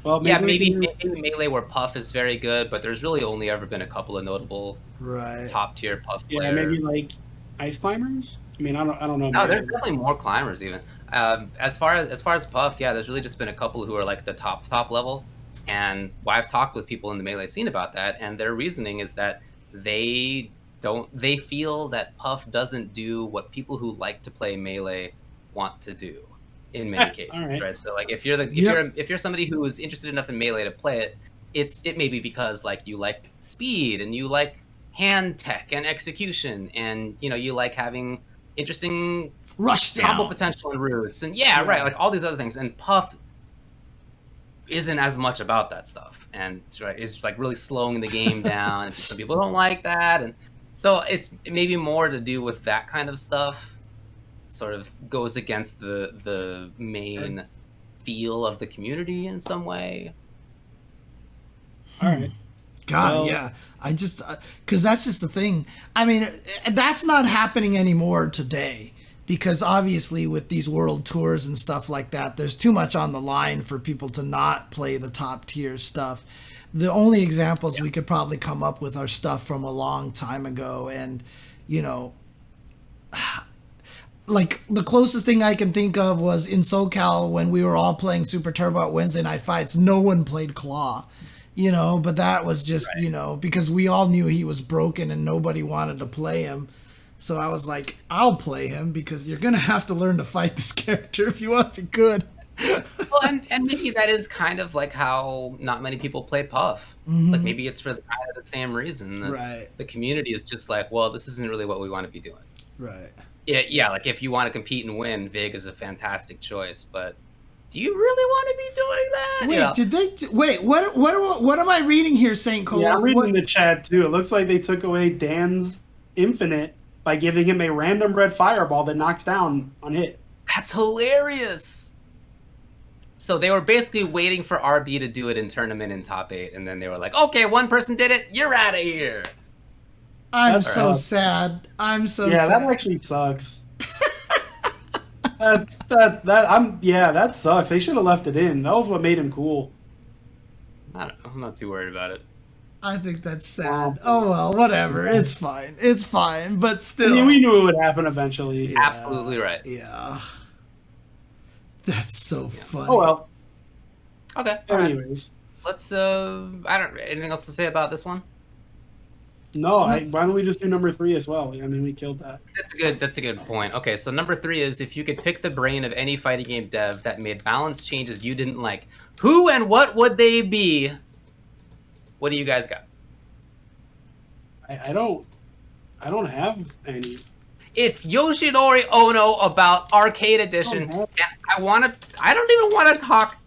Well, Yeah, maybe, maybe Melee where Puff is very good, but there's really only ever been a couple of notable Right. top tier Puff yeah, players. maybe like Ice Climbers. I mean, I don't know. No, man. there's definitely more climbers even. As far as Puff, yeah, there's really just been a couple who are like the top level. And I've talked with people in the Melee scene about that, and their reasoning is that they they feel that Puff doesn't do what people who like to play Melee want to do in many cases, right? So like if you're somebody who is interested enough in Melee to play it, it may be because like you like speed and you like hand tech and execution, and you like having interesting rush down combo potential and roots, and right, like all these other things. And Puff isn't as much about that stuff, and it's like really slowing the game down. Some people don't like that, and so it's maybe more to do with that kind of stuff. Sort of goes against the main feel of the community in some way. All right. God, yeah. I just, because that's just the thing. I mean, that's not happening anymore today, because obviously with these world tours and stuff like that, there's too much on the line for people to not play the top tier stuff. The only examples we could probably come up with are stuff from a long time ago. And, like the closest thing I can think of was in SoCal when we were all playing Super Turbo at Wednesday Night Fights. No one played Claw. But that was just, because we all knew he was broken and nobody wanted to play him. So I was like, I'll play him because you're going to have to learn to fight this character if you want to be good. Well, and maybe that is kind of like how not many people play Puff. Mm-hmm. Like maybe it's for the same reason. That the community is just like, well, this isn't really what we want to be doing. Right. Yeah, like if you want to compete and win, Vig is a fantastic choice, but do you really want to be doing that? Wait, did they? Wait, what am I reading here, Saint Cole? Yeah, I'm reading the chat too. It looks like they took away Dan's Infinite by giving him a random red fireball that knocks down on hit. That's hilarious. So they were basically waiting for RB to do it in tournament in top 8, and then they were like, "Okay, one person did it. You're out of here." I'm so sad. I'm so sad. Yeah, that actually sucks. That sucks. They should have left it in. That was what made him cool. I don't know. I'm not too worried about it. I think that's sad. Oh well, whatever. It's fine. It's fine. But still, I mean, we knew it would happen eventually. Yeah, absolutely right. Yeah. That's so funny. Oh well. Okay. Anyways, let's. Anything else to say about this one? No, why don't we just do number 3 as well? I mean, we killed that. That's a good point. Okay, so number 3 is if you could pick the brain of any fighting game dev that made balance changes you didn't like, who and what would they be? What do you guys got? I don't have any. It's Yoshinori Ono about Arcade Edition, and I don't even want to talk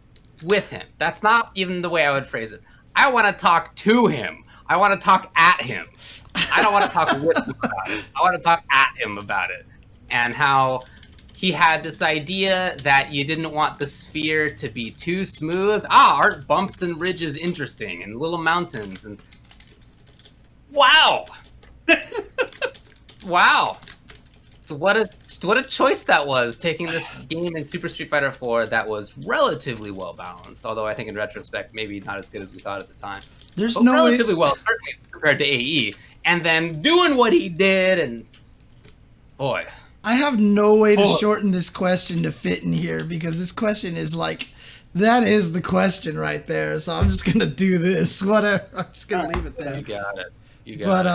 with him. That's not even the way I would phrase it. I want to talk to him. I want to talk at him. I don't want to talk with him about it. I want to talk at him about it. And how he had this idea that you didn't want the sphere to be too smooth. Aren't bumps and ridges interesting? And little mountains. And wow. Wow. What a choice that was, taking this game in Super Street Fighter 4 that was relatively well balanced, although I think in retrospect maybe not as good as we thought at the time. There's but no relatively well, certainly compared to AE, and then doing what he did, and boy, I have no way to shorten this question to fit in here, because this question is like, that is the question right there. So I'm just gonna do this. Whatever. I'm just gonna leave it there. You got it. But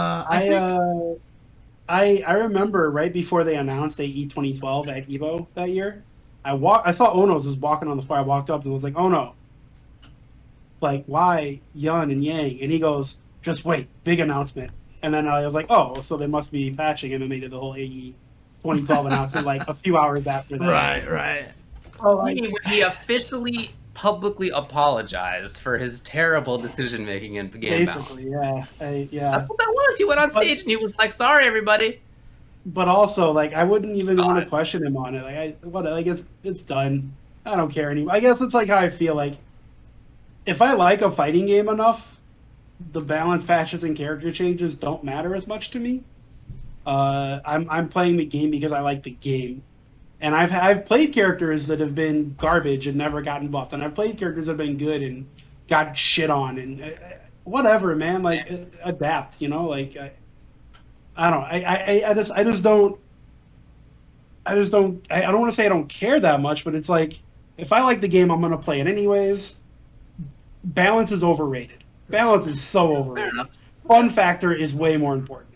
I remember right before they announced AE 2012 at Evo that year, I saw Ono's just walking on the floor. I walked up and was like, "Oh no, like why Yun and Yang?" And he goes, "Just wait, big announcement." And then I was like, "Oh, so they must be patching," and they made it the whole AE 2012 announcement like a few hours after that. Right. Oh, when he officially publicly apologized for his terrible decision making in game balance. Basically, yeah. That's what that was. He went on stage and he was like, "Sorry, everybody." But also, like, I wouldn't even want to question him on it. Like, it's done. I don't care anymore. I guess it's like how I feel. Like, if I like a fighting game enough, the balance patches and character changes don't matter as much to me. I'm playing the game because I like the game. And I've played characters that have been garbage and never gotten buffed, and I've played characters that have been good and got shit on, and whatever, man. Like, adapt, you know. Like, I don't. I just don't. I don't want to say I don't care that much, but it's like, if I like the game, I'm gonna play it anyways. Balance is overrated. Balance is so overrated. Fun factor is way more important.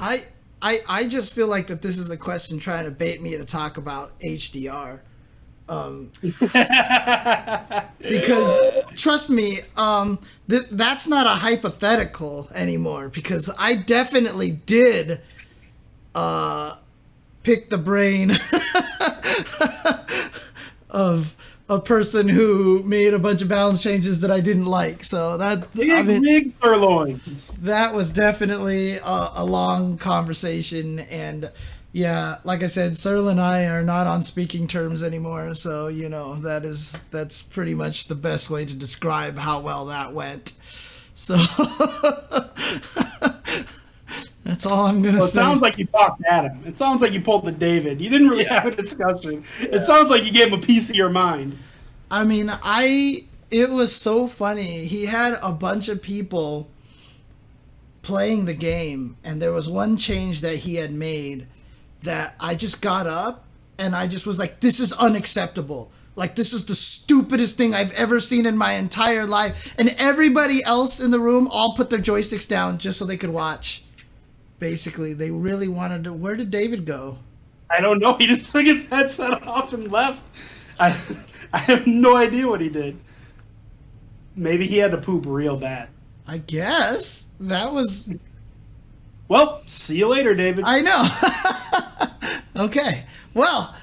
I just feel like that this is a question trying to bait me to talk about HDR. Because trust me, that's not a hypothetical anymore, because I definitely did pick the brain of a person who made a bunch of balance changes that I didn't like. So that big sirloins. That was definitely a long conversation, and yeah, like I said, Searle and I are not on speaking terms anymore. So that's pretty much the best way to describe how well that went. So that's all I'm gonna say. It sounds like you talked at him. It sounds like you pulled the David. You didn't really have a discussion. Yeah. It sounds like you gave him a piece of your mind. I mean, it was so funny. He had a bunch of people playing the game, and there was one change that he had made that I just got up and I just was like, this is unacceptable. Like, this is the stupidest thing I've ever seen in my entire life. And everybody else in the room all put their joysticks down just so they could watch. Basically, they really wanted to. Where did David go? I don't know. He just took his headset off and left. I have no idea what he did. Maybe he had to poop real bad. I guess. That was... Well, see you later, David. I know. Okay. Well,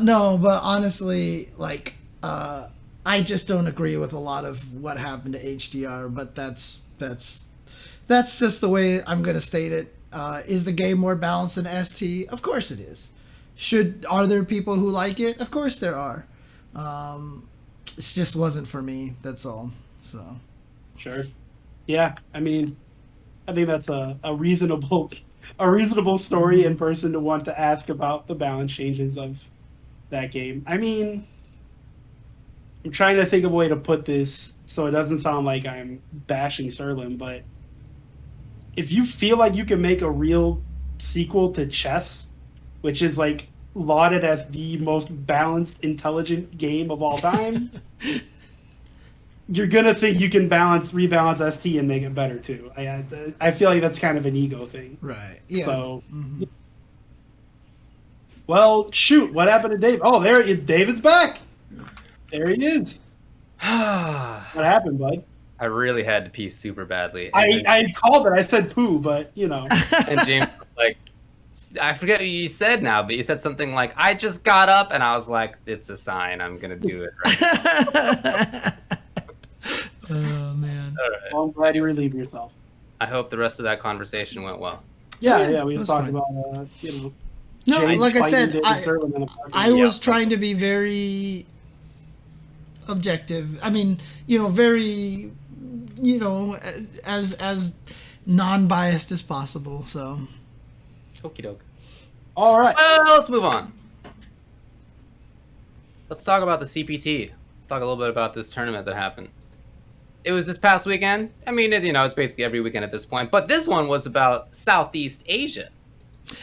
no, but honestly, like, I just don't agree with a lot of what happened to HDR, but that's just the way I'm going to state it. Is the game more balanced than ST? Of course it is. Are there people who like it? Of course there are. It just wasn't for me. That's all. So. Sure. Yeah. I mean, I think that's a reasonable story in person to want to ask about the balance changes of that game. I mean, I'm trying to think of a way to put this so it doesn't sound like I'm bashing Serlin, but if you feel like you can make a real sequel to Chess, which is like lauded as the most balanced, intelligent game of all time, you're gonna think you can rebalance ST and make it better too. I feel like that's kind of an ego thing. Right. Yeah. So, well, shoot, what happened to Dave? Oh, David's back. There he is. What happened, bud? I really had to pee super badly. I called it. I said poo, but And James was like, I forget what you said now, but you said something like, I just got up, and I was like, it's a sign. I'm going to do it right. Oh, man. All right. Well, I'm glad you relieved yourself. I hope the rest of that conversation went well. Yeah, we just talked about, No, James like I said, fighting David Serlin in a parking I lot. was trying to be very objective. I mean, very, as non-biased as possible. So. Okie doke. All right. Well, let's move on. Let's talk about the CPT. Let's talk a little bit about this tournament that happened. It was this past weekend. I mean, it's basically every weekend at this point. But this one was about Southeast Asia.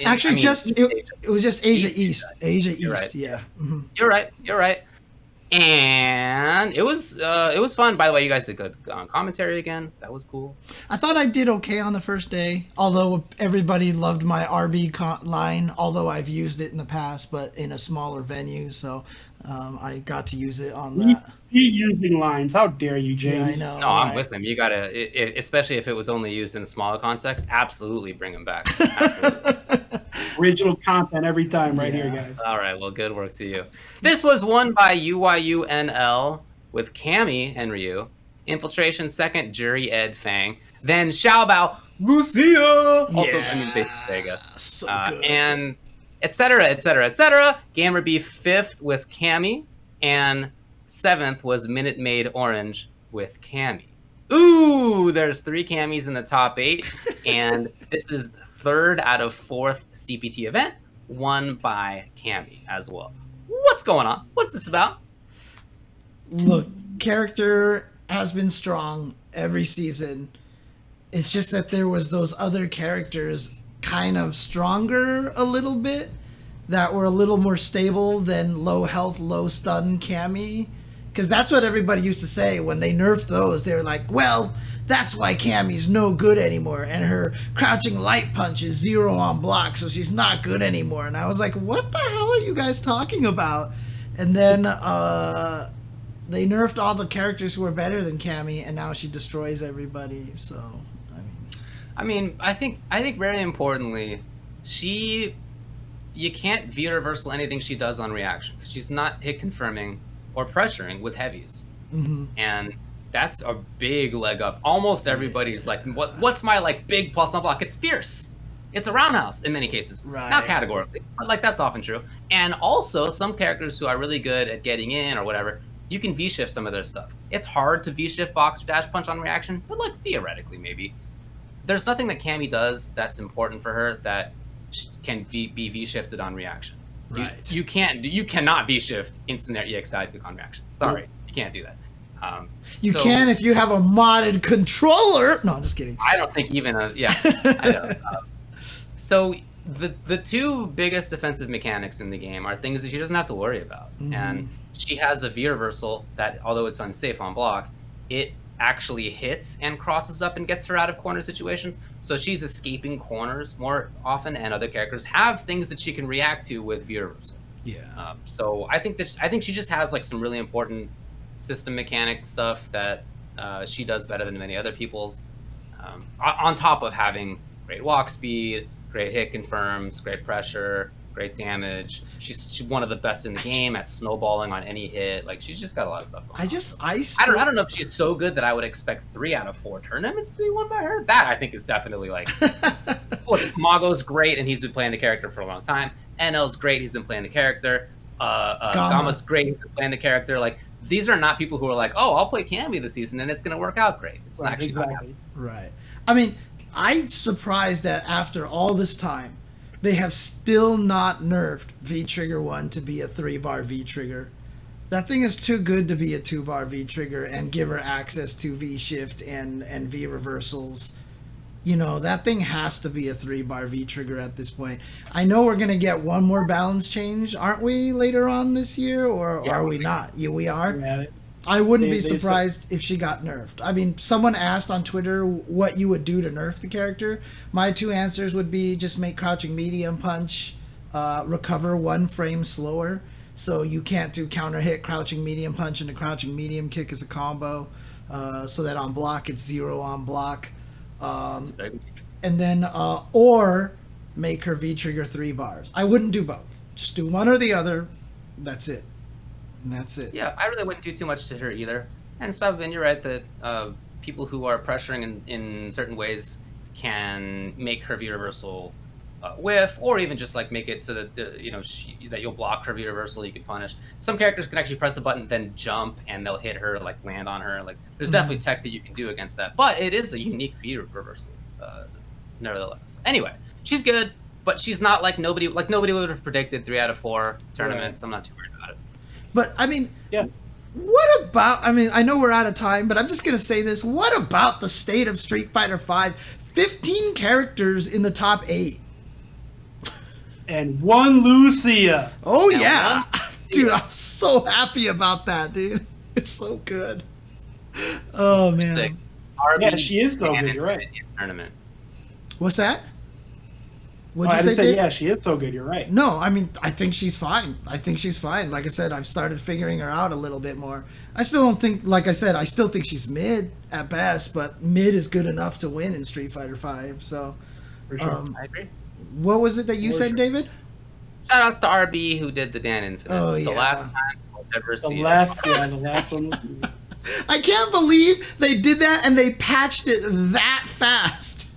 Actually, it was just Asia East. Asia East, right. Yeah. Mm-hmm. You're right. And it was fun. By the way, you guys did good on commentary again. That was cool. I thought I did okay on the first day, although everybody loved my RB line, although I've used it in the past, but in a smaller venue, so I got to use it on that. You using lines. How dare you, James? Yeah, I know. No, I'm with him. You got to, especially if it was only used in a smaller context, absolutely bring him back. Absolutely. Original content every time right here, guys. All right, well, good work to you. This was won by UYUNL with Cammy and Ryu. Infiltration second, Jury Ed Fang. Then Xiaobao Lucia. Also, basically, there you go. So good. And et cetera. Gamer B fifth with Cammy. And seventh was Minute Maid Orange with Cammy. Ooh, there's 3 Cammies in the top 8. And this is the 3rd out of 4th CPT event, won by Cammy as well. What's going on? What's this about? Look, character has been strong every season. It's just that there was those other characters kind of stronger a little bit that were a little more stable than low health, low stun Cammy. Because that's what everybody used to say when they nerfed those. They were like, well, that's why Cammy's no good anymore, and her crouching light punch is 0 on block, so she's not good anymore. And I was like, what the hell are you guys talking about? And then they nerfed all the characters who were better than Cammy, and now she destroys everybody. So, I think very importantly, you can't V reversal anything she does on reaction because she's not hit confirming or pressuring with heavies, and that's a big leg up. Almost everybody's like, what's my like big plus on block? It's fierce. It's a roundhouse in many cases, not categorically, but like that's often true. And also some characters who are really good at getting in or whatever, you can V shift some of their stuff. It's hard to V shift box or dash punch on reaction, but like theoretically maybe. There's nothing that Cammy does that's important for her that can be V shifted on reaction. right. You cannot V shift instant EX dive kick on reaction. Sorry, you can't do that. You can if you have a modded controller. No, I'm just kidding. I don't think even I know. So the two biggest defensive mechanics in the game are things that she doesn't have to worry about, and she has a V reversal that, although it's unsafe on block, it actually hits and crosses up and gets her out of corner situations. So she's escaping corners more often, and other characters have things that she can react to with V reversal. Yeah. So I think she just has like some really important system mechanic stuff that she does better than many other people's. On top of having great walk speed, great hit confirms, great pressure, great damage. She's one of the best in the game at snowballing on any hit. Like she's just got a lot of stuff going on. I don't know if she's so good that I would expect 3 out of 4 tournaments to be won by her. That I think is definitely like look, Mago's great and he's been playing the character for a long time. NL's great, he's been playing the character. Gama's great, he's been playing the character. Like these are not people who are like, oh, I'll play Cammy this season and it's gonna work out great. It's not actually exactly. Right. I mean, I'm surprised that after all this time, they have still not nerfed V-Trigger 1 to be a 3-bar V-Trigger. That thing is too good to be a 2-bar V-Trigger and give her access to V-Shift and V-Reversals. You know, that thing has to be a 3-bar V-Trigger at this point. I know we're going to get one more balance change, aren't we, later on this year? Or are we not? Yeah, we are? Yeah, I wouldn't be surprised if she got nerfed. I mean, someone asked on Twitter what you would do to nerf the character. My 2 answers would be just make crouching medium punch, recover 1 frame slower. So you can't do counter hit crouching medium punch and a crouching medium kick as a combo. So that on block, it's 0 on block. And then, or make her V-trigger 3 bars. I wouldn't do both. Just do one or the other. That's it. And that's it. Yeah, I really wouldn't do too much to her either. And Spavin, you're right that people who are pressuring in certain ways can make her V reversal whiff, or even just like make it so that that you'll block her V reversal, you can punish. Some characters can actually press a button, then jump, and they'll hit her, like land on her. Like there's definitely tech that you can do against that, but it is a unique V reversal, nevertheless. Anyway, she's good, but she's not like nobody would have predicted 3 out of 4 tournaments. Right. I'm not too worried about it. But, I mean, yeah. What about, I mean, I know we're out of time, but I'm just going to say this. What about the state of Street Fighter V? 15 characters in the top 8. And 1 Lucia. Oh, yeah. Dude, I'm so happy about that, dude. It's so good. Oh, man. Yeah, she is so good. You're right. Tournament. What's that? What'd you say, Dave? Yeah, she is so good. You're right. No, I mean, I think she's fine. Like I said, I've started figuring her out a little bit more. I still don't think, like I said, I still think she's mid at best, but mid is good enough to win in Street Fighter V. So, For sure. I agree. What was it that you said, David? Shout outs to RB who did the Dan Infinite. Oh, yeah. The last time we'll ever see the last one was me. I can't believe they did that and they patched it that fast.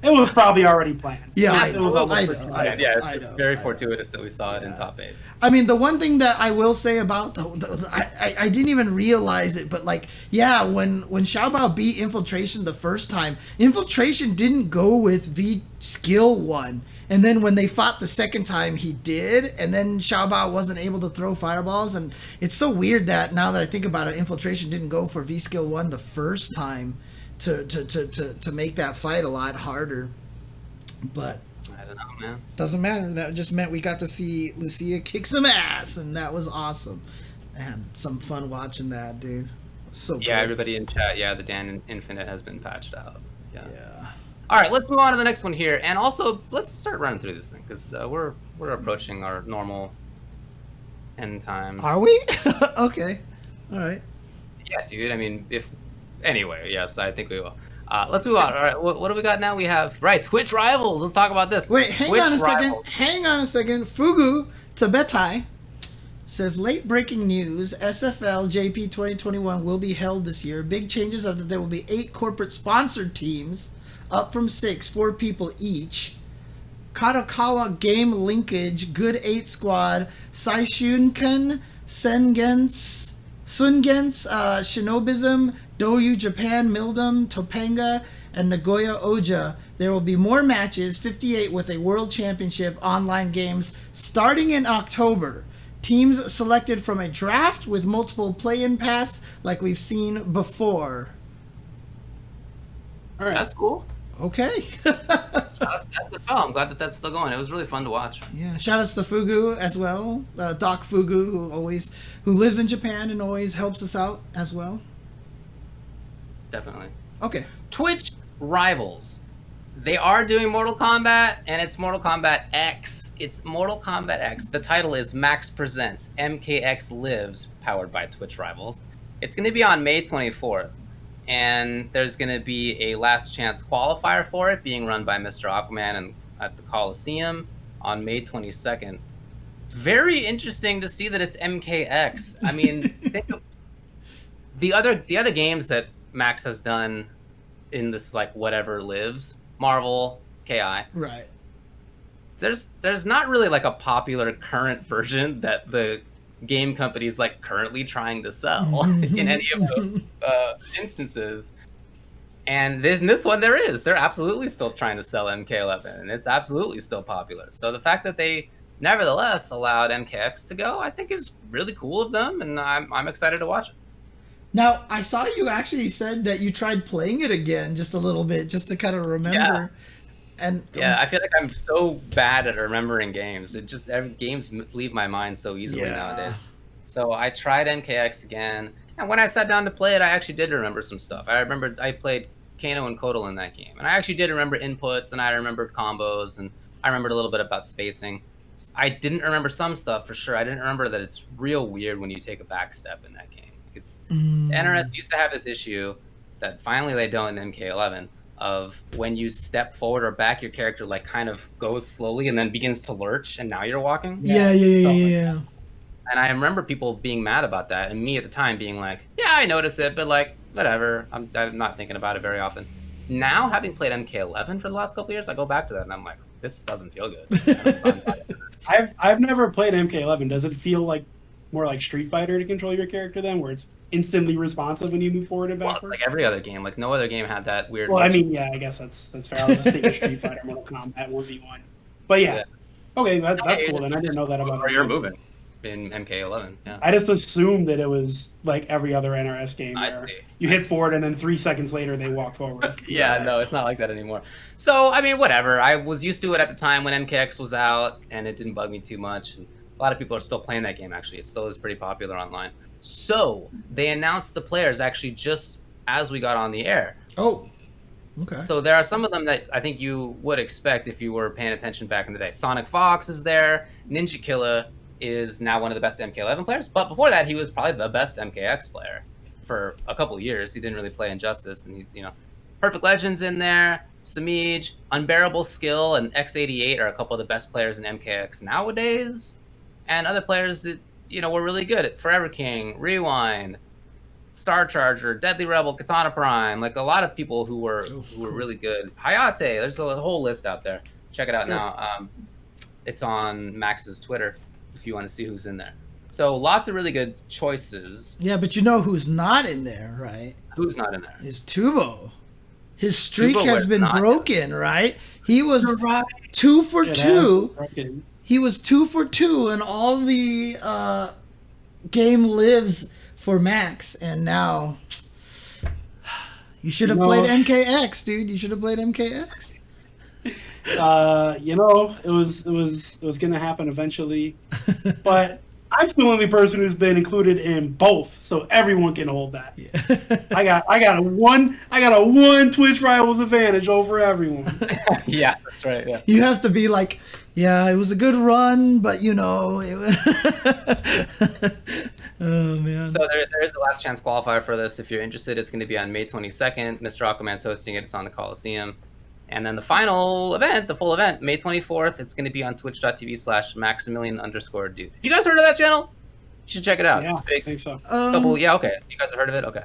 It was probably already planned. Yeah, I It was know. almost It's very fortuitous that we saw it in top 8. I mean, the one thing that I will say about I didn't even realize it, but like, yeah, when Xiaobao beat Infiltration the first time, Infiltration didn't go with V skill 1, and then when they fought the second time, he did, and then Xiaobao wasn't able to throw fireballs, and it's so weird that now that I think about it, Infiltration didn't go for V skill 1 the first time to make that fight a lot harder, but I don't know, man. doesn't matter. That just meant we got to see Lucia kick some ass, and that was awesome. I had some fun watching that, dude. It was So Yeah, good. everybody in chat. Yeah, the Dan Infinite has been patched out. Yeah. Yeah. All right, let's move on to the next one here, and also let's start running through this thing because we're approaching our normal end times. Are we? Okay. All right. Yeah, dude. I mean, anyway, yes, I think we will. Let's move on. All right, what do we got now? We have Twitch rivals. Let's talk about this. Wait, hang Twitch on a second. rivals. Hang on a second. Fugu Tabetai says late breaking news: SFL JP 2021 will be held this year. Big changes are that there will be 8 corporate sponsored teams, up from 6, 4 people each. Kadokawa Game Linkage, Good 8 Squad, Saishunken, Sungens, Shinobism, Doyu Japan, Mildum, Topanga, and Nagoya Oja. There will be more matches, 58 with a World Championship online games starting in October. Teams selected from a draft with multiple play-in paths like we've seen before. All right. That's cool. Okay. That's the I'm glad that that's still going. It was really fun to watch. Yeah, shout outs to Fugu as well. Doc Fugu, who lives in Japan and always helps us out as well. Definitely. Okay. Twitch rivals. They are doing Mortal Kombat, and it's Mortal Kombat X. It's Mortal Kombat X. The title is Max Presents MKX Lives, powered by Twitch rivals. It's going to be on May 24th. And there's going to be a last chance qualifier for it being run by Mr. Aquaman and at the Coliseum on May 22nd. Very interesting to see that it's MKX. I mean, think of the other games that Max has done in this like whatever lives, Marvel, KI. Right. There's not really like a popular current version that the game companies like currently trying to sell in any of those instances, and in this one they're absolutely still trying to sell MK11, and it's absolutely still popular. So the fact that they nevertheless allowed MKX to go, I think is really cool of them, and I'm excited to watch it. Now, I saw you actually said that you tried playing it again just a little bit, just to kind of remember. Yeah. And Yeah, I feel like I'm so bad at remembering games. Games leave my mind so easily nowadays. So I tried MKX again, and when I sat down to play it, I actually did remember some stuff. I remembered I played Kano and Kotal in that game, and I actually did remember inputs, and I remembered combos, and I remembered a little bit about spacing. I didn't remember some stuff for sure. I didn't remember that it's real weird when you take a back step in that game. NRS used to have this issue that finally they don't in MK11. Of when you step forward or back, your character like kind of goes slowly and then begins to lurch, and now you're walking. Yeah. And I remember people being mad about that, and me at the time being like, "Yeah, I notice it, but like whatever. I'm not thinking about it very often." Now, having played MK11 for the last couple of years, I go back to that and I'm like, "This doesn't feel good." I've never played MK11. Does it feel like more like Street Fighter to control your character then, where it's instantly responsive when you move forward and Well, backwards? it's like every other game. Like no other game had that weird. Well, I mean, yeah, I guess that's fair. I was just thinking Street Fighter, Mortal Kombat 1v1. But yeah, okay, that's cool. Then I didn't know that about. Or you're moving in MK11. Yeah. I just assumed that it was like every other NRS game where you hit forward and then 3 seconds later they walk forward. Yeah, no, it's not like that anymore. So, I mean, whatever. I was used to it at the time when MKX was out, and it didn't bug me too much. And a lot of people are still playing that game, actually. It still is pretty popular online. So, they announced the players actually just as we got on the air. Oh, okay. So, there are some of them that I think you would expect if you were paying attention back in the day. Sonic Fox is there. Ninja Killa is now one of the best MK11 players. But before that, he was probably the best MKX player for a couple of years. He didn't really play Injustice. And, Perfect Legends in there. Samij, Unbearable Skill, and X88 are a couple of the best players in MKX nowadays. And other players that, were really good at Forever King, Rewind, Star Charger, Deadly Rebel, Katana Prime. Like a lot of people who were really good. Hayate, there's a whole list out there. Check it out now. It's on Max's Twitter if you want to see who's in there. So lots of really good choices. Yeah, but you know who's not in there, right? Who's not in there? Is Tubo. His streak Tubo has was been not broken, right? He was 2 for 2. He was 2 for 2 in all the game lives for Max, and now you should have played MKX, dude. You should have played MKX. It was gonna happen eventually, but I'm the only person who's been included in both, so everyone can hold that. Yeah. I got a one Twitch Rivals advantage over everyone. Yeah, that's right. Yeah. You have to be like, yeah, it was a good run, but you know, oh man. So there is the last chance qualifier for this. If you're interested, it's going to be on May 22nd. Mr. Aquaman's hosting it. It's on the Coliseum. And then the final event, the full event, May 24th, it's going to be on twitch.tv/Maximilian_dude. Have you guys heard of that channel? You should check it out. Yeah, It's big. I think so. Yeah, okay. You guys have heard of it? Okay.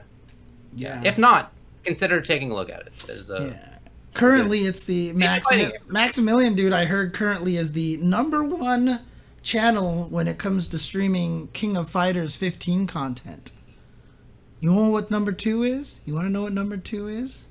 Yeah. If not, consider taking a look at it. There's a... Yeah. Currently, it's the Maximilian dude. I heard currently is the #1 channel when it comes to streaming King of Fighters 15 content. You know what number 2 is? You want to know what number 2 is?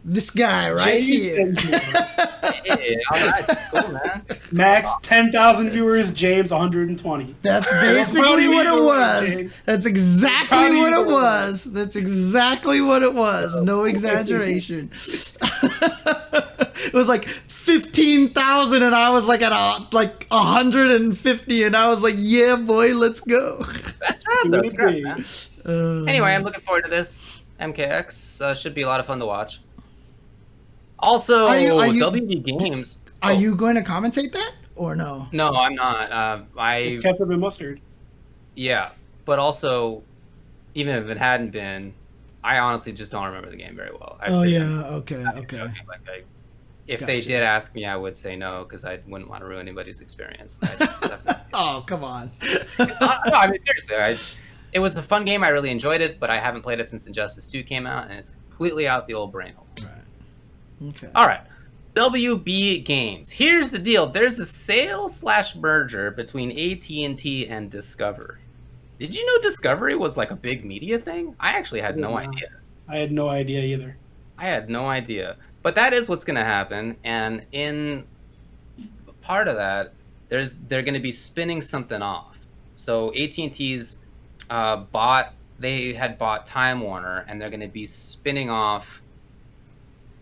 This guy right here. Hey, all right. Cool, man. Max 10,000 viewers, James 120. That's basically what it was. That's exactly what it was. That's exactly what it was. No exaggeration. It was like 15,000 and I was like at 150 and I was like, yeah, boy, let's go. That's right, though. Congrats, man. Anyway, I'm looking forward to this. MKX should be a lot of fun to watch. Also, Are you- WB Games. Are you going to commentate that or no? No, I'm not. It's ketchup and mustard. Yeah, but also, even if it hadn't been, I honestly just don't remember the game very well. Okay. If Gotcha. they did ask me, I would say no because I wouldn't want to ruin anybody's experience. Oh, come on. No, I mean seriously, it was a fun game. I really enjoyed it, but I haven't played it since Injustice 2 came out, and it's completely out the old brain hole. Right. Okay. All right. WB Games. Here's the deal. There's a sale/merger between AT&T and Discovery. Did you know Discovery was like a big media thing? I actually had no idea. I had no idea either. I had no idea. But that is what's going to happen. And in part of that, they're going to be spinning something off. So AT&T's they had bought Time Warner, and they're going to be spinning off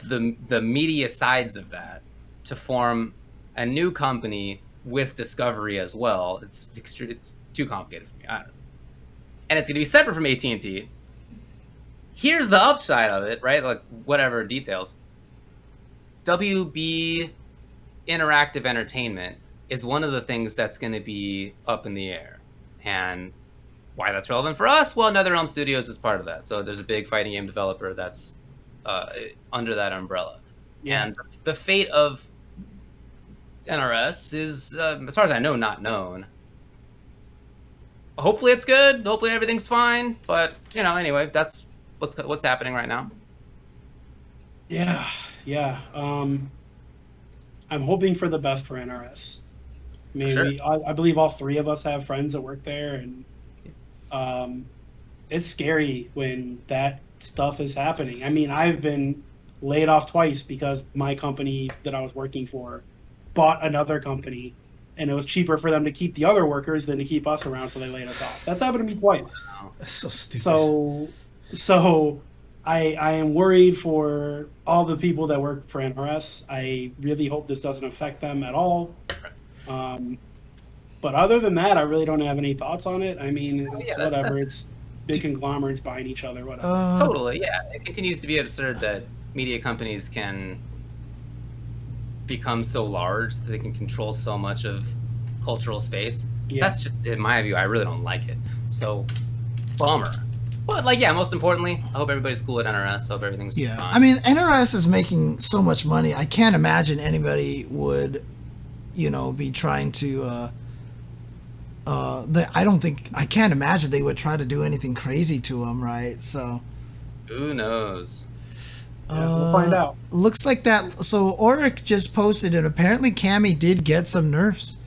the media sides of that to form a new company with Discovery as well. It's too complicated for me. I don't know. And it's going to be separate from AT&T. Here's the upside of it, right? Like whatever details. WB Interactive Entertainment is one of the things that's going to be up in the air. And why that's relevant for us? Well, NetherRealm Studios is part of that. So there's a big fighting game developer that's under that umbrella. Yeah. And the fate of NRS is, as far as I know, not known. Hopefully it's good. Hopefully everything's fine. But, anyway, that's what's happening right now. Yeah. I'm hoping for the best for NRS. I mean, Sure. I believe all three of us have friends that work there, and it's scary when that stuff is happening. I mean, I've been laid off twice because my company that I was working for bought another company, and it was cheaper for them to keep the other workers than to keep us around, so they laid us off. That's happened to me twice. That's so stupid. So I am worried for all the people that work for NRS. I really hope this doesn't affect them at all. But other than that, I really don't have any thoughts on it. I mean, it's whatever. It's big conglomerates buying each other, whatever. Totally, yeah. It continues to be absurd that media companies can become so large that they can control so much of cultural space. Yeah. That's just, in my view, I really don't like it. So, bummer. But, most importantly, I hope everybody's cool at NRS. I hope everything's fine. I mean, NRS is making so much money. I can't imagine anybody would, be trying to... I can't imagine they would try to do anything crazy to him, right? So, who knows? We'll find out. Looks like that. So Oric just posted, and apparently Cammy did get some nerfs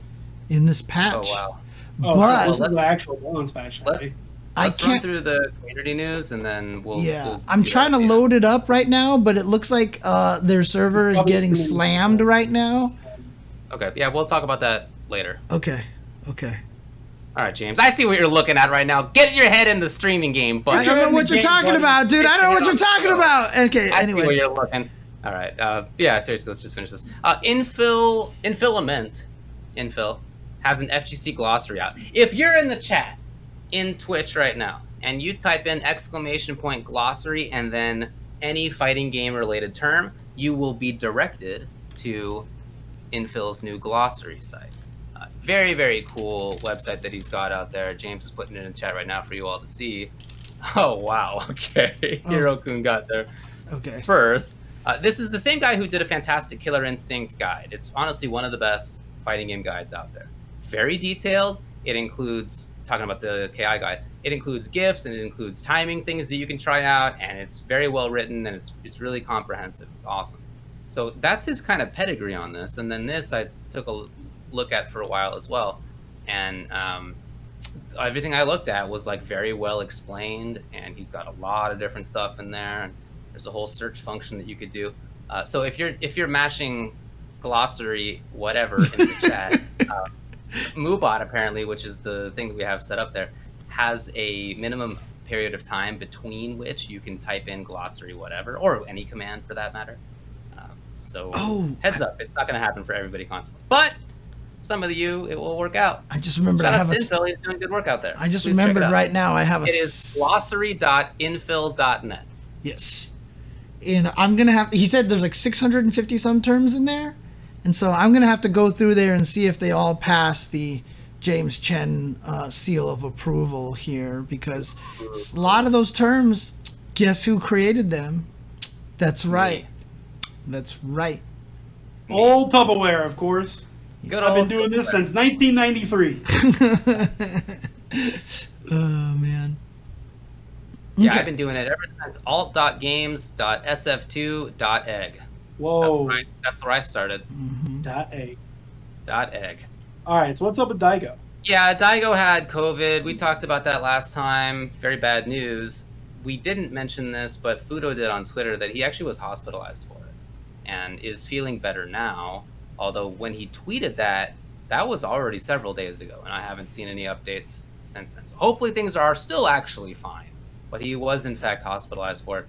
in this patch. Oh wow! But this is the actual balance patch. Let's run through the community news, and then we'll. I'm trying to load it up right now, but it looks like their server is getting slammed right now. Okay. Yeah, we'll talk about that later. Okay. All right, James. I see what you're looking at right now. Get your head in the streaming game, buddy. I don't know what you're talking about, dude. I don't know what you're talking about. Okay, anyway. I see where you're looking. All right. Yeah, seriously, let's just finish this. Infil has an FGC glossary out. If you're in the chat in Twitch right now and you type in !glossary and then any fighting game related term, you will be directed to Infil's new glossary site. Very, very cool website that he's got out there. James is putting it in chat right now for you all to see. Oh, wow. Okay. Hiro-kun got there first. This is the same guy who did a fantastic Killer Instinct guide. It's honestly one of the best fighting game guides out there. Very detailed. It includes, talking about the KI guide, it includes GIFs and it includes timing things that you can try out, and it's very well written and it's really comprehensive. It's awesome. So that's his kind of pedigree on this. And then this I took a look at for a while as well. And everything I looked at was like very well explained, and he's got a lot of different stuff in there. And there's a whole search function that you could do. So if you're mashing glossary whatever in the chat, Moobot apparently, which is the thing that we have set up there, has a minimum period of time between which you can type in glossary whatever, or any command for that matter. Heads up, it's not going to happen for everybody constantly, but some of you it will work out. I just remembered Shout out to Infil, he's doing good work out there. I just remembered right now I have a. It is glossary.infil.net. Yes, and I'm gonna have. He said there's like 650 some terms in there, and so I'm gonna have to go through there and see if they all pass the James Chen seal of approval here, because a lot of those terms, guess who created them? That's right. That's right. Old Tupperware, of course. I've been doing this since 1993. Oh, man. Yeah, Okay. I've been doing it ever since alt.games.sf2.egg. Whoa. That's where I started. .egg. .egg. All right, so what's up with Daigo? Yeah, Daigo had COVID. We talked about that last time. Very bad news. We didn't mention this, but Fudo did on Twitter that he actually was hospitalized for it and is feeling better now. Although when he tweeted that was already several days ago, and I haven't seen any updates since then. So hopefully things are still actually fine. But he was in fact hospitalized for it.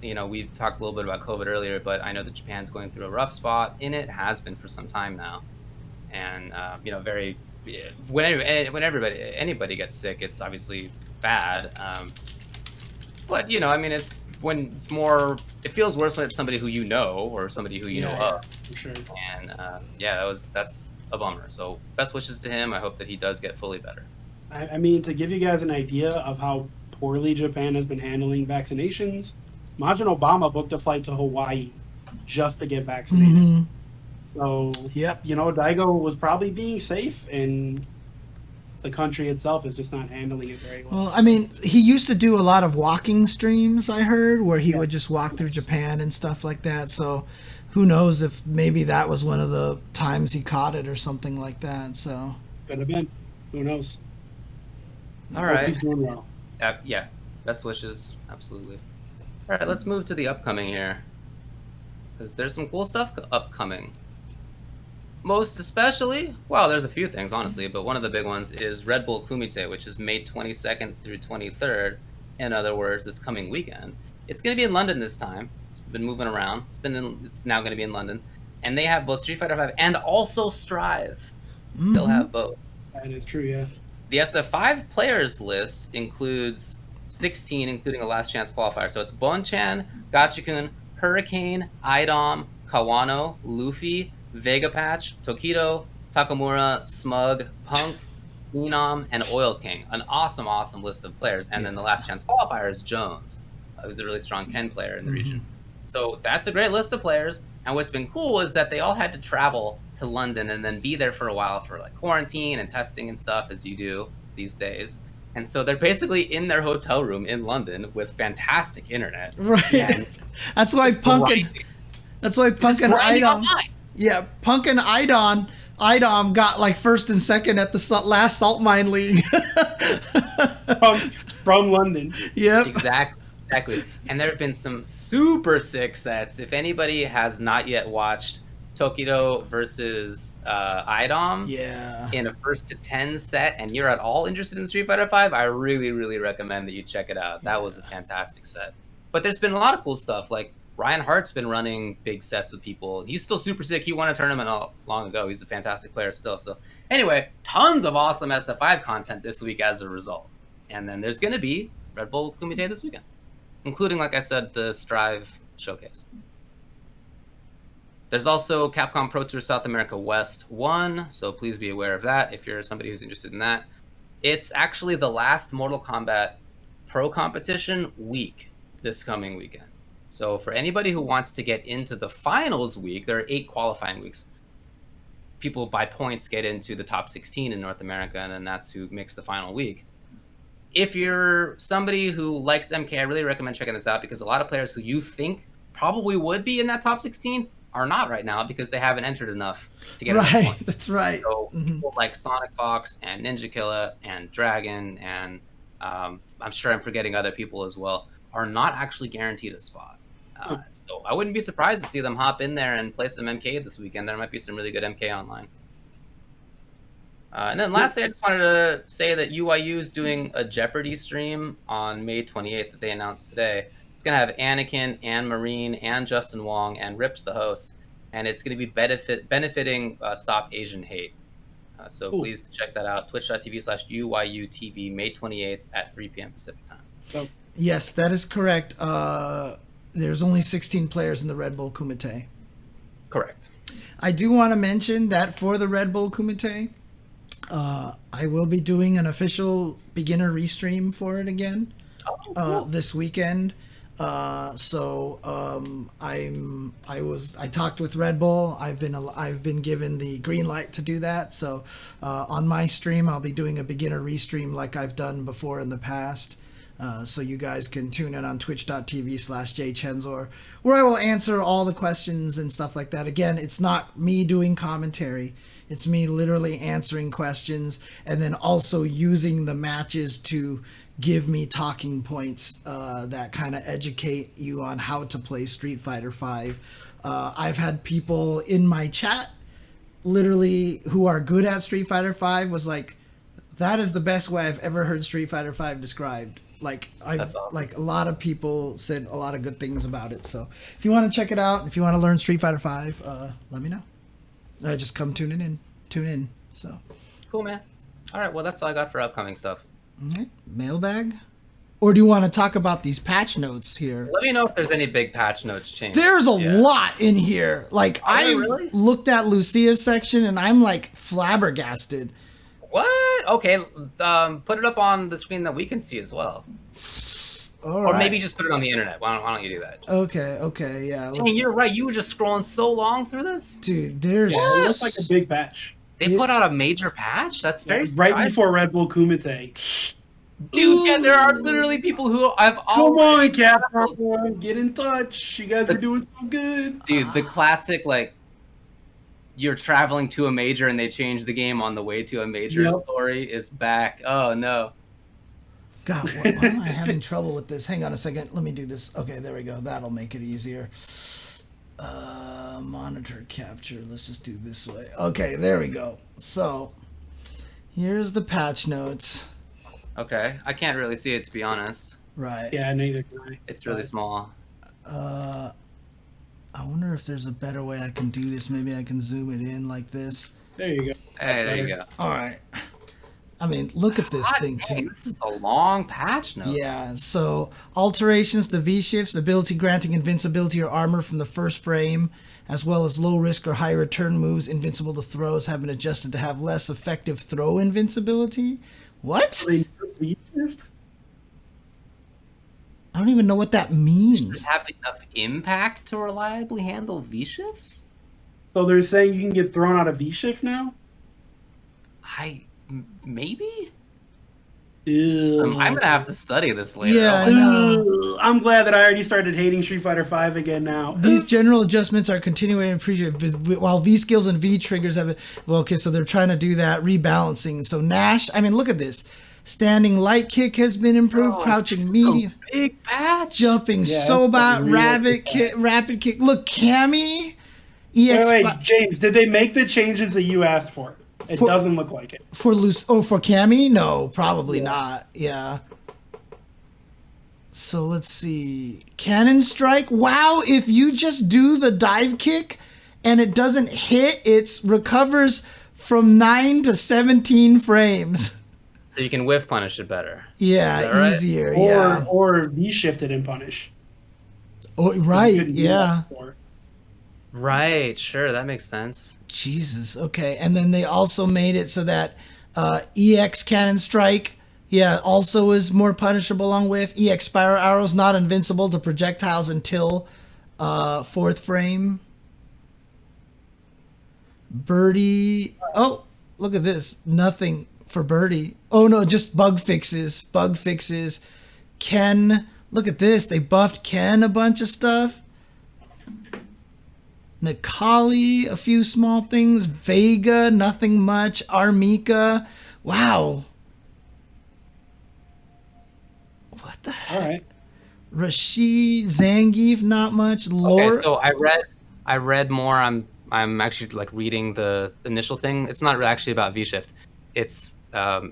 You know, we talked a little bit about COVID earlier, but I know that Japan's going through a rough spot in it, has been for some time now. And, when anybody gets sick, it's obviously bad. But, it's when it's more, it feels worse when it's somebody who you know, or somebody who you know of. For sure. And, that's a bummer. So best wishes to him. I hope that he does get fully better. I mean, to give you guys an idea of how poorly Japan has been handling vaccinations, Majin Obama booked a flight to Hawaii just to get vaccinated. Mm-hmm. So, Yep. Daigo was probably being safe, and the country itself is just not handling it very well. Well, I mean, he used to do a lot of walking streams, I heard, where he would just walk through Japan and stuff like that. So who knows if maybe that was one of the times he caught it or something like that. So Could have been. Who knows? All Hope right. he's doing well. Yeah, best wishes, absolutely. All right, let's move to the upcoming here, because there's some cool stuff upcoming. Most especially, well, there's a few things, honestly, but one of the big ones is Red Bull Kumite, which is May 22nd through 23rd. In other words, this coming weekend. It's going to be in London this time. It's been moving around. It's now going to be in London. And they have both Street Fighter V and also Strive. Mm-hmm. They'll have both. That is true, yeah. The SF5 players list includes 16, including a last chance qualifier. So it's Bonchan, Gachikun, Hurricane, Idom, Kawano, Luffy, Vega Patch, Tokido, Takamura, Smug, Punk, Phenom, and Oil King. An awesome, awesome list of players. And then the last chance qualifier is Jones, who's a really strong Ken player in the region. So that's a great list of players. And what's been cool is that they all had to travel to London and then be there for a while for like quarantine and testing and stuff, as you do these days. And so they're basically in their hotel room in London with fantastic internet. right, And that's why Punk and Idom. Yeah, Punk and Idom got like first and second at the last Salt Mine League. from London. Yep. Exactly. And there have been some super sick sets. If anybody has not yet watched Tokido versus Idom in a first to 10 set, and you're at all interested in Street Fighter V, I really, really recommend that you check it out. That was a fantastic set. But there's been a lot of cool stuff. Like Ryan Hart's been running big sets with people. He's still super sick. He won a tournament long ago. He's a fantastic player still. So anyway, tons of awesome SF5 content this week as a result. And then there's going to be Red Bull Kumite this weekend, including, like I said, the Strive showcase. There's also Capcom Pro Tour South America West 1, so please be aware of that if you're somebody who's interested in that. It's actually the last Mortal Kombat Pro competition week this coming weekend. So for anybody who wants to get into the finals week, there are 8 qualifying weeks. People by points get into the top 16 in North America, and then that's who makes the final week. If you're somebody who likes MK, I really recommend checking this out because a lot of players who you think probably would be in that top 16 are not right now because they haven't entered enough to get enough points. That's right. So people like Sonic Fox and Ninja Killa and Dragon and I'm sure I'm forgetting other people as well, are not actually guaranteed a spot. So I wouldn't be surprised to see them hop in there and play some MK this weekend. There might be some really good MK online. And then lastly, I just wanted to say that UIU is doing a Jeopardy stream on May 28th that they announced today. It's going to have Anakin and Marine and Justin Wong and Rips the host. And it's going to be benefiting Stop Asian Hate. So please check that out. Twitch.tv/UYUTV, May 28th at 3 p.m. Pacific time. So, Yes, that is correct. There's only 16 players in the Red Bull Kumite. Correct. I do want to mention that for the Red Bull Kumite, I will be doing an official beginner restream for it again this weekend. I talked with Red Bull. I've been given the green light to do that. So on my stream, I'll be doing a beginner restream like I've done before in the past. So you guys can tune in on twitch.tv/jchenzor, where I will answer all the questions and stuff like that. Again, it's not me doing commentary. It's me literally answering questions and then also using the matches to give me talking points that kind of educate you on how to play Street Fighter V. I've had people in my chat literally who are good at Street Fighter V was like, that is the best way I've ever heard Street Fighter V described. Like That's awesome. Like a lot of people said a lot of good things about it. So if you want to check it out, if you want to learn Street Fighter V, let me know. Just come tune in. So Cool, man. All right, well, that's all I got for upcoming stuff. all right, mailbag. Or do you want to talk about these patch notes here? Let me know if there's any big patch notes changes. There's a lot in here. Like I really? looked at Lucia's section and I'm like flabbergasted. What? Okay, put it up on the screen that we can see as well. All Or right. maybe just put it on the internet. Why don't you do that? Okay, yeah. Dang, you're right. You were just scrolling so long through this. Dude, there's it looks like a big patch. They put out a major patch? That's very Right surprising. before Red Bull Kumite. Dude, yeah, there are literally people who I've Come already... on, Capcom, get in touch. You guys are doing so good. Dude, the classic, like, you're traveling to a major and they change the game on the way to a major story is back. Oh, no. God, why am I having trouble with this? Hang on a second. Let me do this. Okay, there we go. That'll make it easier. Monitor capture. Let's just do it this way. Okay, there we go. So, here's the patch notes. Okay, I can't really see it, to be honest. Right. Yeah, neither can I. It's really small. I wonder if there's a better way I can do this. Maybe I can zoom it in like this. There you go. Hey, there you go. All right. I mean, look at this thing, Dang, too. this is a long patch note. Yeah, so alterations to V-shifts, ability granting invincibility or armor from the first frame, as well as low risk or high return moves invincible to throws have been adjusted to have less effective throw invincibility. What? I don't even know what that Does means. it have enough impact to reliably handle V-shifts? So they're saying you can get thrown out of V-shift now? Maybe? Ew. I'm going to have to study this later. Yeah, I Oh, know. I'm glad that I already started hating Street Fighter V again now. These general adjustments are continuing in while V skills and V triggers have it. Well, okay, so they're trying to do that rebalancing. So Nash, I mean, look at this. Standing light kick has been improved. Crouching this is medium, a big patch. jumping sobat, really rapid kick. Look, Cammy, EX Wait, James, did they make the changes that you asked for? It doesn't look like it. for Cammy? No, probably not. Yeah. So let's see. Cannon strike. Wow, if you just do the dive kick and it doesn't hit, it recovers from 9 to 17 frames. So you can whiff punish it better. Yeah, Is that right? easier. Yeah. Or V shifted and punish. Oh, You right. couldn't do Yeah. that before. Right, sure, that makes sense. Jesus. Okay. And then they also made it so that EX cannon strike, also is more punishable on whiff. EX spiral arrows not invincible to projectiles until 4th frame. Birdie. Oh, look at this. Nothing for Birdie. Oh no, just bug fixes. Bug fixes. Ken. Look at this. They buffed Ken a bunch of stuff. Nikali, a few small things. Vega, nothing much. Armika. Wow. What the heck? All right. Rashid, Zangief, not much. Lore. Okay, so I read more. I'm actually like reading the initial thing. It's not actually about V shift. It's not a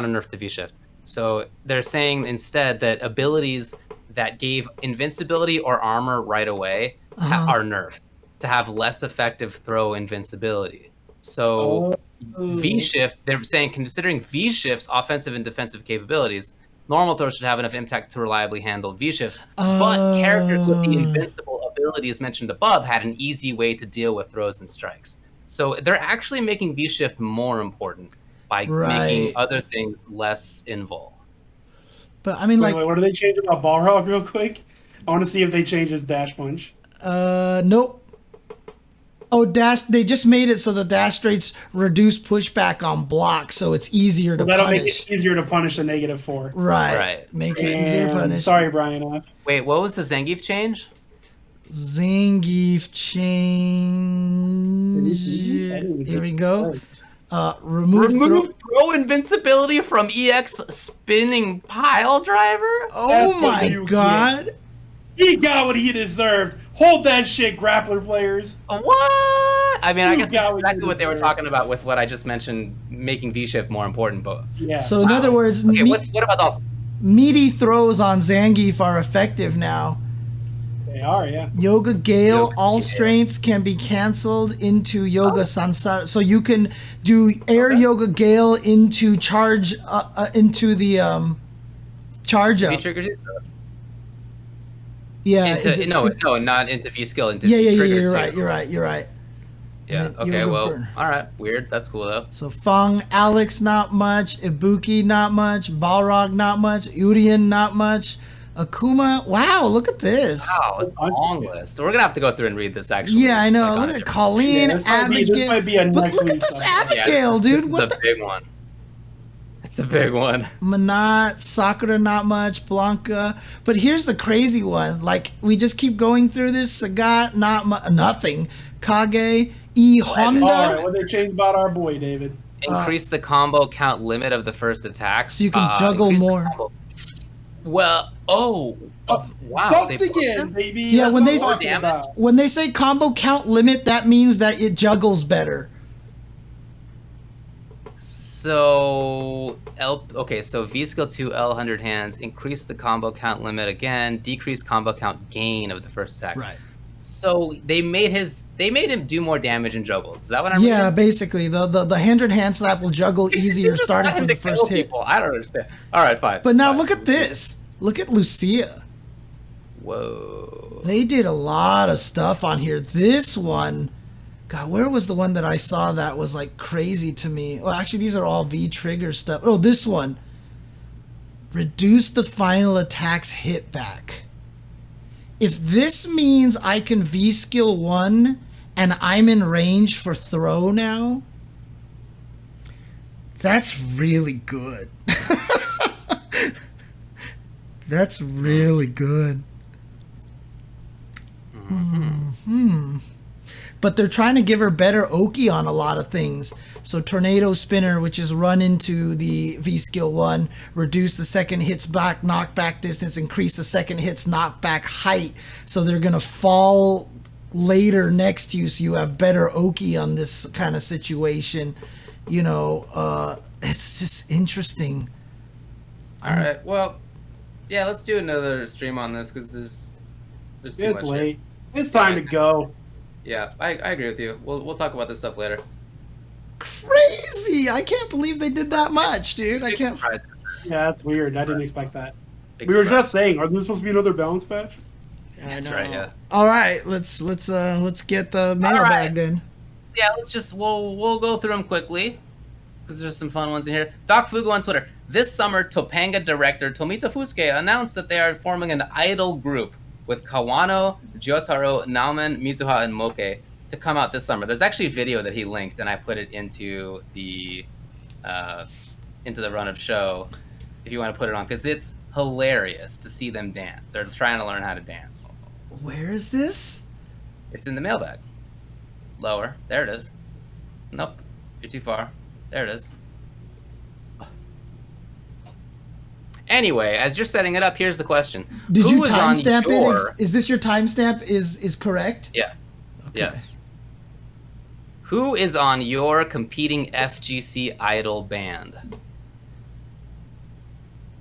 nerf to V shift. So they're saying instead that abilities that gave invincibility or armor right away are nerfed to have less effective throw invincibility. So V shift, they're saying considering V shift's offensive and defensive capabilities, normal throws should have enough impact to reliably handle V shifts, but characters with the invincible abilities mentioned above had an easy way to deal with throws and strikes. So they're actually making V shift more important by making other things less invul. But I mean, Wait, what do they change about Balrog real quick? I want to see if they change his dash punch. Nope. Oh, dash. They just made it so the dash rates reduce pushback on block, so it's easier to That'll punish. make it easier to punish a -4. Right. Make it easier to punish. Sorry, Brian. Wait, what was the Zangief change? Zangief change. Here we go. Remove throw invincibility from EX spinning pile driver? Oh my god. He got what he deserved. Hold that shit, grappler players. What? I mean, I guess that's exactly what they were deserve. talking about with what I just mentioned, making V-shift more important. But Yeah. So in other words, okay, what about those? meaty throws on Zangief are effective now. They are, yeah. Yoga Gale, Yoga all Gale. strengths can be canceled into Yoga Sansara. So you can do Air Yoga Gale into charge, into the charge up. V-triggers? Yeah. No, not into V-skill. Into Yeah, V-trigger you're too. right. You're right. You're right. Yeah, And then okay, Yoga well, Burn. all right. Weird. That's cool, though. So Fang, Alex, not much. Ibuki, not much. Balrog, not much. Urien, not much. Akuma, wow, look at this. Wow, it's a long list. We're going to have to go through and read this, actually. Yeah, I know. Like, on Look a at different- Colleen, this Abigail. might be a But next look at week's this episode. Abigail, dude. This What is a big one. It's a big one. Manat, Sakura, not much. Blanca. But here's the crazy one. Like, we just keep going through this. Sagat, nothing. Kage, E. Honda. All right, what they changed about our boy, David? Increase the combo count limit of the first attack. So you can juggle increase the more. combo- Well, wow. Buffed they buffed again, him? baby. Yeah, That's when what they I'm say- talking about. When they say combo count limit, that means that it juggles better. So so V skill 2 L 100 hands, increase the combo count limit again, decrease combo count gain of the first attack. Right. So they made him do more damage in juggles. Is that what I'm Yeah, reading? basically. The 100 hand slap will juggle easier Just starting trying from to the first kill hit. people. I don't understand. All right, fine. But now fine. look at this. Look at Lucia. Whoa. They did a lot of stuff on here. This one, God, where was the one that I saw that was like crazy to me? Well, actually, these are all V trigger stuff. Oh, this one. Reduce the final attack's hit back. If this means I can V skill 1 and I'm in range for throw now, that's really good. That's really good. But they're trying to give her better Oki on a lot of things. So Tornado Spinner, which is run into the V skill 1, reduce the second hit's back knockback distance, increase the second hit's knockback height. So they're going to fall later next to you, so you have better Oki on this kind of situation. You know, it's just interesting. All right. Well, Yeah, let's do another stream on this because there's too much. It's late. It's time to go. Yeah, I agree with you. We'll talk about this stuff later. Crazy! I can't believe they did that much, dude. I can't. Yeah, that's weird. I didn't expect that. Big We were surprise. just saying, are there supposed to be another balance patch? That's right. Yeah. All right, let's get the mailbag then. Yeah, we'll go through them quickly because there's some fun ones in here. Doc Fugu on Twitter. This summer, Topanga director Tomita Fusuke announced that they are forming an idol group with Kawano, Gyotaro, Naoman, Mizuha, and Moke to come out this summer. There's actually a video that he linked, and I put it into the run of show if you want to put it on, because it's hilarious to see them dance. They're trying to learn how to dance. Where is this? It's in the mailbag. Lower. There it is. Nope. You're too far. There it is. Anyway, as you're setting it up, here's the question. Did Who you is on timestamp your... it? Is this your timestamp? Is correct? Yes. Okay. Yes. Who is on your competing FGC idol band?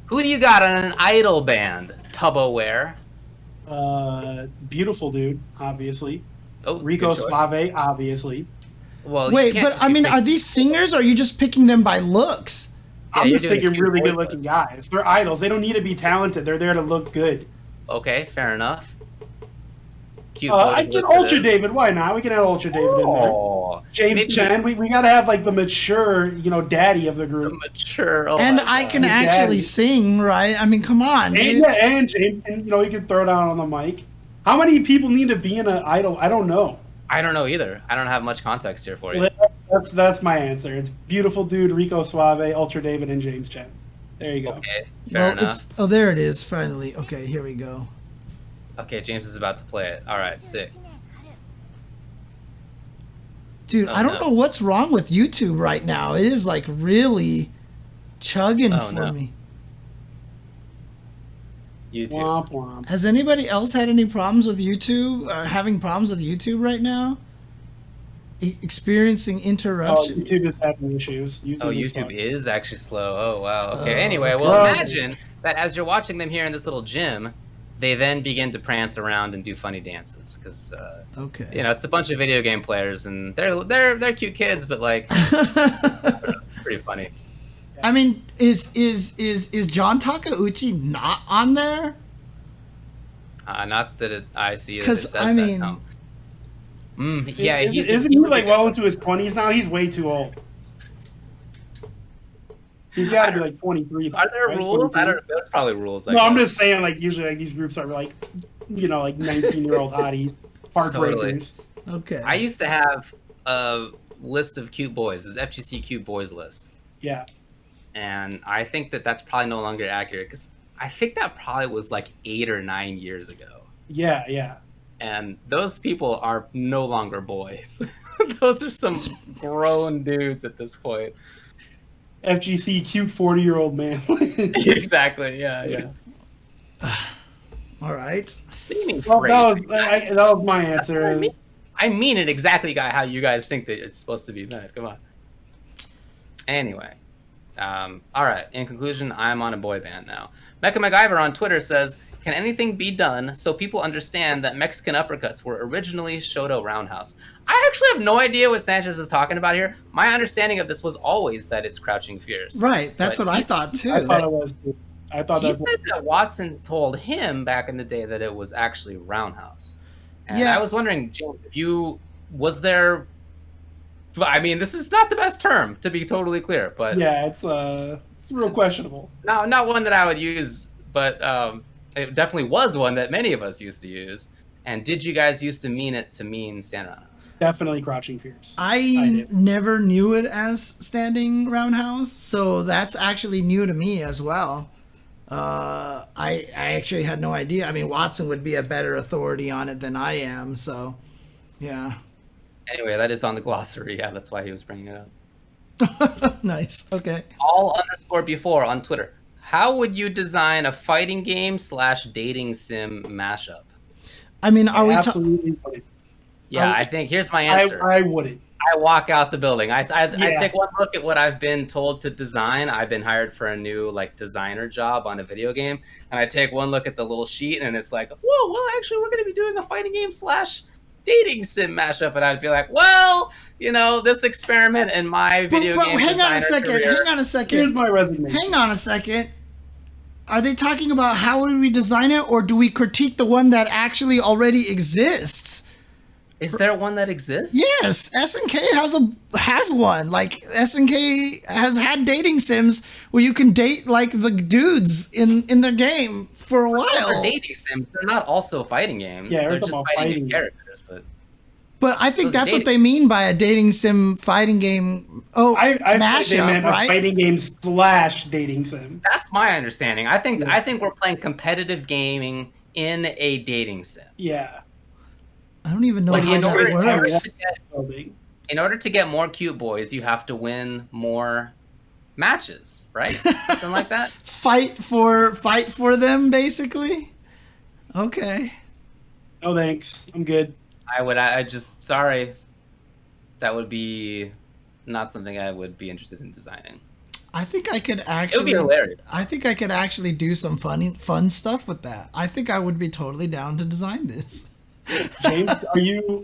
Who do you got on an idol band? Tuboware. Beautiful dude, obviously. Oh, Rico good choice. Suave, obviously. Well, you Wait, can't but just I be mean, picking- are these singers or are you just picking them by looks? Yeah, I'm you're just doing a picking cute really voice good-looking guys. They're idols. They don't need to be talented. They're there to look good. Okay, fair enough. Cute I boys get look for Ultra this. David. Why not? We can add Ultra David in there. Oh, James maybe Chen. We gotta have like the mature, daddy of the the group. mature. Oh And my I God. can Big actually Daddy. sing, right? I mean, come on, And dude. yeah, and James, and you can throw down on the mic. How many people need to be in an idol? I don't know. I don't know either. I don't have much context here for you. That's my answer. It's beautiful dude, Rico Suave, Ultra David, and James Chen. There you go. Okay, fair enough. There it is. Finally. Okay, here we go. Okay, James is about to play it. All right, sick. Dude, Oh, I don't no. know what's wrong with YouTube right now. It is like really chugging Oh, for no. me. YouTube. Womp womp. Has anybody else had any problems with YouTube? Having problems with YouTube right now? Experiencing Oh, interruptions? YouTube is having issues. Oh, is YouTube fun. is actually slow. Oh, wow. Okay, Oh, anyway, well, God. imagine that as you're watching them here in this little gym, they then begin to prance around and do funny dances. Because, Okay. it's a bunch of video game players, and they're cute kids, but, like, it's pretty funny. I mean, is John Takeuchi not on there? Not that I see it. It 'Cause, says I that, mean- no. Yeah, Isn't he like well into his 20s now? He's way too old. He's got to be like 23. Are there right? rules? 23? I don't. There's probably rules. No, I'm just saying, like, usually, like, these groups are, like, like 19-year-old hotties, heartbreakers. Totally. Okay. I used to have a list of cute boys. It's FGC cute boys list, Yeah. and I think that that's probably no longer accurate because I think that probably was like 8 or 9 years ago, Yeah, yeah. and those people are no longer boys. Those are some grown dudes at this point. FGC cute 40-year-old man. Exactly. Yeah. All right. What do you mean Well, crazy? that was my answer. I mean it exactly how you guys think that it's supposed to be meant. Come on. Anyway. All right. In conclusion, I'm on a boy band now. Mecha MacGyver on Twitter says, can anything be done so people understand that Mexican uppercuts were originally Shoto Roundhouse? I actually have no idea what Sanchez is talking about here. My understanding of this was always that it's Crouching Fierce. Right. That's But what I thought too. I thought it was. I thought He that said that Watson told him back in the day that it was actually Roundhouse. And Yeah. I was wondering, James, was there... I mean, this is not the best term, to be totally clear, but yeah, it's real questionable. no, not one that I would use, but it definitely was one that many of us used to use. And did you guys used to mean it to mean stand roundhouse? Definitely Crouching Fierce. I did. never knew it as standing roundhouse, so that's actually new to me as well. I actually had no idea. I mean, Watson would be a better authority on it than I am, so yeah. Anyway, that is on the glossary. Yeah, that's why he was bringing it up. Nice. Okay. All_before on Twitter. How would you design a fighting game / dating sim mashup? I mean, are we? Absolutely. Yeah, I- I think here's my answer. I wouldn't. I walk out the building. I Yeah. take one look at what I've been told to design. I've been hired for a new like designer job on a video game, and I take one look at the little sheet, and it's like, whoa, well, actually, we're going to be doing a fighting game / dating sim mashup, and I'd be like, well, you know, this experiment in my video game hang on a designer second. career- Hang on a Here's second. my resignation. Hang on a second. Are they talking about how would we design it, or do we critique the one that actually already exists? Is there one that exists? Yes, SNK has one. Like SNK has had dating sims where you can date like the dudes in their game for a Those while. are dating sims. They're not also fighting games. Yeah, they're we're just talking about fighting fighting characters. But But I think Those are that's what dating. they mean by a dating sim fighting game. Oh, I think they mashup, meant a right? fighting game / dating sim. that's my understanding. I think we're playing competitive gaming in a dating sim. Yeah. I don't even know Like, how in order- that in order works. to get- Building. In order to get more cute boys, you have to win more matches, right? Something like that. Fight for them, basically. Okay. Oh, thanks. I'm good. I just sorry. That would be not something I would be interested in designing. I think I could It would actually. be hilarious. I think I could actually do some fun stuff with that. I think I would be totally down to design this. James,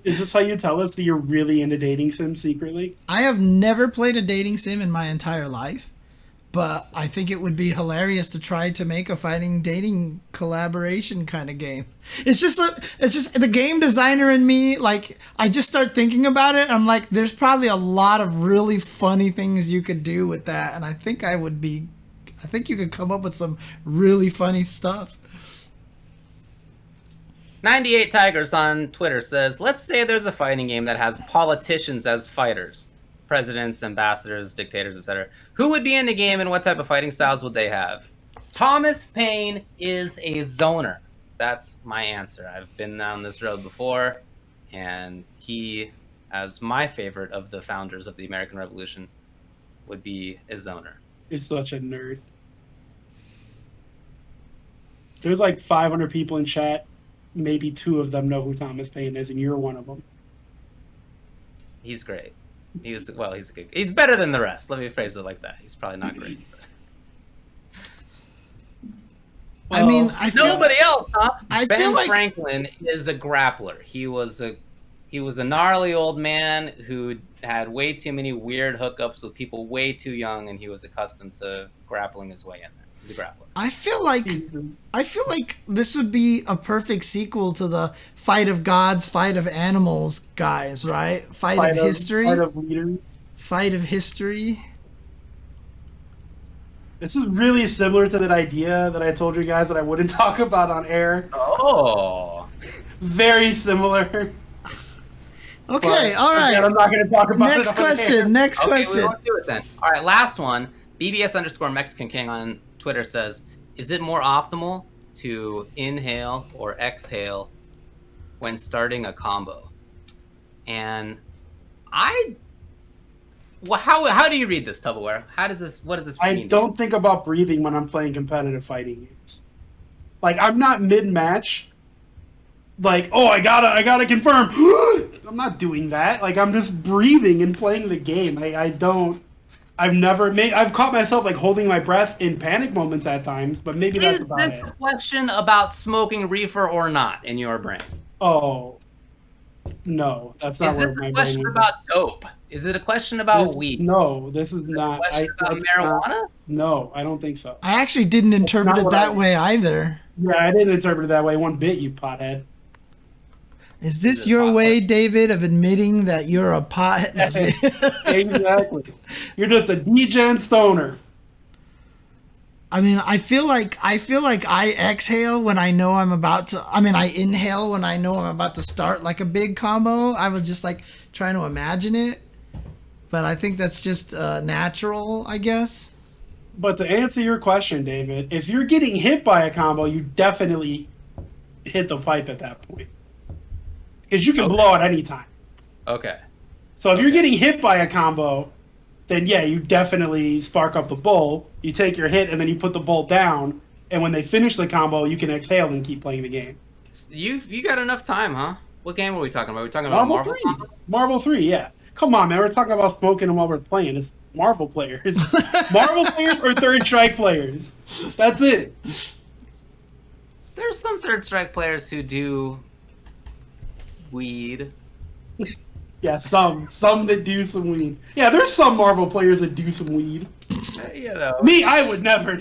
is this how you tell us that you're really into dating sims secretly? I have never played a dating sim in my entire life, but I think it would be hilarious to try to make a fighting dating collaboration kind of game. It's just the game designer in me, like I just start thinking about it. I'm like, there's probably a lot of really funny things you could do with that, and I think you could come up with some really funny stuff. 98 Tigers on Twitter says, let's say there's a fighting game that has politicians as fighters. Presidents, ambassadors, dictators, etc. Who would be in the game and what type of fighting styles would they have? Thomas Paine is a zoner. That's my answer. I've been down this road before, and he, as my favorite of the founders of the American Revolution, would be a zoner. You're such a nerd. There's like 500 people in chat. Maybe 2 of them know who Thomas Paine is, and you're one of them. He's great. He's better than the rest. Let me phrase it like that. He's probably not great. I mean, I feel Nobody else, huh? I Ben feel like- Franklin is a grappler. He was a gnarly old man who had way too many weird hookups with people way too young, and he was accustomed to grappling his way in there. He's a grappler. I feel like this would be a perfect sequel to the Fight of Gods, Fight of Animals guys, right? Fight of History. Fight of leaders. Fight of History. This is really similar to that idea that I told you guys that I wouldn't talk about on air. Oh. Very similar. Okay, But, all right. again, I'm not going to talk about Next it on air. question. Next Okay, we question. won't do it then. All right, last one. BBS_Mexican King on Twitter says, is it more optimal to inhale or exhale when starting a combo? And how do you read this, Tupperware? What does this I mean? don't think about breathing when I'm playing competitive fighting games. Like, I'm not mid-match. Like, oh, I gotta confirm. I'm not doing that. Like, I'm just breathing and playing the game. I've caught myself like holding my breath in panic moments at times, but maybe that's Is about this it. a question about smoking reefer or not in your brain? Oh, no, that's not Is where this my a brain question is. about dope? Is it a question about weed? No, this is not. Question about that's marijuana? not- no, I don't think so. I actually didn't interpret not it what that I- way either. Yeah, I didn't interpret it that way one bit, you pothead. Is this Is it your hot way, David, of admitting that you're a pothead? No, I'm just kidding. Exactly. You're just a degen stoner. I mean, I feel like I exhale when I know I'm about to. I mean, I inhale when I know I'm about to start like a big combo. I was just like trying to imagine it, but I think that's just natural, I guess. But to answer your question, David, if you're getting hit by a combo, you definitely hit the pipe at that point. Because you can blow at any time. Okay. So if you're getting hit by a combo, then yeah, you definitely spark up the bowl. You take your hit and then you put the bowl down. And when they finish the combo, you can exhale and keep playing the game. You got enough time, huh? What game are we talking about? Are we talking about Marvel? 3. Marvel 3, yeah. Come on, man. We're talking about smoking them while we're playing. It's Marvel players. Marvel players or Third Strike players. That's it. There's some Third Strike players who do weed. Yeah, some that do some weed. Yeah, there's some Marvel players that do some weed. You know. Me, I would never.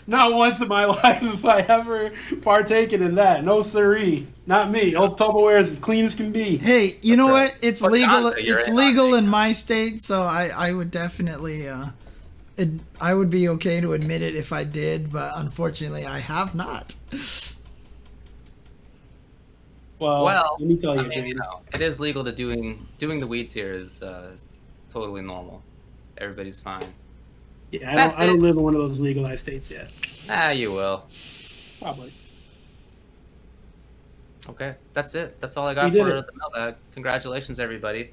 Not once in my life if I ever partaken in that. No siree. Not me. Old Tupperware is as clean as can be. Hey, you know right. what? It's But legal. Dante, you're It's in legal Dante. in my state, so I would definitely. I would be okay to admit it if I did, but unfortunately, I have not. Well, Well, let me tell you, I mean, you know, it is legal to doing the weeds here is totally normal. Everybody's fine. yeah, I don't live in one of those legalized states yet. Ah, you will. Probably. Okay, that's it. That's all I got We did for it. the mailbag. Congratulations, everybody.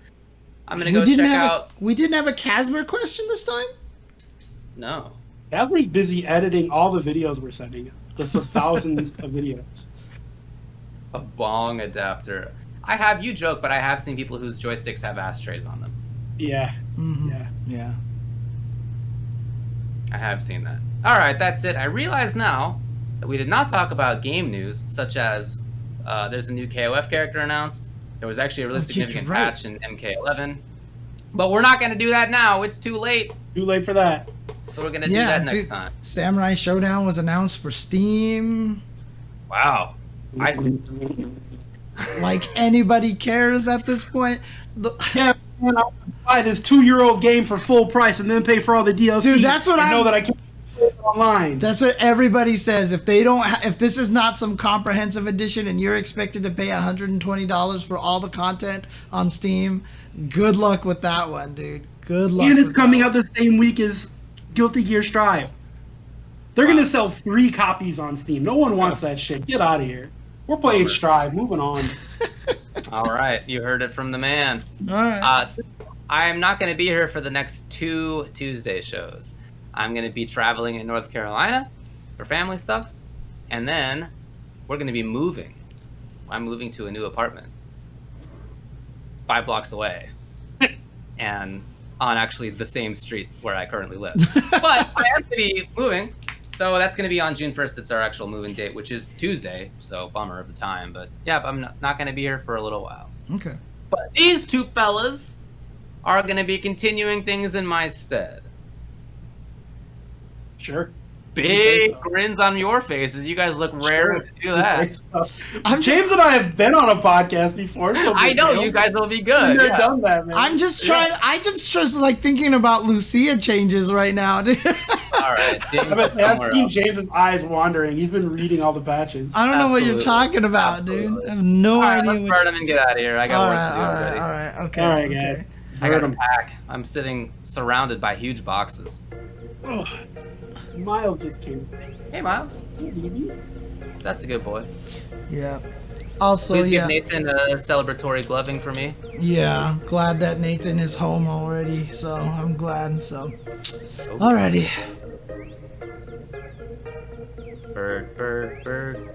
I'm gonna go check out. We didn't have a Casmer question this time. No. Casper's busy editing all the videos we're sending him. Just for thousands of videos. A bong adapter. I have, you joke, but I have seen people whose joysticks have ashtrays on them. Yeah. Mm-hmm. Yeah. Yeah. I have seen that. All right, that's it. I realize now that we did not talk about game news, such as there's a new KOF character announced. There was actually a really significant right. patch in MK11. But we're not going to do that now. It's too late. Too late for that. So we're going to do that next dude, time. Samurai Showdown was announced for Steam. Wow. Like anybody cares at this point. Yeah, man, I'll buy this 2-year-old game for full price and then pay for all the DLC. Dude, that's what I know I'm- that I can't play it online. That's what everybody says. If they don't, if this is not some comprehensive edition, and you're expected to pay $120 for all the content on Steam, good luck with that one, dude. Good luck. And it's with coming that out the same week as Guilty Gear Strive. They're gonna sell 3 copies on Steam. No one wants that shit. Get out of here. We're playing Bummer. Strive. Moving on. All right. You heard it from the man. one. All right. So I'm not going to be here for the next 2 Tuesday shows. I'm going to be traveling in North Carolina for family stuff. And then we're going to be moving. I'm moving to a new apartment 5 blocks away. And on actually the same street where I currently live. But I am going to be moving. So that's going to be on June 1st. It's our actual moving date, which is Tuesday. So bummer of the time. But yeah, I'm not going to be here for a little while. Okay. But these 2 fellas are going to be continuing things in my stead. Sure. Big grins on your faces. You guys look rare to do that. James and I have been on a podcast before. So I know you guys will be good. We've Yeah. done that, man. I'm just trying. I just like thinking about Lucia changes right now, dude. All right. James, I've somewhere seen else. James's eyes wandering. He's been reading all the patches. I don't know what you're Absolutely. talking about, Absolutely. dude. I have no All right, idea. let's burn him and get out of here. I got all work right, to do all already. right, all right. Okay. All right, okay. guys. I got Heard to pack. I'm sitting surrounded by huge boxes. Oh, Miles just came. Hey, Miles. Baby. That's a good boy. Yeah. Also, Please yeah, give Nathan a celebratory gloving for me. yeah. Glad that Nathan is home already. So I'm glad. So, alrighty. Bird, bird, bird.